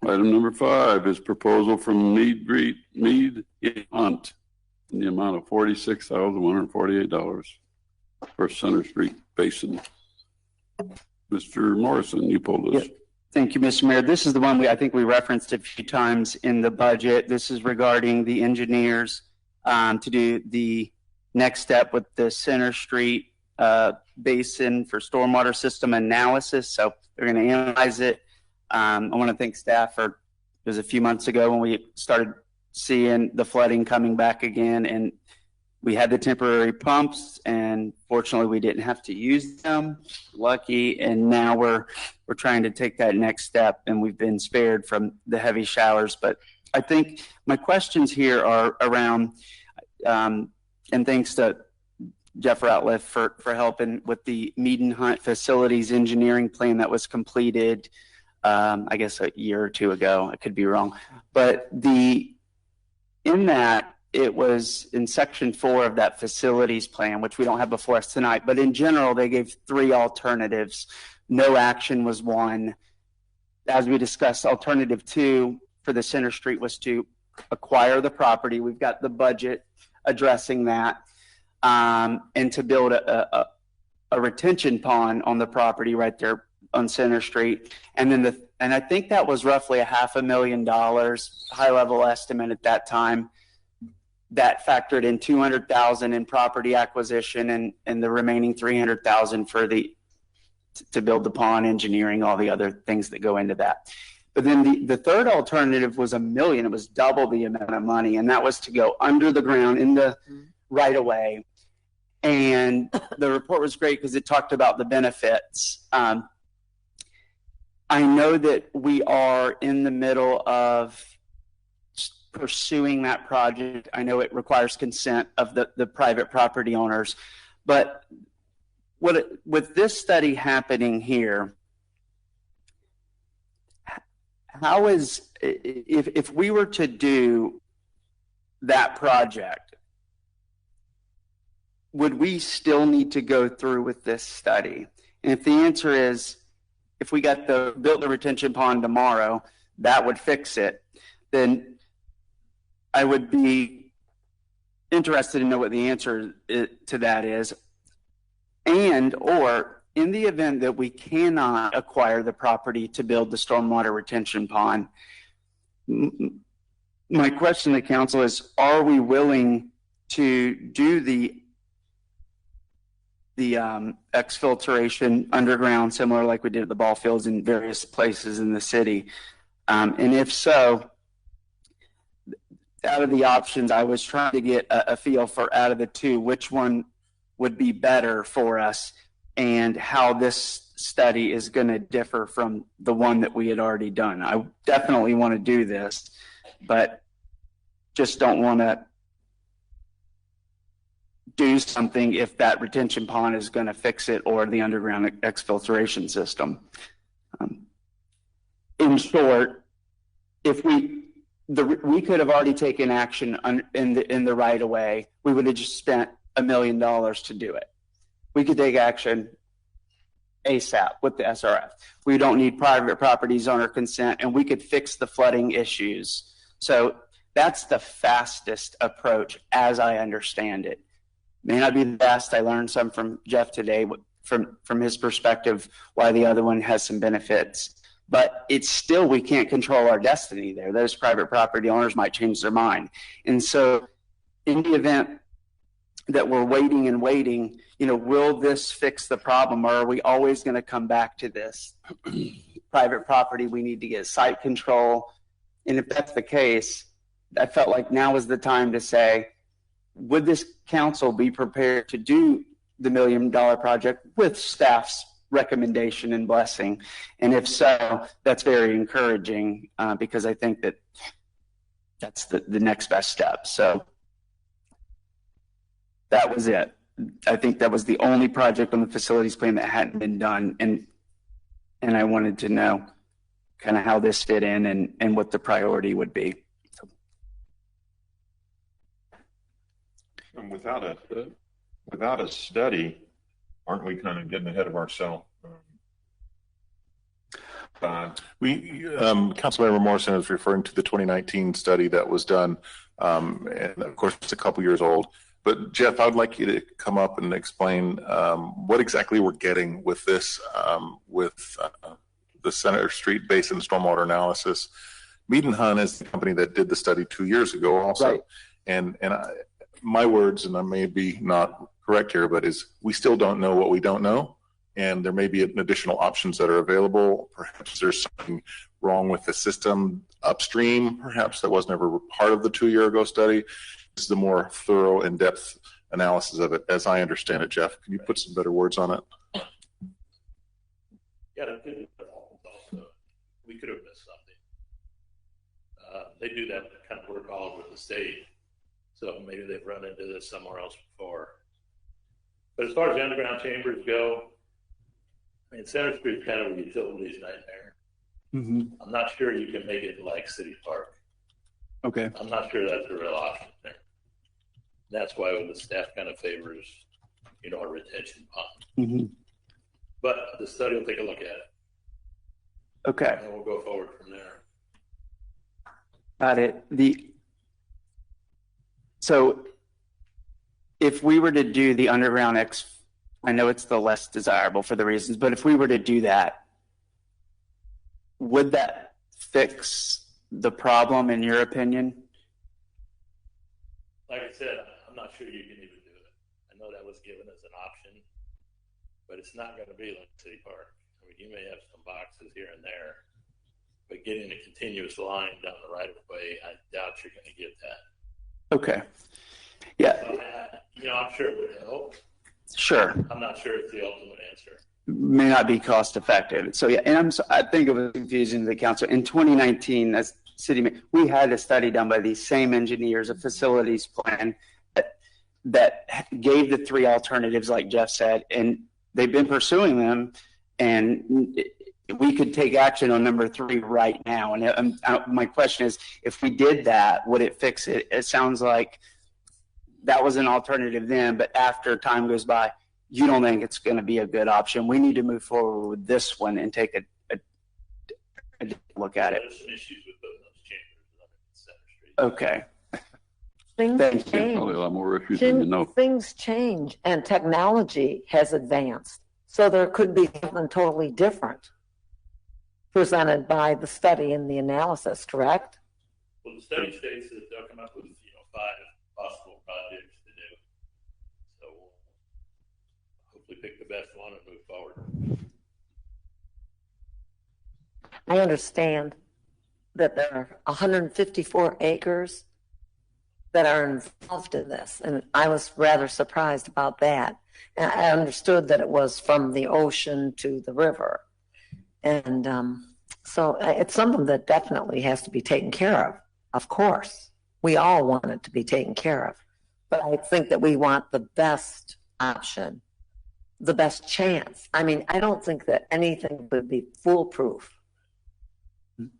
Item number 5 is proposal from Mead Hunt in the amount of $46,148 for Center Street Basin. Mr. Morrison, you pulled this. Yep. Thank you, Mr. Mayor. This is the one I think we referenced a few times in the budget. This is regarding the engineers to do the next step with the Center Street Basin for stormwater system analysis. So they're going to analyze it. I want to thank staff for, it was a few months ago when we started seeing the flooding coming back again, and we had the temporary pumps, and fortunately we didn't have to use them. Lucky. And now we're trying to take that next step, and we've been spared from the heavy showers. But I think my questions here are around, and thanks to Jeff Ratliff for helping with the Mead Hunt facilities engineering plan that was completed, I guess a year or two ago. I could be wrong. But in that, it was in section 4 of that facilities plan, which we don't have before us tonight. But in general, they gave 3 alternatives. No action was one. As we discussed, alternative 2 for the Center Street was to acquire the property. We've got the budget addressing that, and to build a retention pond on the property right there on Center Street. And then I think that was roughly $500,000 high level estimate at that time. That factored in $200,000 in property acquisition and the remaining $300,000 for to build the pond, engineering, all the other things that go into that. But then the third alternative was $1 million. It was double the amount of money, and that was to go under the ground in the right of way. And the report was great because it talked about the benefits. I know that we are in the middle of pursuing that project. I know it requires consent of the private property owners, but with this study happening here, how is, if we were to do that project, would we still need to go through with this study? And if the answer is, if we built the retention pond tomorrow, that would fix it, then I would be interested to know what the answer to that is. And, or in the event that we cannot acquire the property to build the stormwater retention pond, my question to council is, are we willing to do the exfiltration underground, similar like we did at the ball fields in various places in the city? And if so, out of the options, I was trying to get a feel for, out of the 2, which one would be better for us, and how this study is going to differ from the one that we had already done. I definitely want to do this, but just don't want to do something if that retention pond is going to fix it, or the underground exfiltration system. In short, if we could have already taken action in the right of way, we would have just spent $1 million to do it. We could take action ASAP with the SRF. We don't need private property owner consent, and we could fix the flooding issues. So that's the fastest approach, as I understand it. May not be the best. I learned some from Jeff today, from his perspective, why the other one has some benefits. But it's still, we can't control our destiny there. Those private property owners might change their mind. And so in the event that we're waiting and waiting, will this fix the problem, or are we always going to come back to this? Private property, we need to get site control. And if that's the case, I felt like now is the time to say, would this council be prepared to do the $1 million project with staff's recommendation and blessing? And if so, that's very encouraging, because I think that's the next best step. So that was it. I think that was the only project on the facilities plan that hadn't been done, and I wanted to know kind of how this fit in and what the priority would be. And without a study, aren't we kind of getting ahead of ourselves? Councilmember Morrison is referring to the 2019 study that was done, and of course it's a couple years old. But Jeff, I'd like you to come up and explain what exactly we're getting with this, with the Center Street Basin Stormwater Analysis. Mead and Hunt is the company that did the study 2 years ago also. Right. And my words, and I may be not correct here, but is we still don't know what we don't know. And there may be additional options that are available. Perhaps there's something wrong with the system upstream, perhaps that was never part of the 2 year ago study. This is the more thorough, in-depth analysis of it, as I understand it. Jeff, can you put some better words on it? Yeah, we could have missed something. They do that kind of work all over the state, so maybe they've run into this somewhere else before. But as far as the underground chambers go, I mean, Center Street's kind of a utilities nightmare. Mm-hmm. I'm not sure you can make it like City Park. Okay. I'm not sure that's a real option there. That's why the staff kind of favors, a retention pond. Mm-hmm. But the study will take a look at it. Okay. And we'll go forward from there. Got it. So if we were to do the underground I know it's the less desirable for the reasons, but if we were to do that, would that fix the problem in your opinion? Like I said, I'm not sure you can even do it. I know that was given as an option, but it's not going to be like City Park. I mean, you may have some boxes here and there, but getting a continuous line down the right of way, I doubt you're going to get that. Okay. Yeah. So, I'm sure it would help. Sure. I'm not sure it's the ultimate answer. May not be cost effective. So yeah, and I think it was confusing to the council. In 2019, as city, we had a study done by these same engineers, a facilities plan that gave the three alternatives, like Jeff said, and they've been pursuing them. And we could take action on number 3 right now. And my question is, if we did that, would it fix it? It sounds like that was an alternative then, but after time goes by, you don't think it's going to be a good option. We need to move forward with this one and take a look at it. There's some issues with those chambers on Center Street. Okay. Things Thank you. change. Probably a lot more issues than you know. Things change and technology has advanced. So there could be something totally different presented by the study and the analysis, correct? Well, the study states that they'll come up with 5 possible projects to do. So we'll hopefully pick the best one and move forward. I understand that there are 154 acres that are involved in this, and I was rather surprised about that. And I understood that it was from the ocean to the river. And so it's something that definitely has to be taken care of course. We all want it to be taken care of. But I think that we want the best option, the best chance. I mean, I don't think that anything would be foolproof. And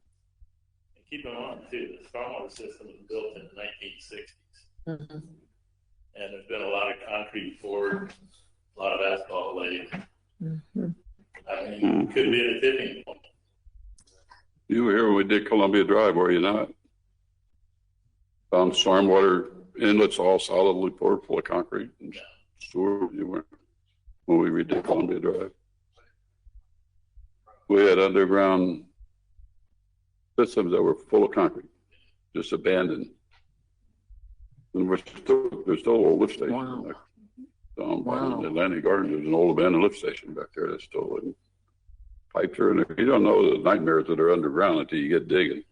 keep in mind, too, the stormwater system was built in the 1960s. Mm-hmm. And there's been a lot of concrete poured, a lot of asphalt laid. Mm-hmm. I mean, it could be at a tipping point. You were here when we did Columbia Drive, were you not? Found stormwater inlets all solidly poured full of concrete and sewer. You weren't when we redid Columbia Drive. We had underground systems that were full of concrete, just abandoned. And there's still an old lift station. Wow. Down by the Atlantic Gardens, there's an old abandoned lift station back there that's still in. Pipes are in there. You don't know the nightmares that are underground until you get digging.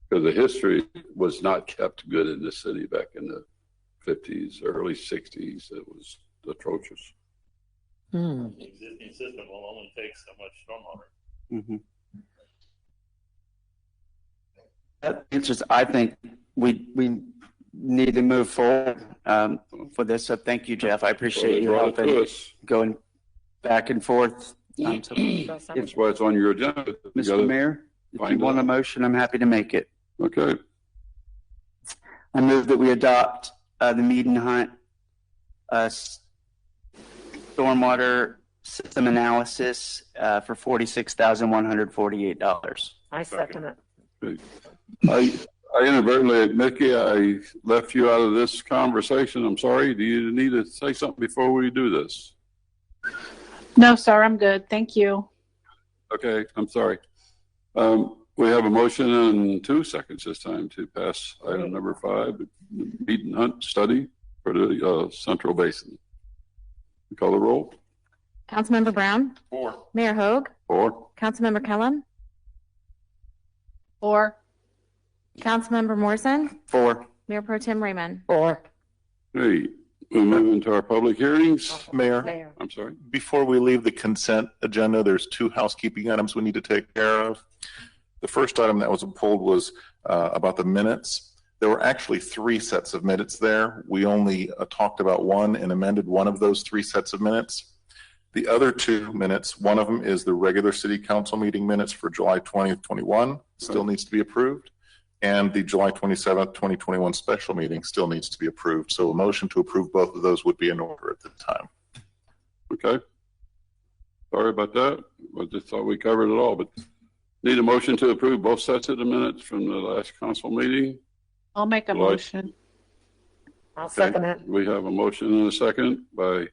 Because the history was not kept good in this city back in the 50s, early 60s. It was atrocious. Hmm. The existing system will only take so much stormwater. Mm-hmm. That answers, I think we need to move forward for this. So thank you, Jeff. I appreciate your help in going back and forth. That's why it's on your agenda. Mr. Mayor, if you want a motion, I'm happy to make it. Okay. I move that we adopt the Mead and Hunt stormwater system analysis for $46,148. I second it. I inadvertently, Mickey, I left you out of this conversation. I'm sorry. Do you need to say something before we do this? No, sir, I'm good. Thank you. Okay, I'm sorry. We have a motion and 2 seconds this time to pass item number 5, Mead and Hunt study for the Central Basin. Call the roll. Councilmember Brown? 4. Mayor Hogue? 4. Councilmember Kellum? 4. Councilmember Morrison? 4. Mayor Pro Tem Raymond? 4. Hey, we'll move into our public hearings. Mayor, I'm sorry. before we leave the consent agenda, there's 2 housekeeping items we need to take care of. The first item that was pulled was about the minutes. There were actually 3 sets of minutes there. We only talked about one and amended one of those 3 sets of minutes. The other 2 minutes, one of them is the regular city council meeting minutes for July 20th, 21, still needs to be approved. and the July 27th, 2021 special meeting still needs to be approved. So a motion to approve both of those would be in order at this time. Okay. Sorry about that. I just thought we covered it all, but need a motion to approve both sets of the minutes from the last council meeting. I'll make a motion. I'll second it. We have a motion and a second by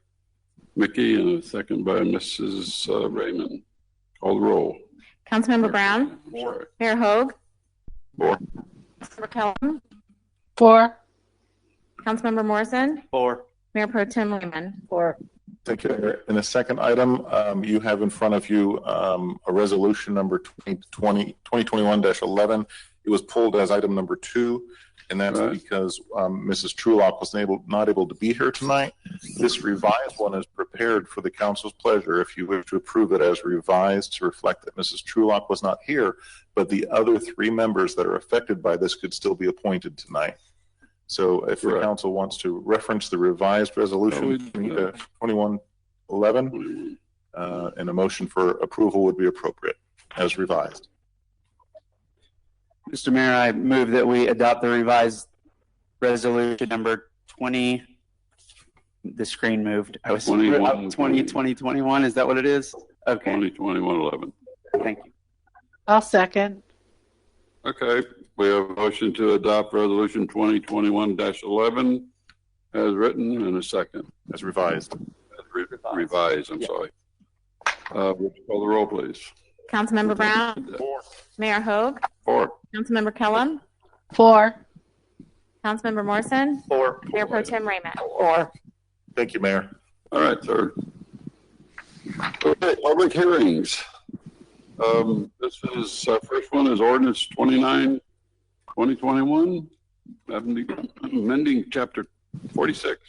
Mickey and a second by Mrs. Raymond. Call the roll. Councilmember Brown? Sorry. Mayor Hogue? 4. Councilmember Kellum? 4. Councilmember Morrison? 4. Mayor Pro Tem Lehman? 4. Thank you. In the second item, you have in front of you a resolution number 2021-11. It was pulled as item number 2, and that's because Mrs. Trulock was not able to be here tonight. This revised one is prepared for the council's pleasure if you wish to approve it as revised to reflect that Mrs. Trulock was not here, but the other 3 members that are affected by this could still be appointed tonight. So if the council wants to reference the revised resolution 2111, and a motion for approval would be appropriate as revised. Mr. Mayor, I move that we adopt the revised resolution number 20. The screen moved. I was 2021. Is that what it is? Okay. 2021-11. Thank you. I'll second. Okay. We have a motion to adopt resolution 2021-11 as written and a second. As revised. Revised, I'm sorry. Would you call the roll, please? Councilmember Brown? 4. Mayor Hogue? 4. Councilmember Kellum? 4. Councilmember Morrison? 4. Mayor Pro Tem Raymond? 4. Thank you, Mayor. All right, sir. Okay, public hearings. This is first one is ordinance 29/2021, amending chapter 46.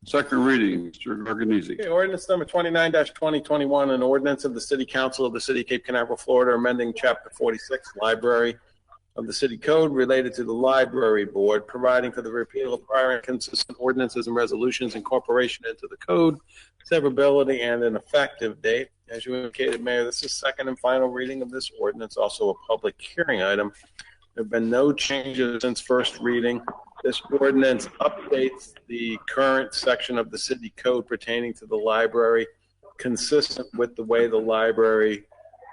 Second reading, Mr. Garganese. Okay, ordinance number 29-2021, an ordinance of the City Council of the City of Cape Canaveral, Florida, amending chapter 46, Library of the City Code related to the Library Board, providing for the repeal of prior inconsistent ordinances and resolutions, incorporation into the code, severability, and an effective date. As you indicated, Mayor, this is second and final reading of this ordinance, also a public hearing item. There have been no changes since first reading. This ordinance updates the current section of the city code pertaining to the library, consistent with the way the library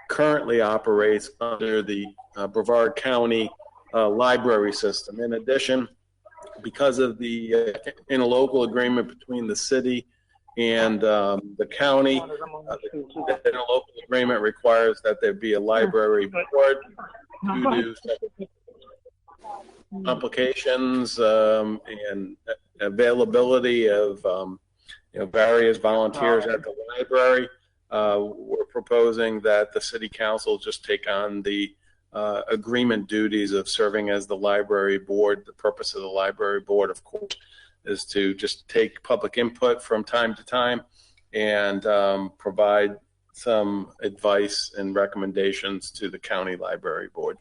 currently operates under the Brevard County library system. In addition, because of the interlocal agreement between the city and the county, the interlocal agreement requires that there be a library board to do complications and availability of various volunteers at the library. We're proposing that the city council just take on the agreement duties of serving as the library board. The purpose of the library board, of course, is to just take public input from time to time and provide some advice and recommendations to the county library board.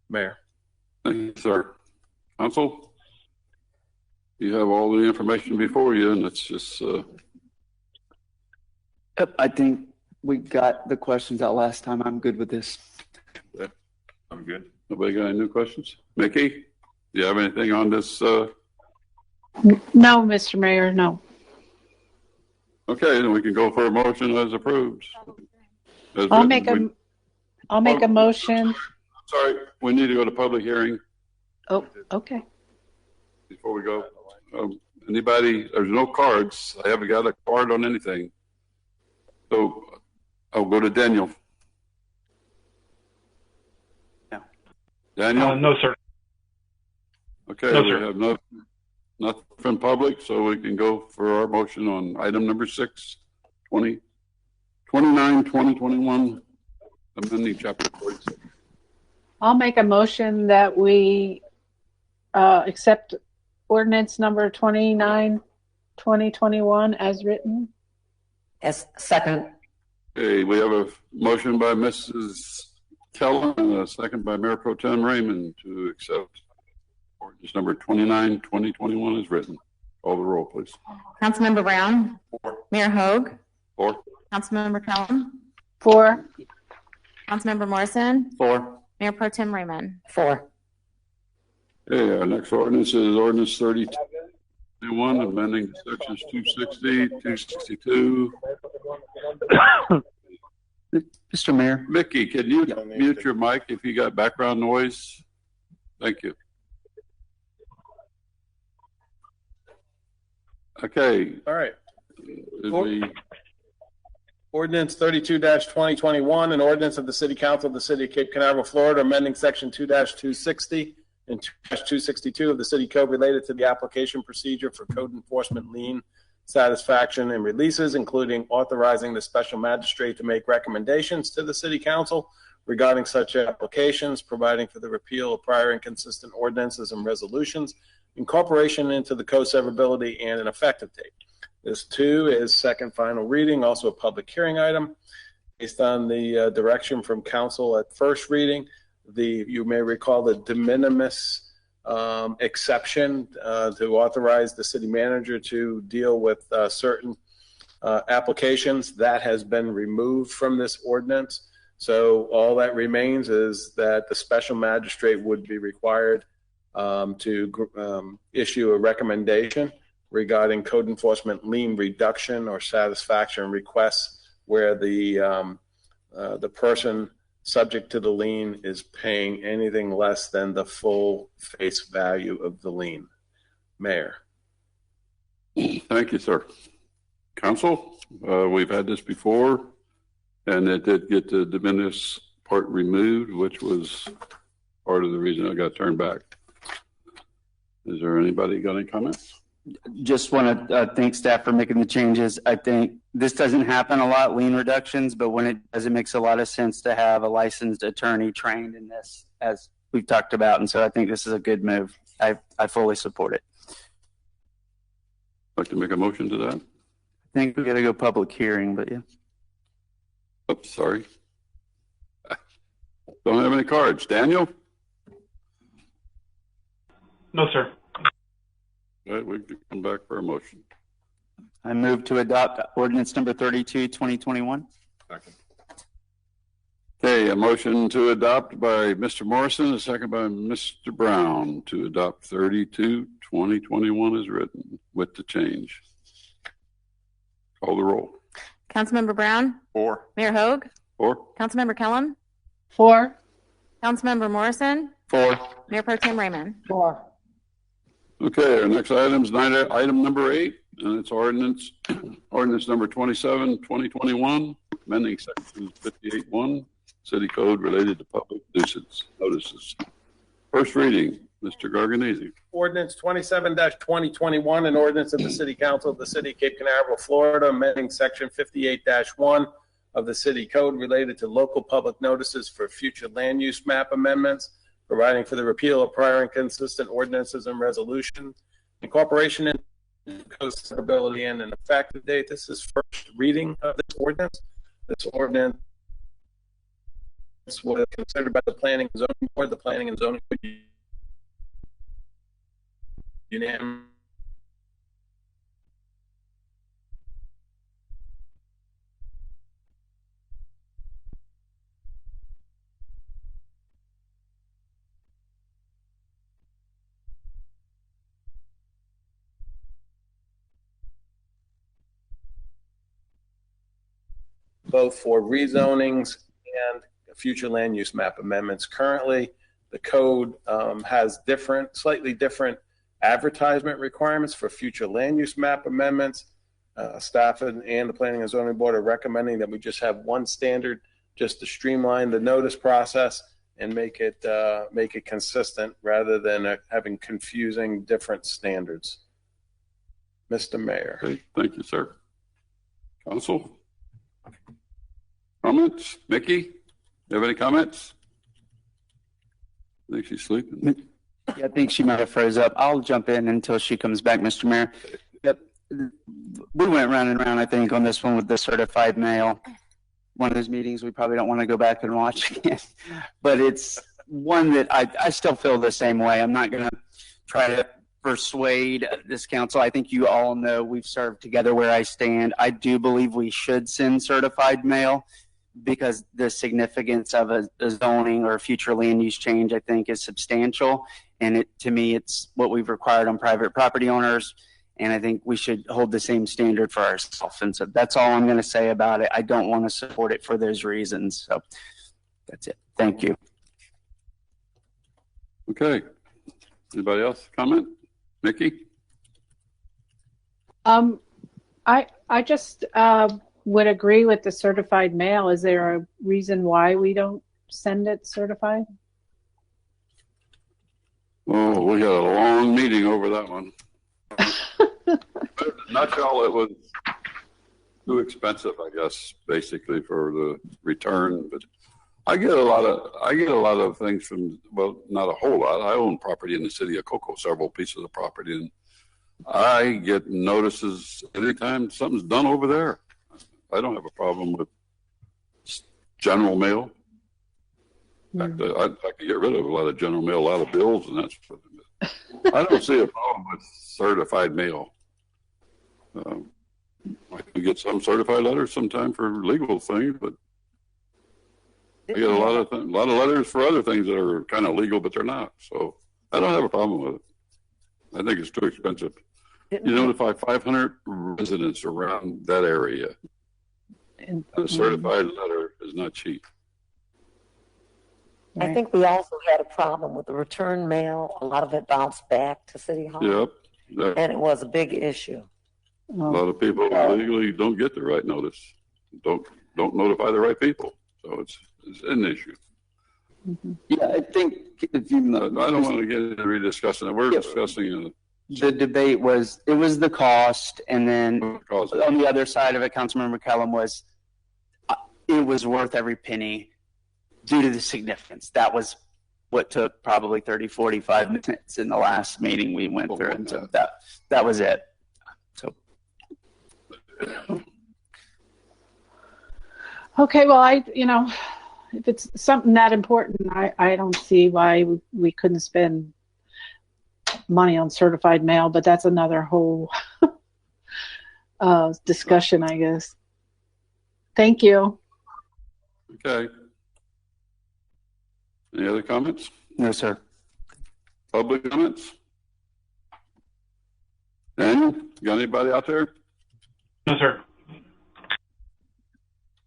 Mayor. Thank you, sir. Council, you have all the information before you, and it's just. I think we got the questions out last time. I'm good with this. Okay. I'm good. Nobody got any new questions? Mickey, do you have anything on this? No, Mr. Mayor, no. Okay, then we can go for a motion as approved. I'll make a motion. Sorry, we need to go to public hearing. Oh, okay. Before we go, anybody, there's no cards. I haven't got a card on anything. So I'll go to Daniel. No. Daniel? No, sir. Okay, no, we sir. have nothing from public, so we can go for our motion on item number 6, 2021, amending chapter 46. I'll make a motion that we accept ordinance number 29/2021 as written. As second. Okay, we have a motion by Mrs. Kellum and a second by Mayor Pro Tem Raymond to accept ordinance number 29/2021 as written. Call the roll, please. Councilmember Brown? 4. Mayor Hogue? 4. Councilmember Kellum? 4. Councilmember Morrison? 4. Mayor Pro Tem Raymond? 4. Okay, our next ordinance is ordinance 3221, amending sections 260, 262. Mr. Mayor. Mickey, can you mute your mic if you got background noise? Thank you. Okay. All right. Did we Ordinance 32-2021, an ordinance of the City Council of the City of Cape Canaveral, Florida, amending Section 2-260 and 2-262 of the City Code related to the application procedure for code enforcement lien satisfaction and releases, including authorizing the special magistrate to make recommendations to the City Council regarding such applications, providing for the repeal of prior inconsistent ordinances and resolutions, incorporation into the co-severability, and an effective date. This too is second final reading, also a public hearing item. Based on the direction from council at first reading, you may recall the de minimis exception to authorize the city manager to deal with certain applications that has been removed from this ordinance. So all that remains is that the special magistrate would be required to issue a recommendation regarding code enforcement lien reduction or satisfaction requests where the person subject to the lien is paying anything less than the full face value of the lien. Mayor. Thank you, sir. Council, we've had this before, and it did get the de minimis part removed, which was part of the reason I got turned back. Is there anybody got any comments? Just want to thank staff for making the changes. I think this doesn't happen a lot, lien reductions, but when it does, it makes a lot of sense to have a licensed attorney trained in this, as we've talked about. And so I think this is a good move. I fully support it. Like to make a motion to that? I think we got to go public hearing, but yeah. Oops, sorry. Don't have any cards. Daniel? No, sir. All right, we can come back for a motion. I move to adopt ordinance number 32, 2021. Second. Okay, a motion to adopt by Mr. Morrison, a second by Mr. Brown to adopt 32, 2021 is written with the change. Call the roll. Councilmember Brown? 4. Mayor Hogue? 4. Councilmember Kellum? 4. Councilmember Morrison? 4. Mayor Pro Tem Raymond? 4. Okay, our next item is item number 8, and it's ordinance number 27, 2021, amending section 58.1, city code related to public nuisance notices. First reading, Mr. Garganese. Ordinance 27-2021, an ordinance of the City Council of the City of Cape Canaveral, Florida, amending section 58-1 of the city code related to local public notices for future land use map amendments, providing for the repeal of prior inconsistent ordinances and resolution, incorporation into co-severability, and an effective date. This is first reading of this ordinance. This ordinance was considered by the Planning and Zoning Board. The Planning and Zoning Board unanimous. Both for rezonings and future land use map amendments. Currently, the code has slightly different advertisement requirements for future land use map amendments. Staff and the Planning and Zoning Board are recommending that we just have one standard, just to streamline the notice process and make it consistent rather than having confusing different standards. Mr. Mayor. Okay, thank you, sir. Council? Comments? Mickey, you have any comments? I think she's sleeping. Yeah, I think she might have froze up. I'll jump in until she comes back, Mr. Mayor. Yep. We went round and round, I think, on this one with the certified mail. One of those meetings we probably don't want to go back and watch again. But it's one that I still feel the same way. I'm not going to try to persuade this council. I think you all know we've served together where I stand. I do believe we should send certified mail because the significance of a zoning or future land use change, I think, is substantial. And to me, it's what we've required on private property owners. And I think we should hold the same standard for ourselves. And so that's all I'm going to say about it. I don't want to support it for those reasons. So that's it. Thank you. Okay. Anybody else comment? Nikki? I just would agree with the certified mail. Is there a reason why we don't send it certified? Oh, we had a long meeting over that one. In a nutshell, it was too expensive, I guess, basically for the return. But I get a lot of things from, well, not a whole lot. I own property in the city of Cocoa, several pieces of property, and I get notices anytime something's done over there. I don't have a problem with general mail. In fact, I could get rid of a lot of general mail, a lot of bills, and that's. I don't see a problem with certified mail. I can get some certified letters sometime for legal things, but I get a lot of letters for other things that are kind of legal, but they're not. So I don't have a problem with it. I think it's too expensive. You notify 500 residents around that area. A certified letter is not cheap. I think we also had a problem with the return mail. A lot of it bounced back to City Hall. Yep. And it was a big issue. A lot of people legally don't get the right notice. Don't notify the right people. So it's an issue. Yeah, I think I don't want to get into rediscussing it. We're discussing the debate was the cost, and then on the other side of it, Councilmember McCallum was it was worth every penny due to the significance. That was what took probably 30, 45 minutes in the last meeting we went through, and so that was it. So. Okay, well, if it's something that important, I don't see why we couldn't spend money on certified mail, but that's another whole discussion, I guess. Thank you. Okay. Any other comments? No, sir. Public comments? Daniel, got anybody out there? No, sir.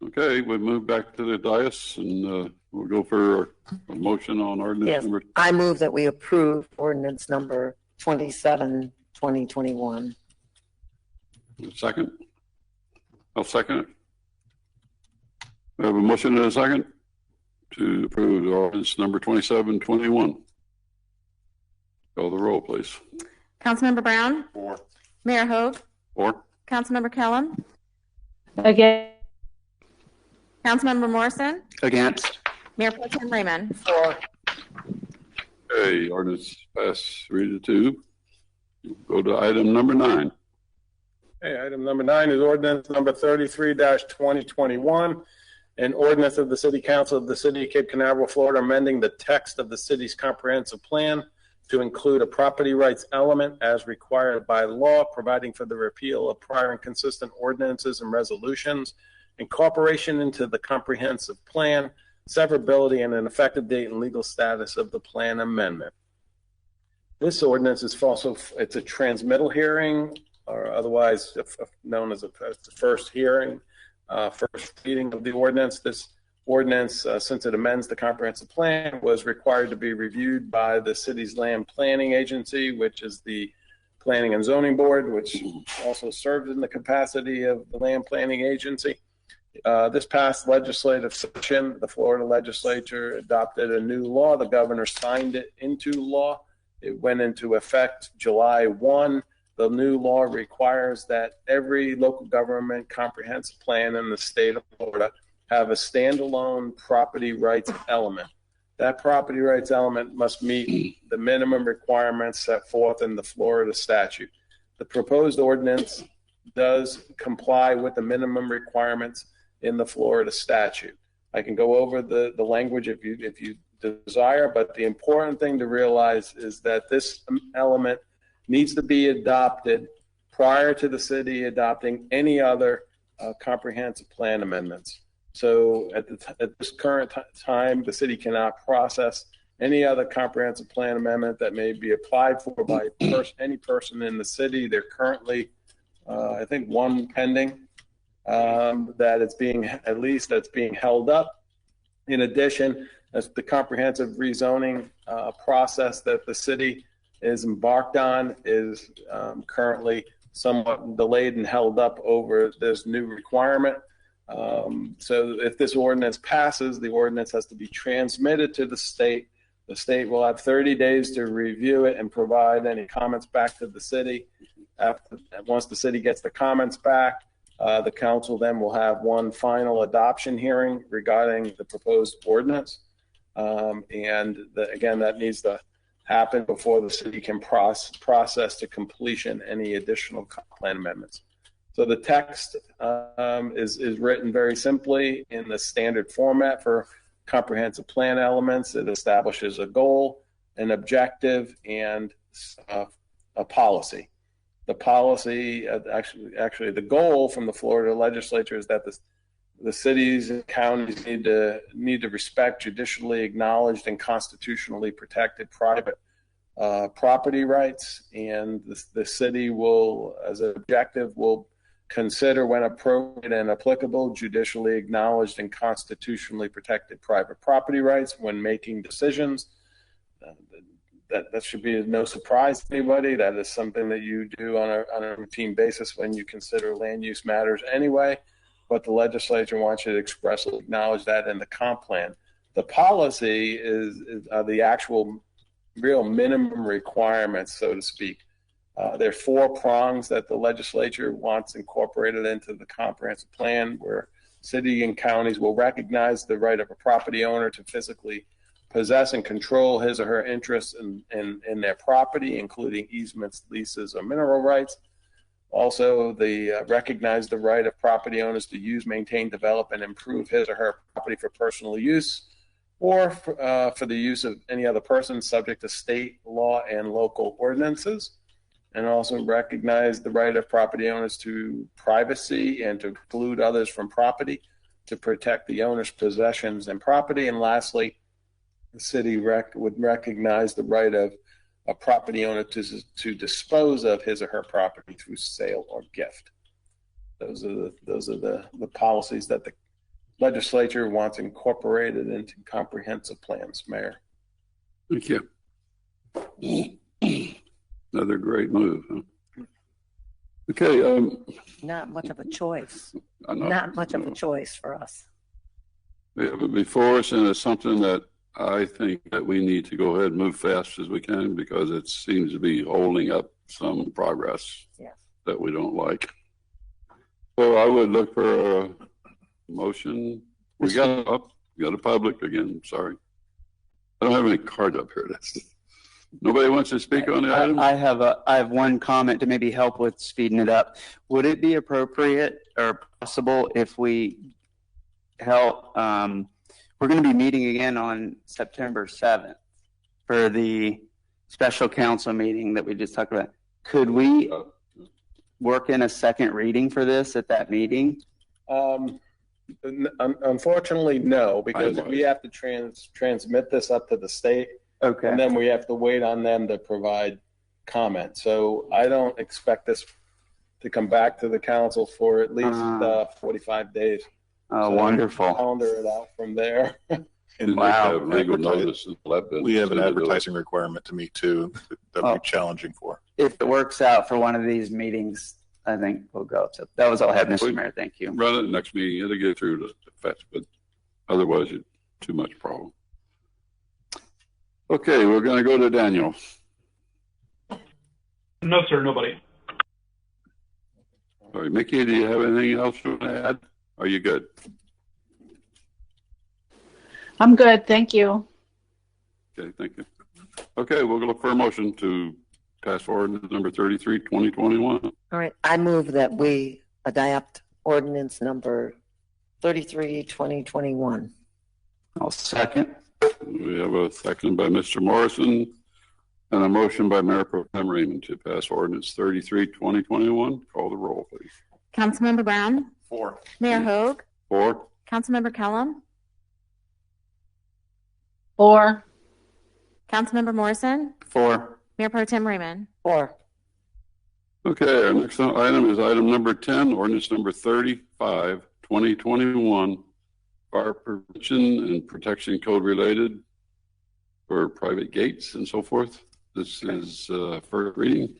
Okay, we move back to the dais, and we'll go for a motion on ordinance number. I move that we approve ordinance number 27, 2021. Second? I'll second it. We have a motion and a second to approve ordinance number 2721. Call the roll, please. Councilmember Brown? Four. Mayor Hogue? Four. Councilmember Kellum? Again. Councilmember Morrison? Against. Mayor Pro Tem Raymond? For. Okay, ordinance passed 3-2. Go to item number 9. Okay, item number 9 is ordinance number 33-2021, an ordinance of the City Council of the City of Cape Canaveral, Florida, amending the text of the city's comprehensive plan to include a property rights element as required by law, providing for the repeal of prior inconsistent ordinances and resolutions, incorporation into the comprehensive plan, severability, and an effective date and legal status of the plan amendment. This ordinance is also, it's a transmittal hearing, or otherwise known as a first hearing, first reading of the ordinance. This ordinance, since it amends the comprehensive plan, was required to be reviewed by the city's land planning agency, which is the Planning and Zoning Board, which also served in the capacity of the land planning agency. This past legislative session, the Florida legislature adopted a new law. The governor signed it into law. It went into effect July 1. The new law requires that every local government comprehensive plan in the state of Florida have a standalone property rights element. That property rights element must meet the minimum requirements set forth in the Florida statute. The proposed ordinance does comply with the minimum requirements in the Florida statute. I can go over the language if you desire, but the important thing to realize is that this element needs to be adopted prior to the city adopting any other comprehensive plan amendments. So at this current time, the city cannot process any other comprehensive plan amendment that may be applied for by any person in the city. They're currently, I think, one pending that it's being, at least that's being held up. In addition, as the comprehensive rezoning process that the city is embarked on is currently somewhat delayed and held up over this new requirement. So if this ordinance passes, the ordinance has to be transmitted to the state. The state will have 30 days to review it and provide any comments back to the city. Once the city gets the comments back, the council then will have one final adoption hearing regarding the proposed ordinance. Again, that needs to happen before the city can process to completion any additional plan amendments. So the text is written very simply in the standard format for comprehensive plan elements. It establishes a goal, an objective, and a policy. The policy, actually, the goal from the Florida legislature is that the cities and counties need to respect judicially acknowledged and constitutionally protected private property rights, and the city will, as an objective, will consider when appropriate and applicable judicially acknowledged and constitutionally protected private property rights when making decisions. That should be no surprise to anybody. That is something that you do on a routine basis when you consider land use matters anyway. But the legislature wants you to expressly acknowledge that in the comp plan. The policy is the actual real minimum requirements, so to speak. There are 4 prongs that the legislature wants incorporated into the comprehensive plan, where city and counties will recognize the right of a property owner to physically possess and control his or her interests in their property, including easements, leases, or mineral rights. Also, they recognize the right of property owners to use, maintain, develop, and improve his or her property for personal use or for the use of any other person subject to state law and local ordinances. And also recognize the right of property owners to privacy and to exclude others from property to protect the owner's possessions and property. And lastly, the city would recognize the right of a property owner to dispose of his or her property through sale or gift. Those are the policies that the legislature wants incorporated into comprehensive plans, Mayor. Thank you. Another great move. Huh? Okay. Not much of a choice. Not much of a choice for us. Before us, and it's something that I think that we need to go ahead and move fast as we can, because it seems to be holding up some progress that we don't like. So I would look for a motion. We got a public again. Sorry, I don't have any cards up here. Nobody wants to speak on the item? I have one comment to maybe help with speeding it up. Would it be appropriate or possible if we help? We're going to be meeting again on September 7th for the special council meeting that we just talked about. Could we work in a second reading for this at that meeting? Unfortunately, no, because we have to transmit this up to the state. Okay. And then we have to wait on them to provide comment. So I don't expect this to come back to the council for at least 45 days. Oh, so wonderful. Calendar it out from there. And wow. We have an advertising requirement to meet too. That'd be challenging for. If it works out for one of these meetings, I think we'll go. So that was all I had, Mr. Mayor. Thank you. Run it next meeting. It'll get through the fetch, but otherwise, it's too much problem. Okay, we're going to go to Daniel. No, sir, nobody. All right, Mickey, do you have anything else you want to add? Are you good? I'm good, thank you. Okay, thank you. Okay, we'll look for a motion to pass ordinance number 33, 2021. All right, I move that we adopt ordinance number 33, 2021. I'll second. We have a second by Mr. Morrison and a motion by Mayor Pro Tem Raymond to pass ordinance 33, 2021. Call the roll, please. Councilmember Brown? 4. Mayor Hogue? 4. Councilmember Kellum? 4. Councilmember Morrison, 4. Mayor Pro Tem Raymond. 4. Okay, our next item is item number 10, ordinance number 35, 2021, fire prevention and protection code related for private gates and so forth. This is first reading.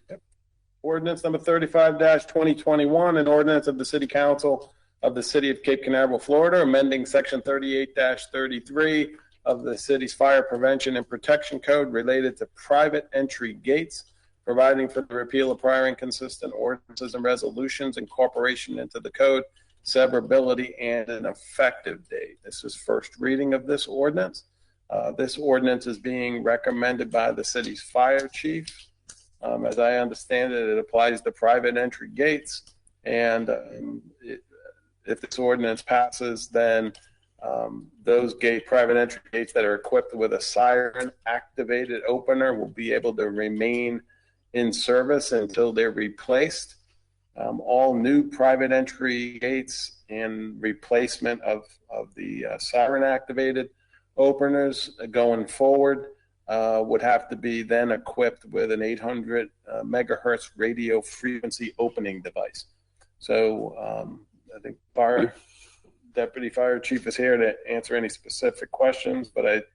Ordinance number 35-2021, an ordinance of the City Council of the City of Cape Canaveral, Florida, amending Section 38-33 of the city's Fire Prevention and Protection Code related to private entry gates, providing for the repeal of prior inconsistent ordinances and resolutions, incorporation into the code, severability, and an effective date. This is first reading of this ordinance. This ordinance is being recommended by the city's fire chief. As I understand it, it applies to private entry gates, and if this ordinance passes, then those private entry gates that are equipped with a siren activated opener will be able to remain in service until they're replaced. All new private entry gates and replacement of the siren activated openers going forward would have to be then equipped with an 800 megahertz radio frequency opening device. So I think Deputy Fire Chief is here to answer any specific questions, but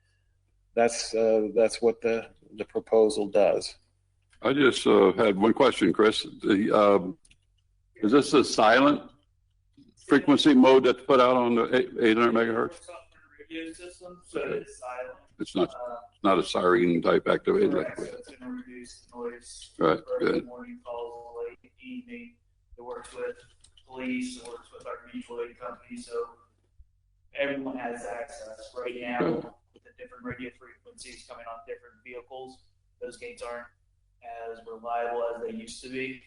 that's what the proposal does. I just had one question, Chris. Is this a silent frequency mode that's put out on the 800 megahertz? Radio system, so it's silent. It's not a siren type activated. Correct. So it's going to reduce noise. Right. Early Good. morning calls, late evening. It works with police. It works with our mutual aid company. So everyone has access right now with the different radio frequencies coming on different vehicles. Those gates aren't as reliable as they used to be.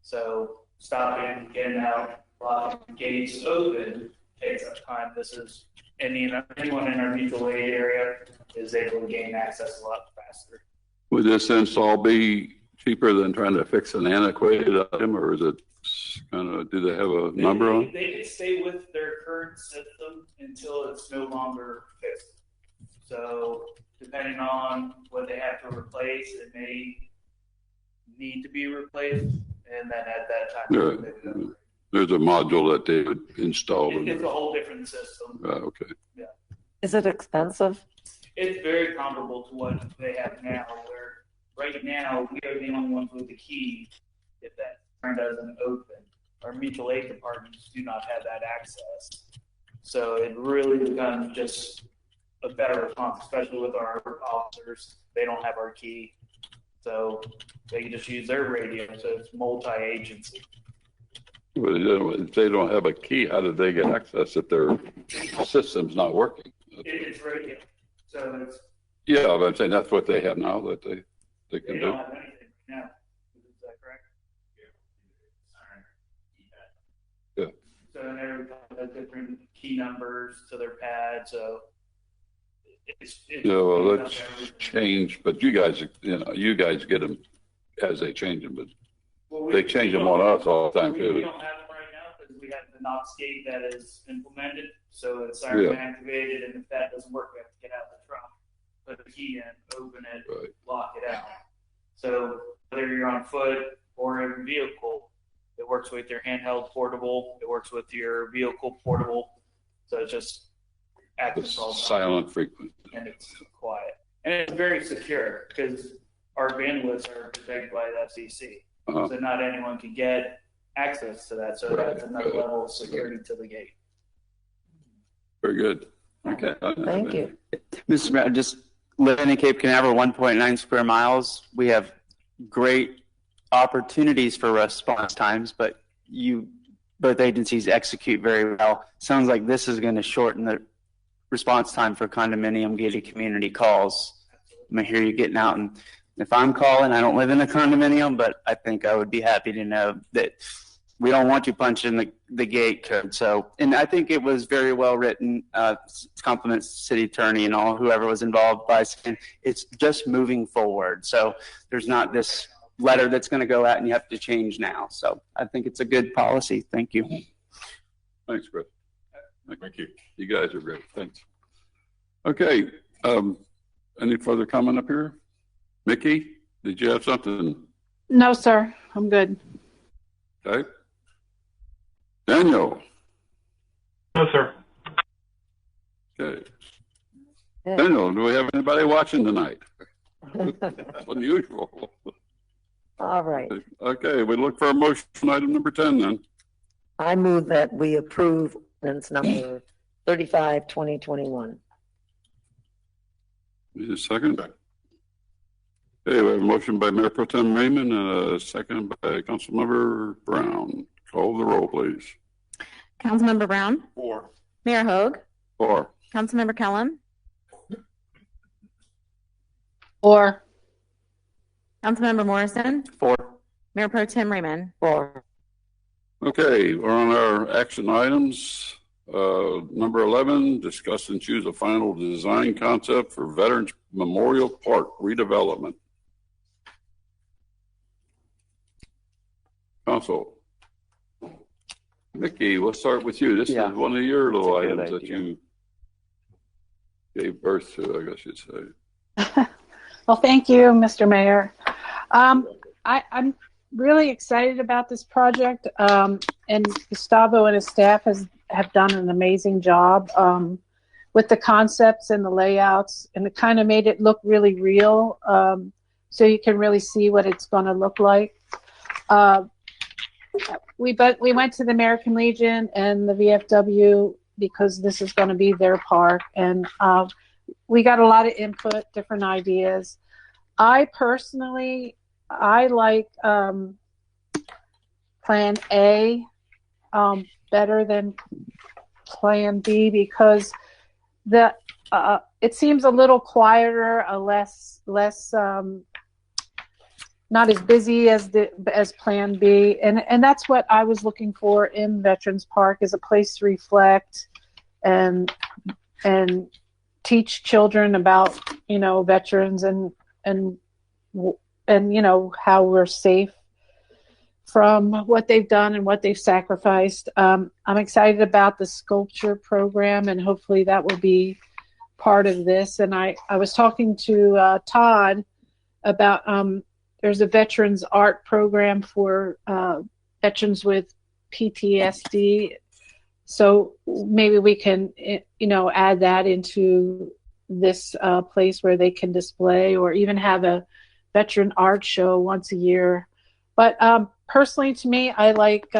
So stopping, getting out, locking gates open takes up time. This is anyone in our mutual aid area is able to gain access a lot faster. Would this install be cheaper than trying to fix an antiquated item, or is it kind of, do they have a number on? They can stay with their current system until it's no longer fixed. So depending on what they have to replace, it may need to be replaced, and then at that time, There's a module that they would install. it's a whole different system. Okay. Yeah. Is it expensive? It's very comparable to what they have now, where right now we are the only ones with the key if that sign doesn't open. Our mutual aid departments do not have that access. So it really becomes just a better response, especially with our officers. They don't have our key. So they can just use their radio. So it's multi-agency. But if they don't have a key, how did they get access if their system's not working? It's radio. So it's. Yeah, but I'm saying that's what they have now that they can They do. don't have anything now. Is that correct? Yeah. So everyone has different key numbers to their pad. So it's Yeah, well, that's changed, but you guys get them as they change them, but they change them on us all the time We too. don't have them right now because we have the Knox gate that is implemented. So it's siren activated, and if that doesn't work, we have to get out of the truck, put the key in, open it, lock it out. So whether you're on foot or in a vehicle, it works with your handheld portable. It works with your vehicle portable. So it's just access all the time. Silent frequency. And it's quiet. And it's very secure because our bandwidths are protected by the FCC. Uh-huh. So not anyone can get access to that. So that's another level of security to the gate. Very good. Okay. Thank you. Mr. Mayor, just living in Cape Canaveral, 1.9 square miles, we have great opportunities for response times, but both agencies execute very well. Sounds like this is going to shorten the response time for condominium gated community calls. I'm going to hear you getting out, and if I'm calling, I don't live in a condominium, but I think I would be happy to know that we don't want you punching the gate code. So, and I think it was very well written. Compliments the city attorney and all whoever was involved by saying it's just moving forward. So there's not this letter that's going to go out and you have to change now. So I think it's a good policy. Thank you. Thanks, Chris. Thank you. You guys are great. Thanks. Okay. Any further comment up here? Mickey, did you have something? No, sir. I'm good. Okay. Daniel. No, sir. Okay. Daniel, do we have anybody watching tonight? That's unusual. All right. Okay, we look for a motion on item number 10 then. I move that we approve ordinance number 35, 2021. Need a second? Okay, we have a motion by Mayor Pro Tem Raymond and a second by Councilmember Brown. Call the roll, please. Councilmember Brown? 4. Mayor Hogue? 4. Councilmember Kellum? 4. Councilmember Morrison? 4. Mayor Pro Tem Raymond? 4. Okay, we're on our action items. Number 11, discuss and choose a final design concept for Veterans Memorial Park redevelopment. Council. Mickey, we'll start with you. This is one of your little items that you gave birth to, I guess you'd say. Well, thank you, Mr. Mayor. I'm really excited about this project, and Gustavo and his staff have done an amazing job with the concepts and the layouts, and it kind of made it look really real, so you can really see what it's going to look like. We went to the American Legion and the VFW because this is going to be their park, and we got a lot of input, different ideas. I like Plan A better than Plan B because it seems a little quieter, less not as busy as Plan B, and that's what I was looking for in Veterans Park, is a place to reflect and teach children about veterans and how we're safe from what they've done and what they've sacrificed. I'm excited about the sculpture program, and hopefully that will be part of this. And I was talking to Todd about there's a veterans art program for veterans with PTSD. So maybe we can, add that into this place where they can display, or even have a veteran art show once a year. But personally, to me, I like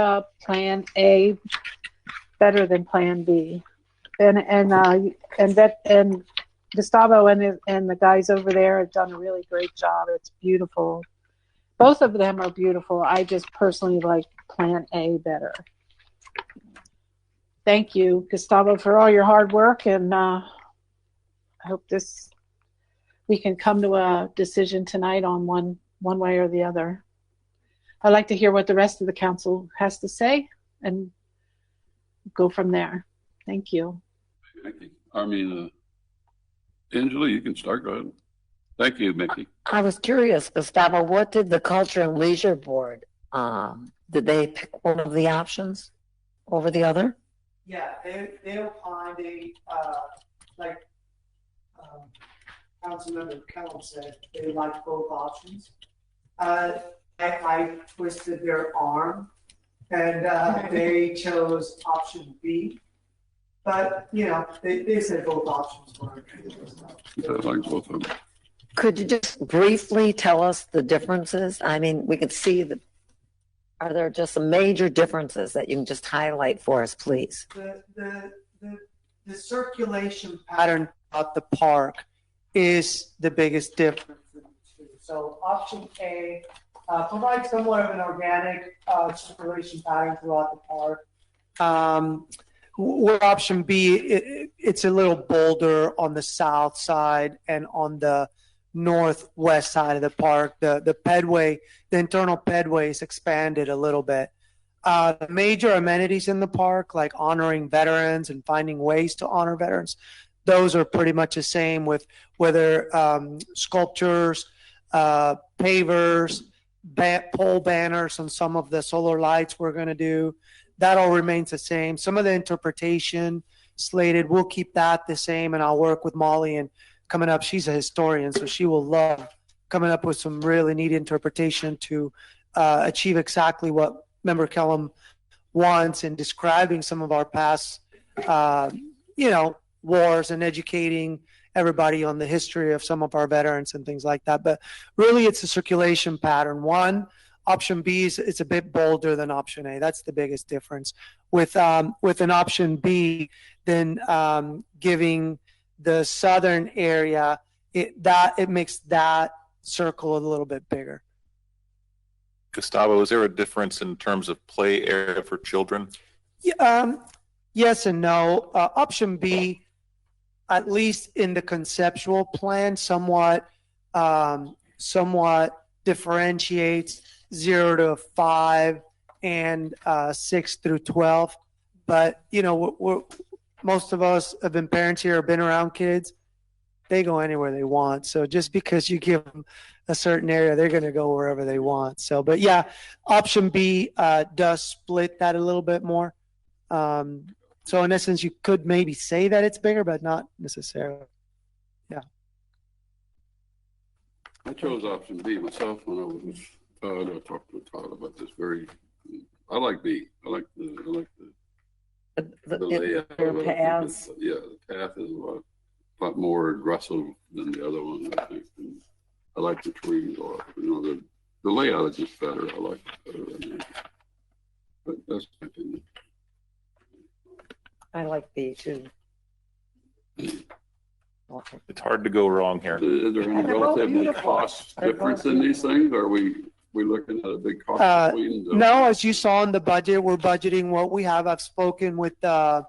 Plan A better than Plan B. And Gustavo and the guys over there have done a really great job. It's beautiful. Both of them are beautiful. I just personally like Plan A better. Thank you, Gustavo, for all your hard work, and I hope we can come to a decision tonight on one way or the other. I'd like to hear what the rest of the council has to say and go from there. Thank you. Angela, you can start. Go ahead. Thank you, Mickey. I was curious, Gustavo, what did the Culture and Leisure Board, did they pick one of the options over the other? Yeah, they opined like Councilmember Kellum said, they liked both options. I twisted their arm, and they chose option B. But they said both options were. I like both of them. Could you just briefly tell us the differences? I mean, we could see are there just some major differences that you can just highlight for us, please? The circulation pattern at the park is the biggest difference. So option A provides somewhat of an organic circulation pattern throughout the park. Where option B, it's a little bolder on the south side and on the northwest side of the park. The pedway, the internal pedway is expanded a little bit. The major amenities in the park, like honoring veterans and finding ways to honor veterans, those are pretty much the same, with whether sculptures, pavers, pole banners, and some of the solar lights we're going to do. That all remains the same. Some of the interpretation slated, we'll keep that the same, and I'll work with Molly and coming up. She's a historian, so she will love coming up with some really neat interpretation to achieve exactly what Member Kellum wants and describing some of our past, wars and educating everybody on the history of some of our veterans and things like that. But really, it's a circulation pattern. Option B is it's a bit bolder than option A. That's the biggest difference. With an option B, then giving the southern area, it makes that circle a little bit bigger. Gustavo, is there a difference in terms of play area for children? Yes and no. Option B, at least in the conceptual plan, somewhat differentiates 0 to 5 and 6 through 12. But most of us have been parents here, have been around kids. They go anywhere they want. So just because you give them a certain area, they're going to go wherever they want. So, but yeah, option B does split that a little bit more. So in essence, you could maybe say that it's bigger, but not necessarily. Yeah. I chose option B myself when I was Todd. I talked to Todd about this. I like B. I like the layout. The paths. Yeah, the path is a lot more aggressive than the other one, I think. And I like the trees, or the layout is just better. I like it better than that. But that's my opinion. I like B too. It's hard to go wrong here. Is there any relative cost difference in these things? Are we looking at a big cost between them? No, as you saw in the budget, we're budgeting what we have. I've spoken with the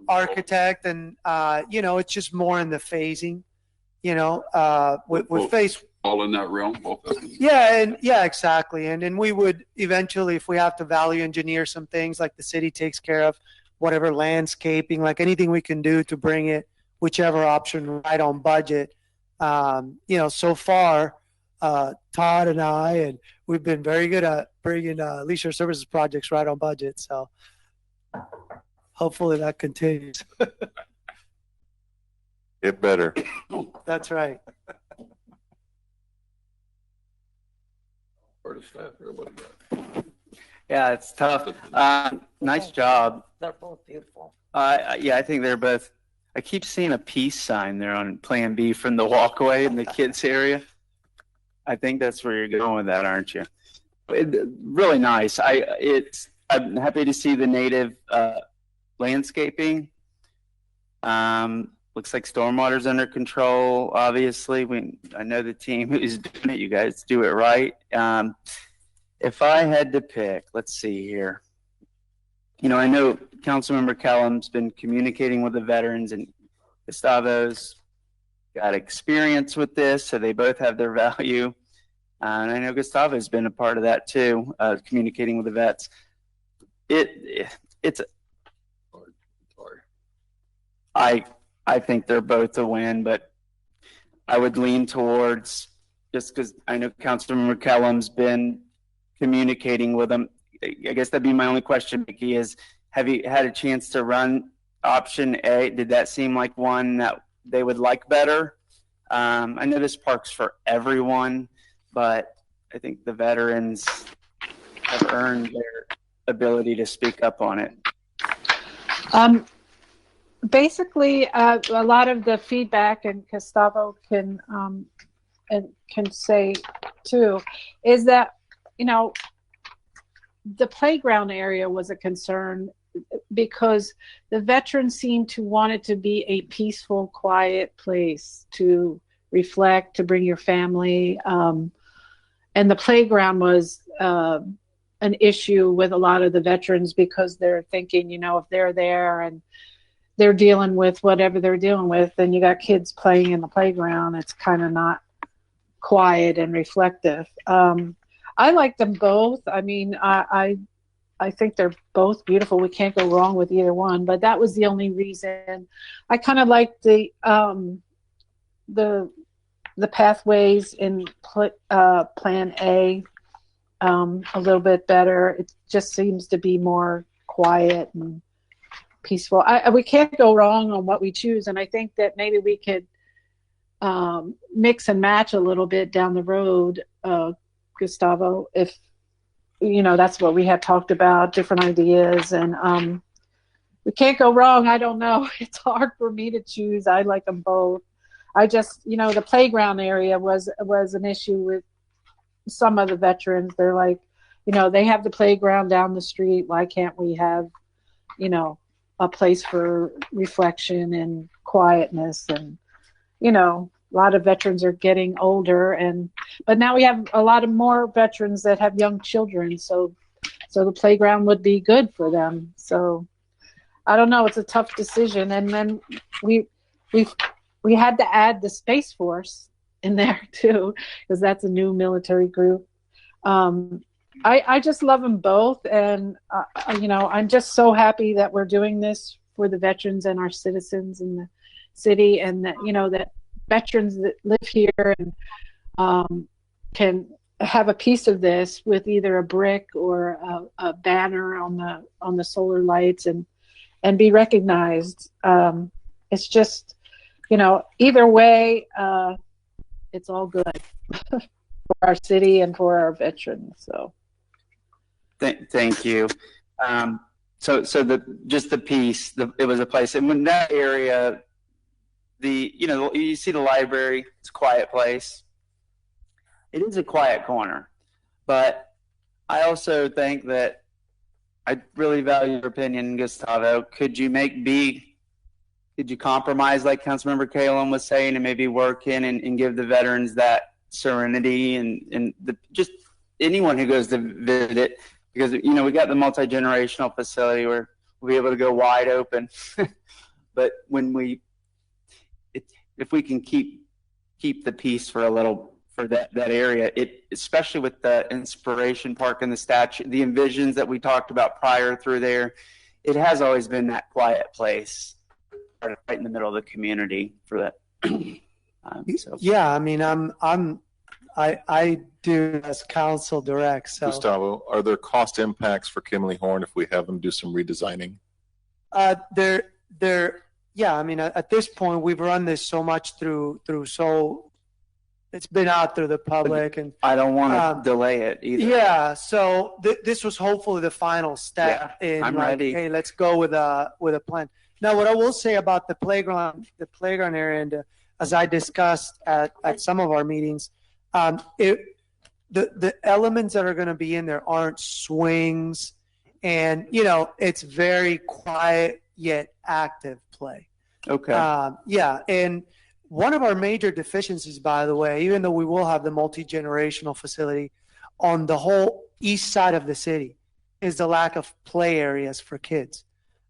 architect, and it's just more in the phasing. With phase all in that realm, both of them. Yeah, exactly. And then we would eventually, if we have to value engineer some things, like the city takes care of whatever landscaping, like anything we can do to bring it, whichever option, right on budget. So far, Todd and we've been very good at bringing leisure services projects right on budget. So hopefully that continues. Get better. That's right. Yeah, it's tough. Nice job. They're both beautiful. Yeah, I think they're both. I keep seeing a peace sign there on Plan B from the walkway in the kids area. I think that's where you're going with that, aren't you? Really nice. I'm happy to see the native landscaping. Looks like stormwater's under control. Obviously, I know the team who's doing it. You guys do it right. If I had to pick, let's see here. I know Councilmember Kellum's been communicating with the veterans, and Gustavo's got experience with this, so they both have their value. And I know Gustavo's been a part of that too, communicating with the vets. It's hard. I think they're both a win, but I would lean towards, just because I know Councilmember Kellum's been communicating with them. I guess that'd be my only question, Mickey, is have you had a chance to run option A? Did that seem like one that they would like better? I know this park's for everyone, but I think the veterans have earned their ability to speak up on it. Basically, a lot of the feedback, and Gustavo can say too, is that the playground area was a concern because the veterans seemed to want it to be a peaceful, quiet place to reflect, to bring your family. And the playground was an issue with a lot of the veterans because they're thinking, if they're there and they're dealing with whatever they're dealing with, then you got kids playing in the playground. It's kind of not quiet and reflective. I like them both. I mean, I think they're both beautiful. We can't go wrong with either one. But that was the only reason. I kind of like the pathways in Plan A a little bit better. It just seems to be more quiet and peaceful. We can't go wrong on what we choose, and I think that maybe we could mix and match a little bit down the road, Gustavo, if, that's what we had talked about, different ideas. And we can't go wrong. I don't know. It's hard for me to choose. I like them both. I just, the playground area was an issue with some of the veterans. They're like, they have the playground down the street. Why can't we have, a place for reflection and quietness? And, a lot of veterans are getting older, but now we have a lot of more veterans that have young children. So the playground would be good for them. So I don't know. It's a tough decision. And then we had to add the Space Force in there too, because that's a new military group. I just love them both. And, I'm just so happy that we're doing this for the veterans and our citizens in the city, and that, that veterans that live here and can have a piece of this with either a brick or a banner on the solar lights and be recognized. It's just, either way, it's all good for our city and for our veterans. So, thank you. So the piece, it was a place, and when that area, you see the library, it's a quiet place. It is a quiet corner, but I also think that I really value your opinion, Gustavo. Could you compromise like Councilmember Kalem was saying, and maybe work in and give the veterans that serenity and just anyone who goes to visit it, because, we got the multi-generational facility where we'll be able to go wide open. But if we can keep the peace for a little, for that area, especially with the Inspiration Park and the statue, the envisions that we talked about prior through there, it has always been that quiet place right in the middle of the community for that. Yeah, I mean, I do as council directs. So. Gustavo, are there cost impacts for Kimley Horn if we have them do some redesigning? Yeah, I mean, at this point, we've run this so much through so it's been out through the public, and I don't want to delay it either. Yeah, so this was hopefully the final step in I'm ready. Hey, let's go with a plan. Now, what I will say about the playground area, and as I discussed at some of our meetings, the elements that are going to be in there aren't swings, and it's very quiet yet active play. Okay. Yeah, and one of our major deficiencies, by the way, even though we will have the multi-generational facility on the whole east side of the city, is the lack of play areas for kids.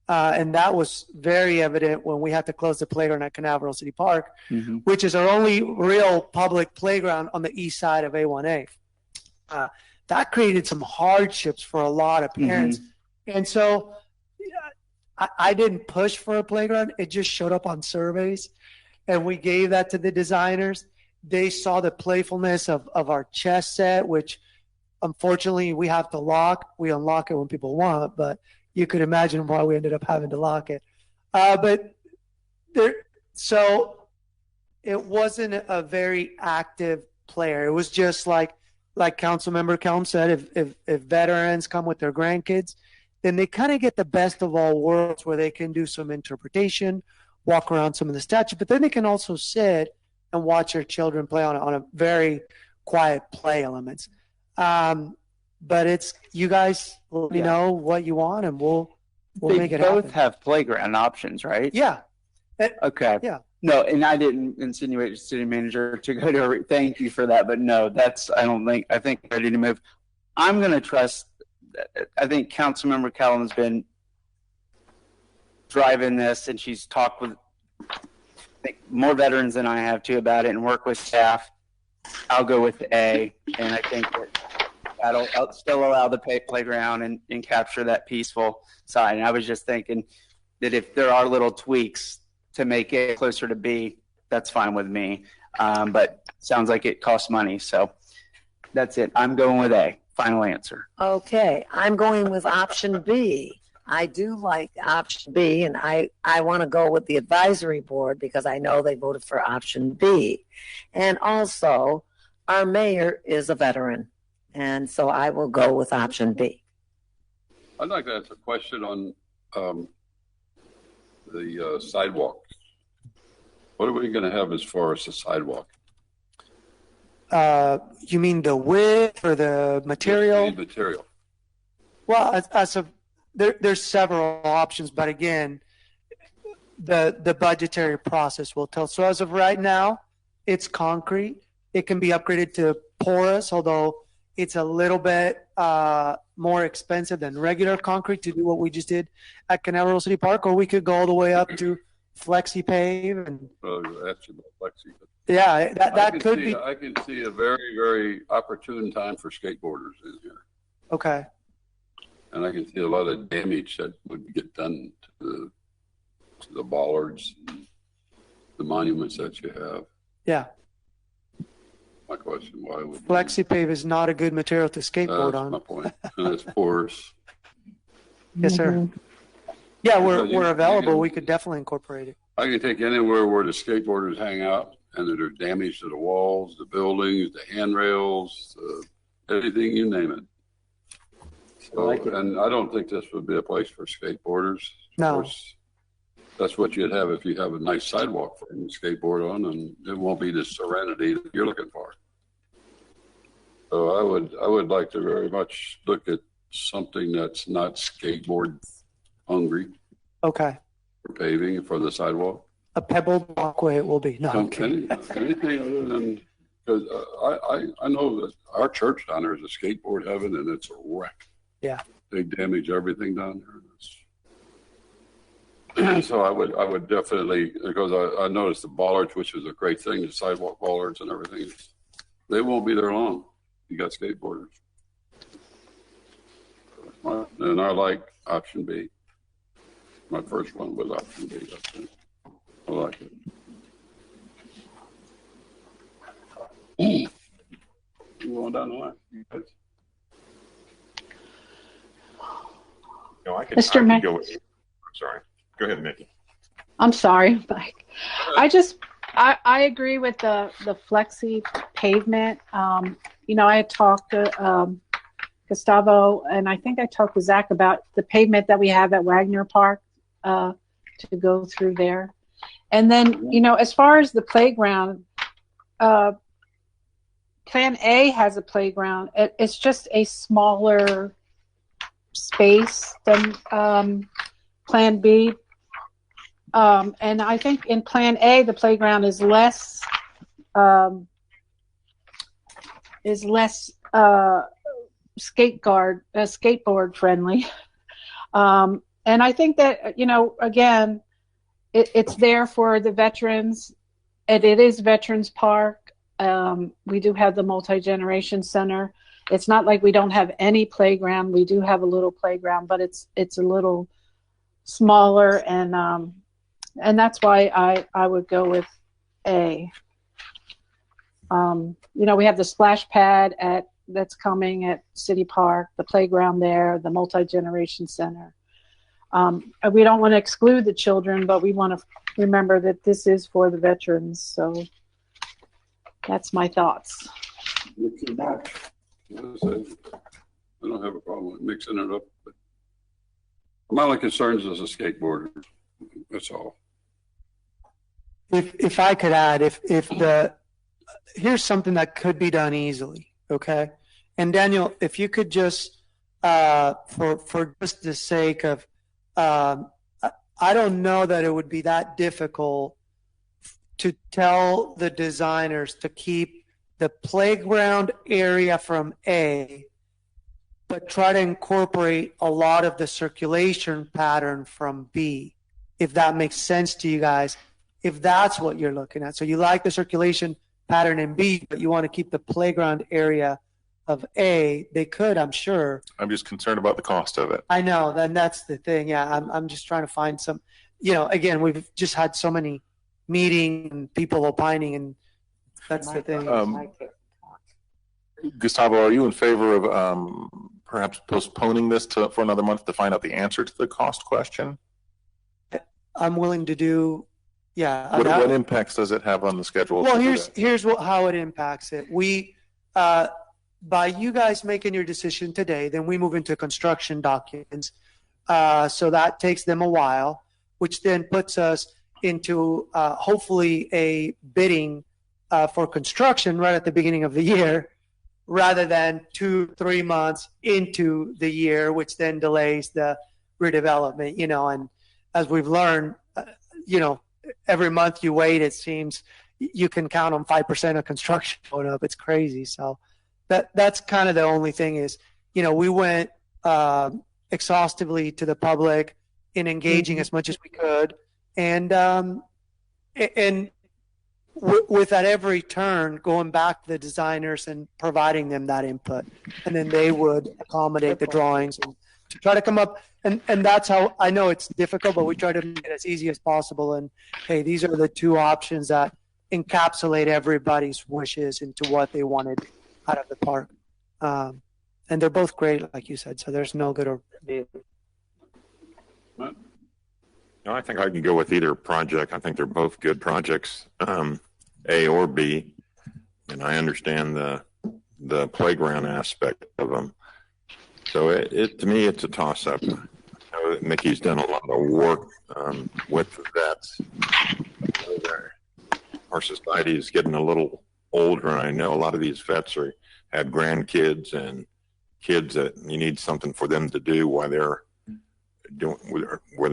And that was very evident when we had to close the playground at Canaveral City Park, which is our only real public playground on the east side of A1A. That created some hardships for a lot of parents. And so I didn't push for a playground. It just showed up on surveys, and we gave that to the designers. They saw the playfulness of our chess set, which unfortunately we have to lock. We unlock it when people want, but you could imagine why we ended up having to lock it. So it wasn't a very active player. It was just like Councilmember Kelm said, if veterans come with their grandkids, then they kind of get the best of all worlds, where they can do some interpretation, walk around some of the statues, but then they can also sit and watch their children play on a very quiet play elements. But it's, you guys let me know what you want, and we'll make it happen. They both have playground options, right? Yeah. Okay. Yeah. No, and I didn't insinuate the city manager to go to thank you for that, but no, I think ready to move. I'm going to trust, I think Councilmember Callum has been driving this, and she's talked with more veterans than I have too about it, and work with staff. I'll go with A, and I think that'll still allow the playground and capture that peaceful side. And I was just thinking that if there are little tweaks to make it closer to B, that's fine with me. But sounds like it costs money, so that's it. I'm going with A. Final answer. Okay, I'm going with option B. I do like option B, and I want to go with the advisory board because I know they voted for option B. And also, our mayor is a veteran, and so I will go with option B. I'd like to ask a question on the sidewalks. What are we going to have as far as the sidewalk? You mean the width or the material? The material. Well, there's several options, but again, the budgetary process will tell. So as of right now, it's concrete. It can be upgraded to porous, although it's a little bit more expensive than regular concrete to do what we just did at Canaveral City Park, or we could go all the way up to flexi pave. And That's about flexi. yeah, that could be. I can see a very, very opportune time for skateboarders in here. Okay. And I can see a lot of damage that would get done to the bollards, and the monuments that you have. Yeah. My question, why would FlexiPave is not a good material to skateboard on. That's my point. And it's porous. Yes, sir. Yeah, we're available. We could definitely incorporate it. I can take anywhere where the skateboarders hang out and there's damage to the walls, the buildings, the handrails, anything, you name it. So, and I don't think this would be a place for skateboarders. No. Of course, that's what you'd have if you have a nice sidewalk for them to skateboard on, and it won't be the serenity that you're looking for. So I would like to very much look at something that's not skateboard hungry. Okay. For paving for the sidewalk. A pebbled walkway it will be. No, anything other than, because I know that our church down there is a skateboard heaven, and it's a wreck. Yeah. They damage everything down there. So I would definitely, because I noticed the bollards, which is a great thing, the sidewalk bollards and everything, they won't be there long. You got skateboarders. And I like option B. My first one was option B. I like it. Going down the line. You know, I could go with, I'm sorry. Go ahead, Mickey. I'm sorry, Mike. I agree with the flexi pavement. You know, I had talked to Gustavo, and I think I talked to Zach about the pavement that we have at Wagner Park to go through there. And then, you know, as far as the playground, Plan A has a playground. It's just a smaller space than Plan B. And I think in Plan A, the playground is less skateboard friendly. And I think that, you know, again, it's there for the veterans, and it is Veterans Park. We do have the multi-generation center. It's not like we don't have any playground. We do have a little playground, but it's a little smaller, and that's why I would go with A. You know, we have the splash pad that's coming at City Park, the playground there, the multi-generation center. We don't want to exclude the children, but we want to remember that this is for the veterans. So that's my thoughts. I don't have a problem with mixing it up, but my only concerns is a skateboarder. That's all. If I could add, here's something that could be done easily, okay? And Daniel, if you could just, for just the sake of, I don't know that it would be that difficult to tell the designers to keep the playground area from A, but try to incorporate a lot of the circulation pattern from B, if that makes sense to you guys, if that's what you're looking at. So you like the circulation pattern in B, but you want to keep the playground area of A. They could, I'm sure. I'm just concerned about the cost of it. I know, then that's the thing. Yeah, I'm just trying to find some, you know, again, we've just had so many meetings and people opining, and that's the thing. Gustavo, are you in favor of perhaps postponing this for another month to find out the answer to the cost question? I'm willing to do, yeah. What impacts does it have on the schedule? Well, here's how it impacts it. We, by you guys making your decision today, then we move into construction documents. So that takes them a while, which then puts us into hopefully a bidding for construction right at the beginning of the year, rather than 2-3 months into the year, which then delays the redevelopment. And as we've learned, every month you wait, it seems you can count on 5% of construction going up. It's crazy. So that's kind of the only thing is, we went exhaustively to the public in engaging as much as we could. And with at every turn, going back to the designers and providing them that input. And then they would accommodate the drawings and to try to come up. And that's how, I know it's difficult, but we try to make it as easy as possible. And hey, these are the two options that encapsulate everybody's wishes into what they wanted out of the park. And they're both great, like you said, so there's no good or bad. No, I think I can go with either project. I think they're both good projects, A or B. And I understand the playground aspect of them. So to me, it's a toss-up. I know that Mickey's done a lot of work with the vets. Our society is getting a little older, and I know a lot of these vets have grandkids and kids that you need something for them to do while they're doing when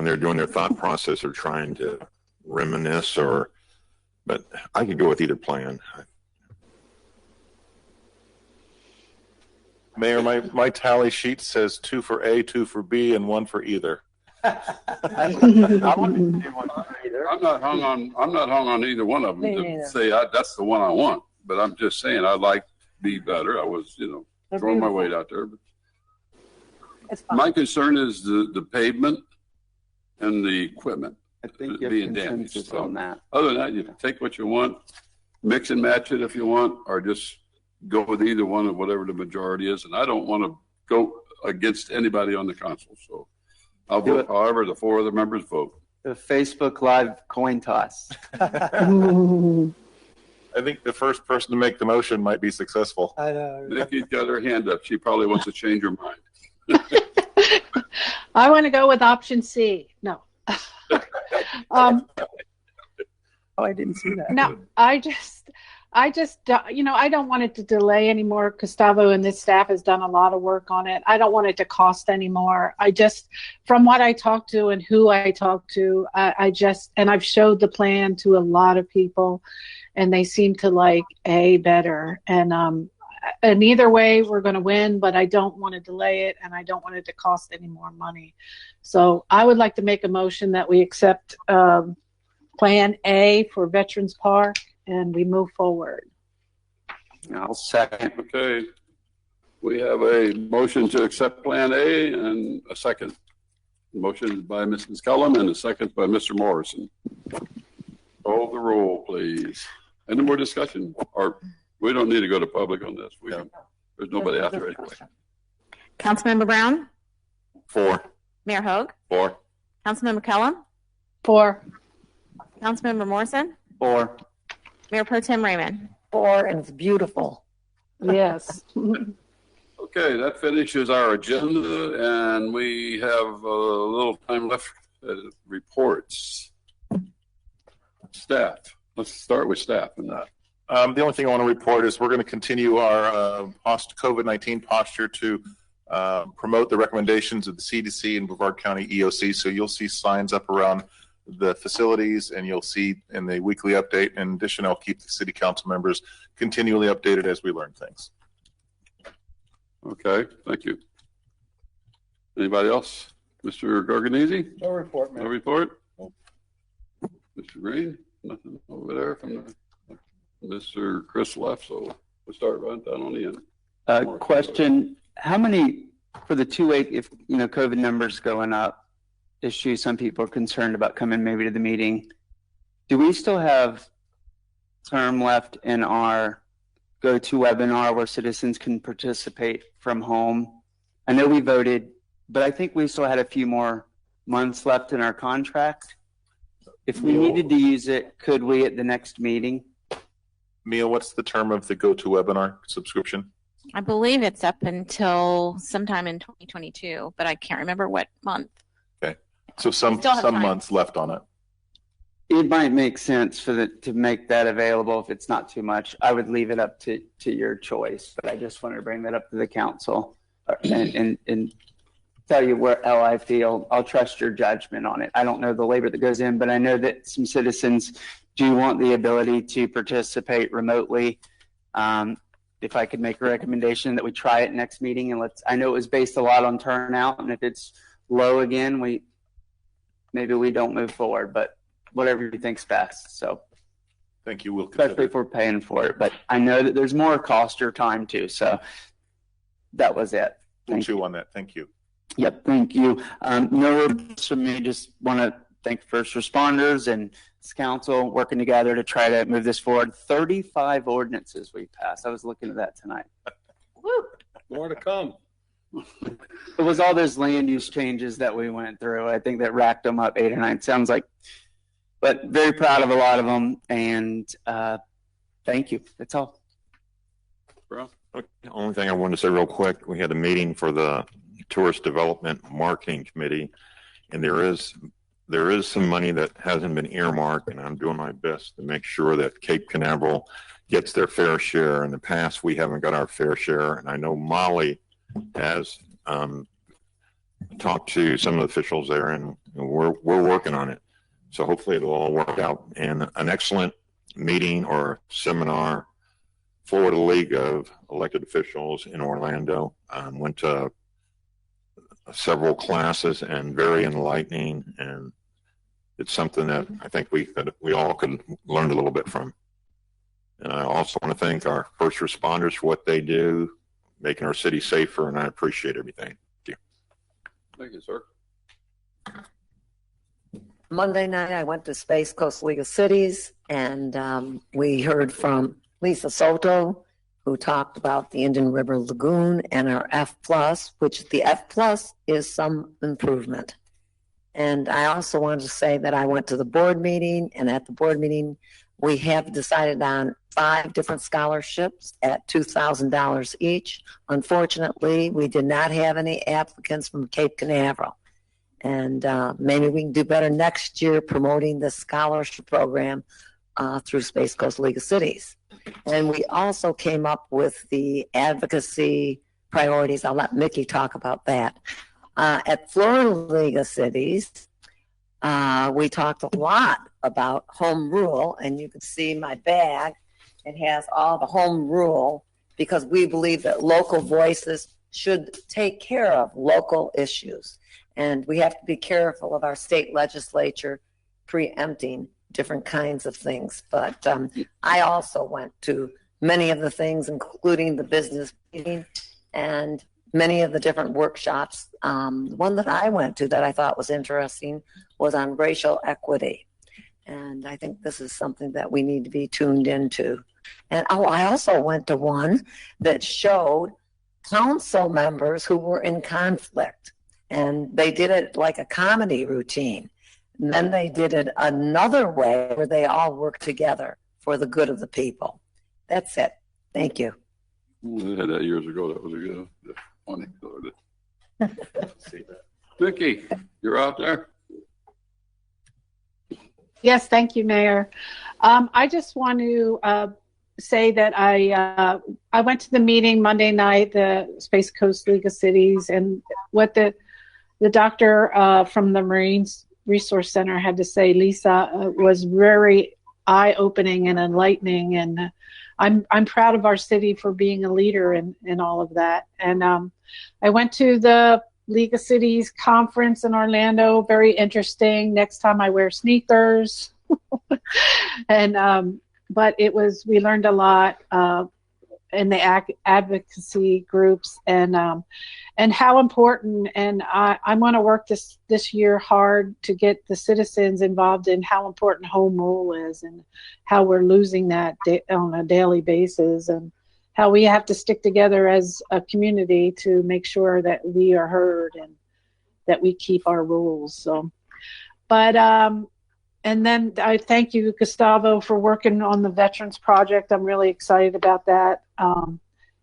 they're doing their thought process or trying to reminisce. But I could go with either plan. Mayor, my tally sheet says 2 for A, 2 for B, and 1 for either. I'm not hung on either one of them to say that's the one I want. But I'm just saying I like B better. I was, throwing my weight out there. But my concern is the pavement and the equipment I think you being have damaged. consensus So on that. other than that, you can take what you want, mix and match it if you want, or just go with either one of whatever the majority is. And I don't want to go against anybody on the council. So I'll vote however the 4 other members vote. The Facebook Live coin toss. I think the first person to make the motion might be successful. I know. Nikki's got her hand up. She probably wants to change her mind. I want to go with option C. No. Oh, I didn't see that. No, I just, I don't want it to delay anymore. Gustavo and this staff has done a lot of work on it. I don't want it to cost anymore. From what I talked to and who I talked to, and I've showed the plan to a lot of people, and they seem to like A better. And either way, we're going to win, but I don't want to delay it, and I don't want it to cost any more money. So I would like to make a motion that we accept Plan A for Veterans Park, and we move forward. I'll second. Okay. We have a motion to accept Plan A and a second. Motion by Mrs. Cullum and a second by Mr. Morrison. Call the roll, please. Any more discussion? Or we don't need to go to public on this. There's nobody out there anyway. Councilmember Brown? 4. Mayor Hogue? 4. Councilmember Kellum? 4. Councilmember Morrison? 4. Mayor Pro Tem Raymond? 4, and it's beautiful. Yes. Okay, that finishes our agenda, and we have a little time left. Reports. Staff. Let's start with staff and that. The only thing I want to report is we're going to continue our post-COVID-19 posture to promote the recommendations of the CDC and Brevard County EOC. So you'll see signs up around the facilities, and you'll see in the weekly update. In addition, I'll keep the city council members continually updated as we learn things. Okay, thank you. Anybody else? Mr. Garganese? No report, man. No report? Mr. Green? Nothing over there from Mr. Chris left, so we'll start right down on the end. Question, how many, for the 2-week, if COVID numbers going up, issue some people are concerned about coming maybe to the meeting, do we still have term left in our GoToWebinar where citizens can participate from home. I know we voted, but I think we still had a few more months left in our contract. If we needed to use it, could we at the next meeting? Mia, what's the term of the GoToWebinar subscription? I believe it's up until sometime in 2022, but I can't remember what month. Okay. So some time. months left on it. It might make sense to make that available if it's not too much. I would leave it up to your choice, but I just wanted to bring that up to the council and tell you how I feel. I'll trust your judgment on it. I don't know the labor that goes in, but I know that some citizens do want the ability to participate remotely. If I could make a recommendation that we try it next meeting, and I know it was based a lot on turnout, and if it's low again, maybe we don't move forward, but whatever you think's best. So thank you. We'll especially if we're paying for it, but I know that there's more cost or time too. So that was it. We'll chew on that. Thank you. Yep. Thank you. No reports from me. Just want to thank first responders and this council working together to try to move this forward. 35 ordinances we passed. I was looking at that tonight. Woo! More to come. It was all those land use changes that we went through. I think that racked them up 8 or 9. Sounds like, but very proud of a lot of them. And thank you. That's all. Bro. Okay. The only thing I wanted to say real quick, we had a meeting for the Tourist Development Marketing Committee, and there is some money that hasn't been earmarked, and I'm doing my best to make sure that Cape Canaveral gets their fair share. In the past, we haven't got our fair share, and I know Molly has talked to some of the officials there, and we're working on it. So hopefully it'll all work out. And an excellent meeting or seminar, Florida League of Elected Officials in Orlando. Went to several classes and very enlightening, and it's something that I think we all could learn a little bit from. And I also want to thank our first responders for what they do, making our city safer, and I appreciate everything. Thank you. Thank you, sir. Monday night, I went to Space Coast League of Cities, and we heard from Lisa Soto, who talked about the Indian River Lagoon and our F+, which the F+ is some improvement. And I also wanted to say that I went to the board meeting, and at the board meeting, we have decided on 5 different scholarships at $2,000 each. Unfortunately, we did not have any applicants from Cape Canaveral. And maybe we can do better next year promoting the scholarship program through Space Coast League of Cities. And we also came up with the advocacy priorities. I'll let Mickey talk about that. At Florida League of Cities, we talked a lot about home rule, and you can see my bag. It has all the home rule because we believe that local voices should take care of local issues. And we have to be careful of our state legislature preempting different kinds of things. But I also went to many of the things, including the business meeting and many of the different workshops. One that I went to that I thought was interesting was on racial equity. And I think this is something that we need to be tuned into. And I also went to one that showed council members who were in conflict. And they did it like a comedy routine. And then they did it another way where they all worked together for the good of the people. That's it. Thank you. We had that years ago. That was a good funny. Vicki, you're out there. Yes, thank you, Mayor. I just want to say that I went to the meeting Monday night, the Space Coast League of Cities, and what the doctor from the Marine Resource Center had to say, Lisa, was very eye-opening and enlightening, and I'm proud of our city for being a leader in all of that. And I went to the League of Cities conference in Orlando, very interesting. Next time I wear sneakers. And but we learned a lot in the advocacy groups, and how important, and I want to work this year hard to get the citizens involved in how important home rule is and how we're losing that on a daily basis. And how we have to stick together as a community to make sure that we are heard and that we keep our rules. So, but and then I thank you, Gustavo, for working on the Veterans Project. I'm really excited about that.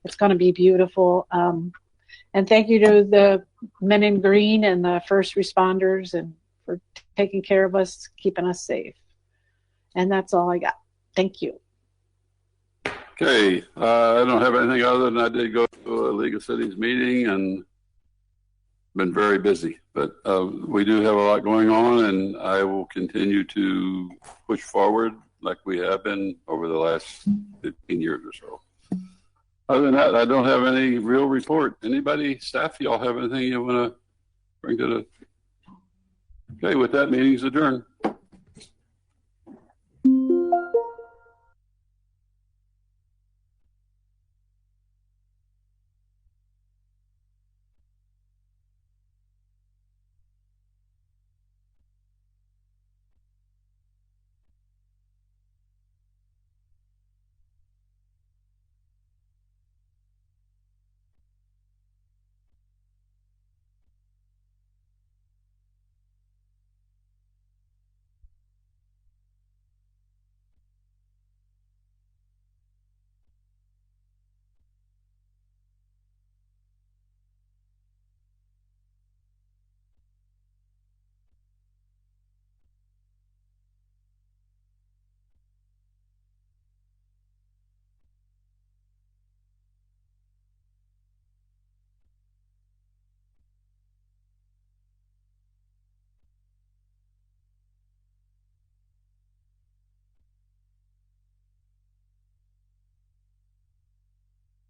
It's going to be beautiful. And thank you to the men in green and the first responders and for taking care of us, keeping us safe. And that's all I got. Thank you. Okay, I don't have anything other than I did go to a League of Cities meeting and been very busy. But we do have a lot going on, and I will continue to push forward like we have been over the last 15 years or so. Other than that, I don't have any real report. Anybody, staff, y'all have anything you want to bring to the... Okay, with that, meeting's adjourned.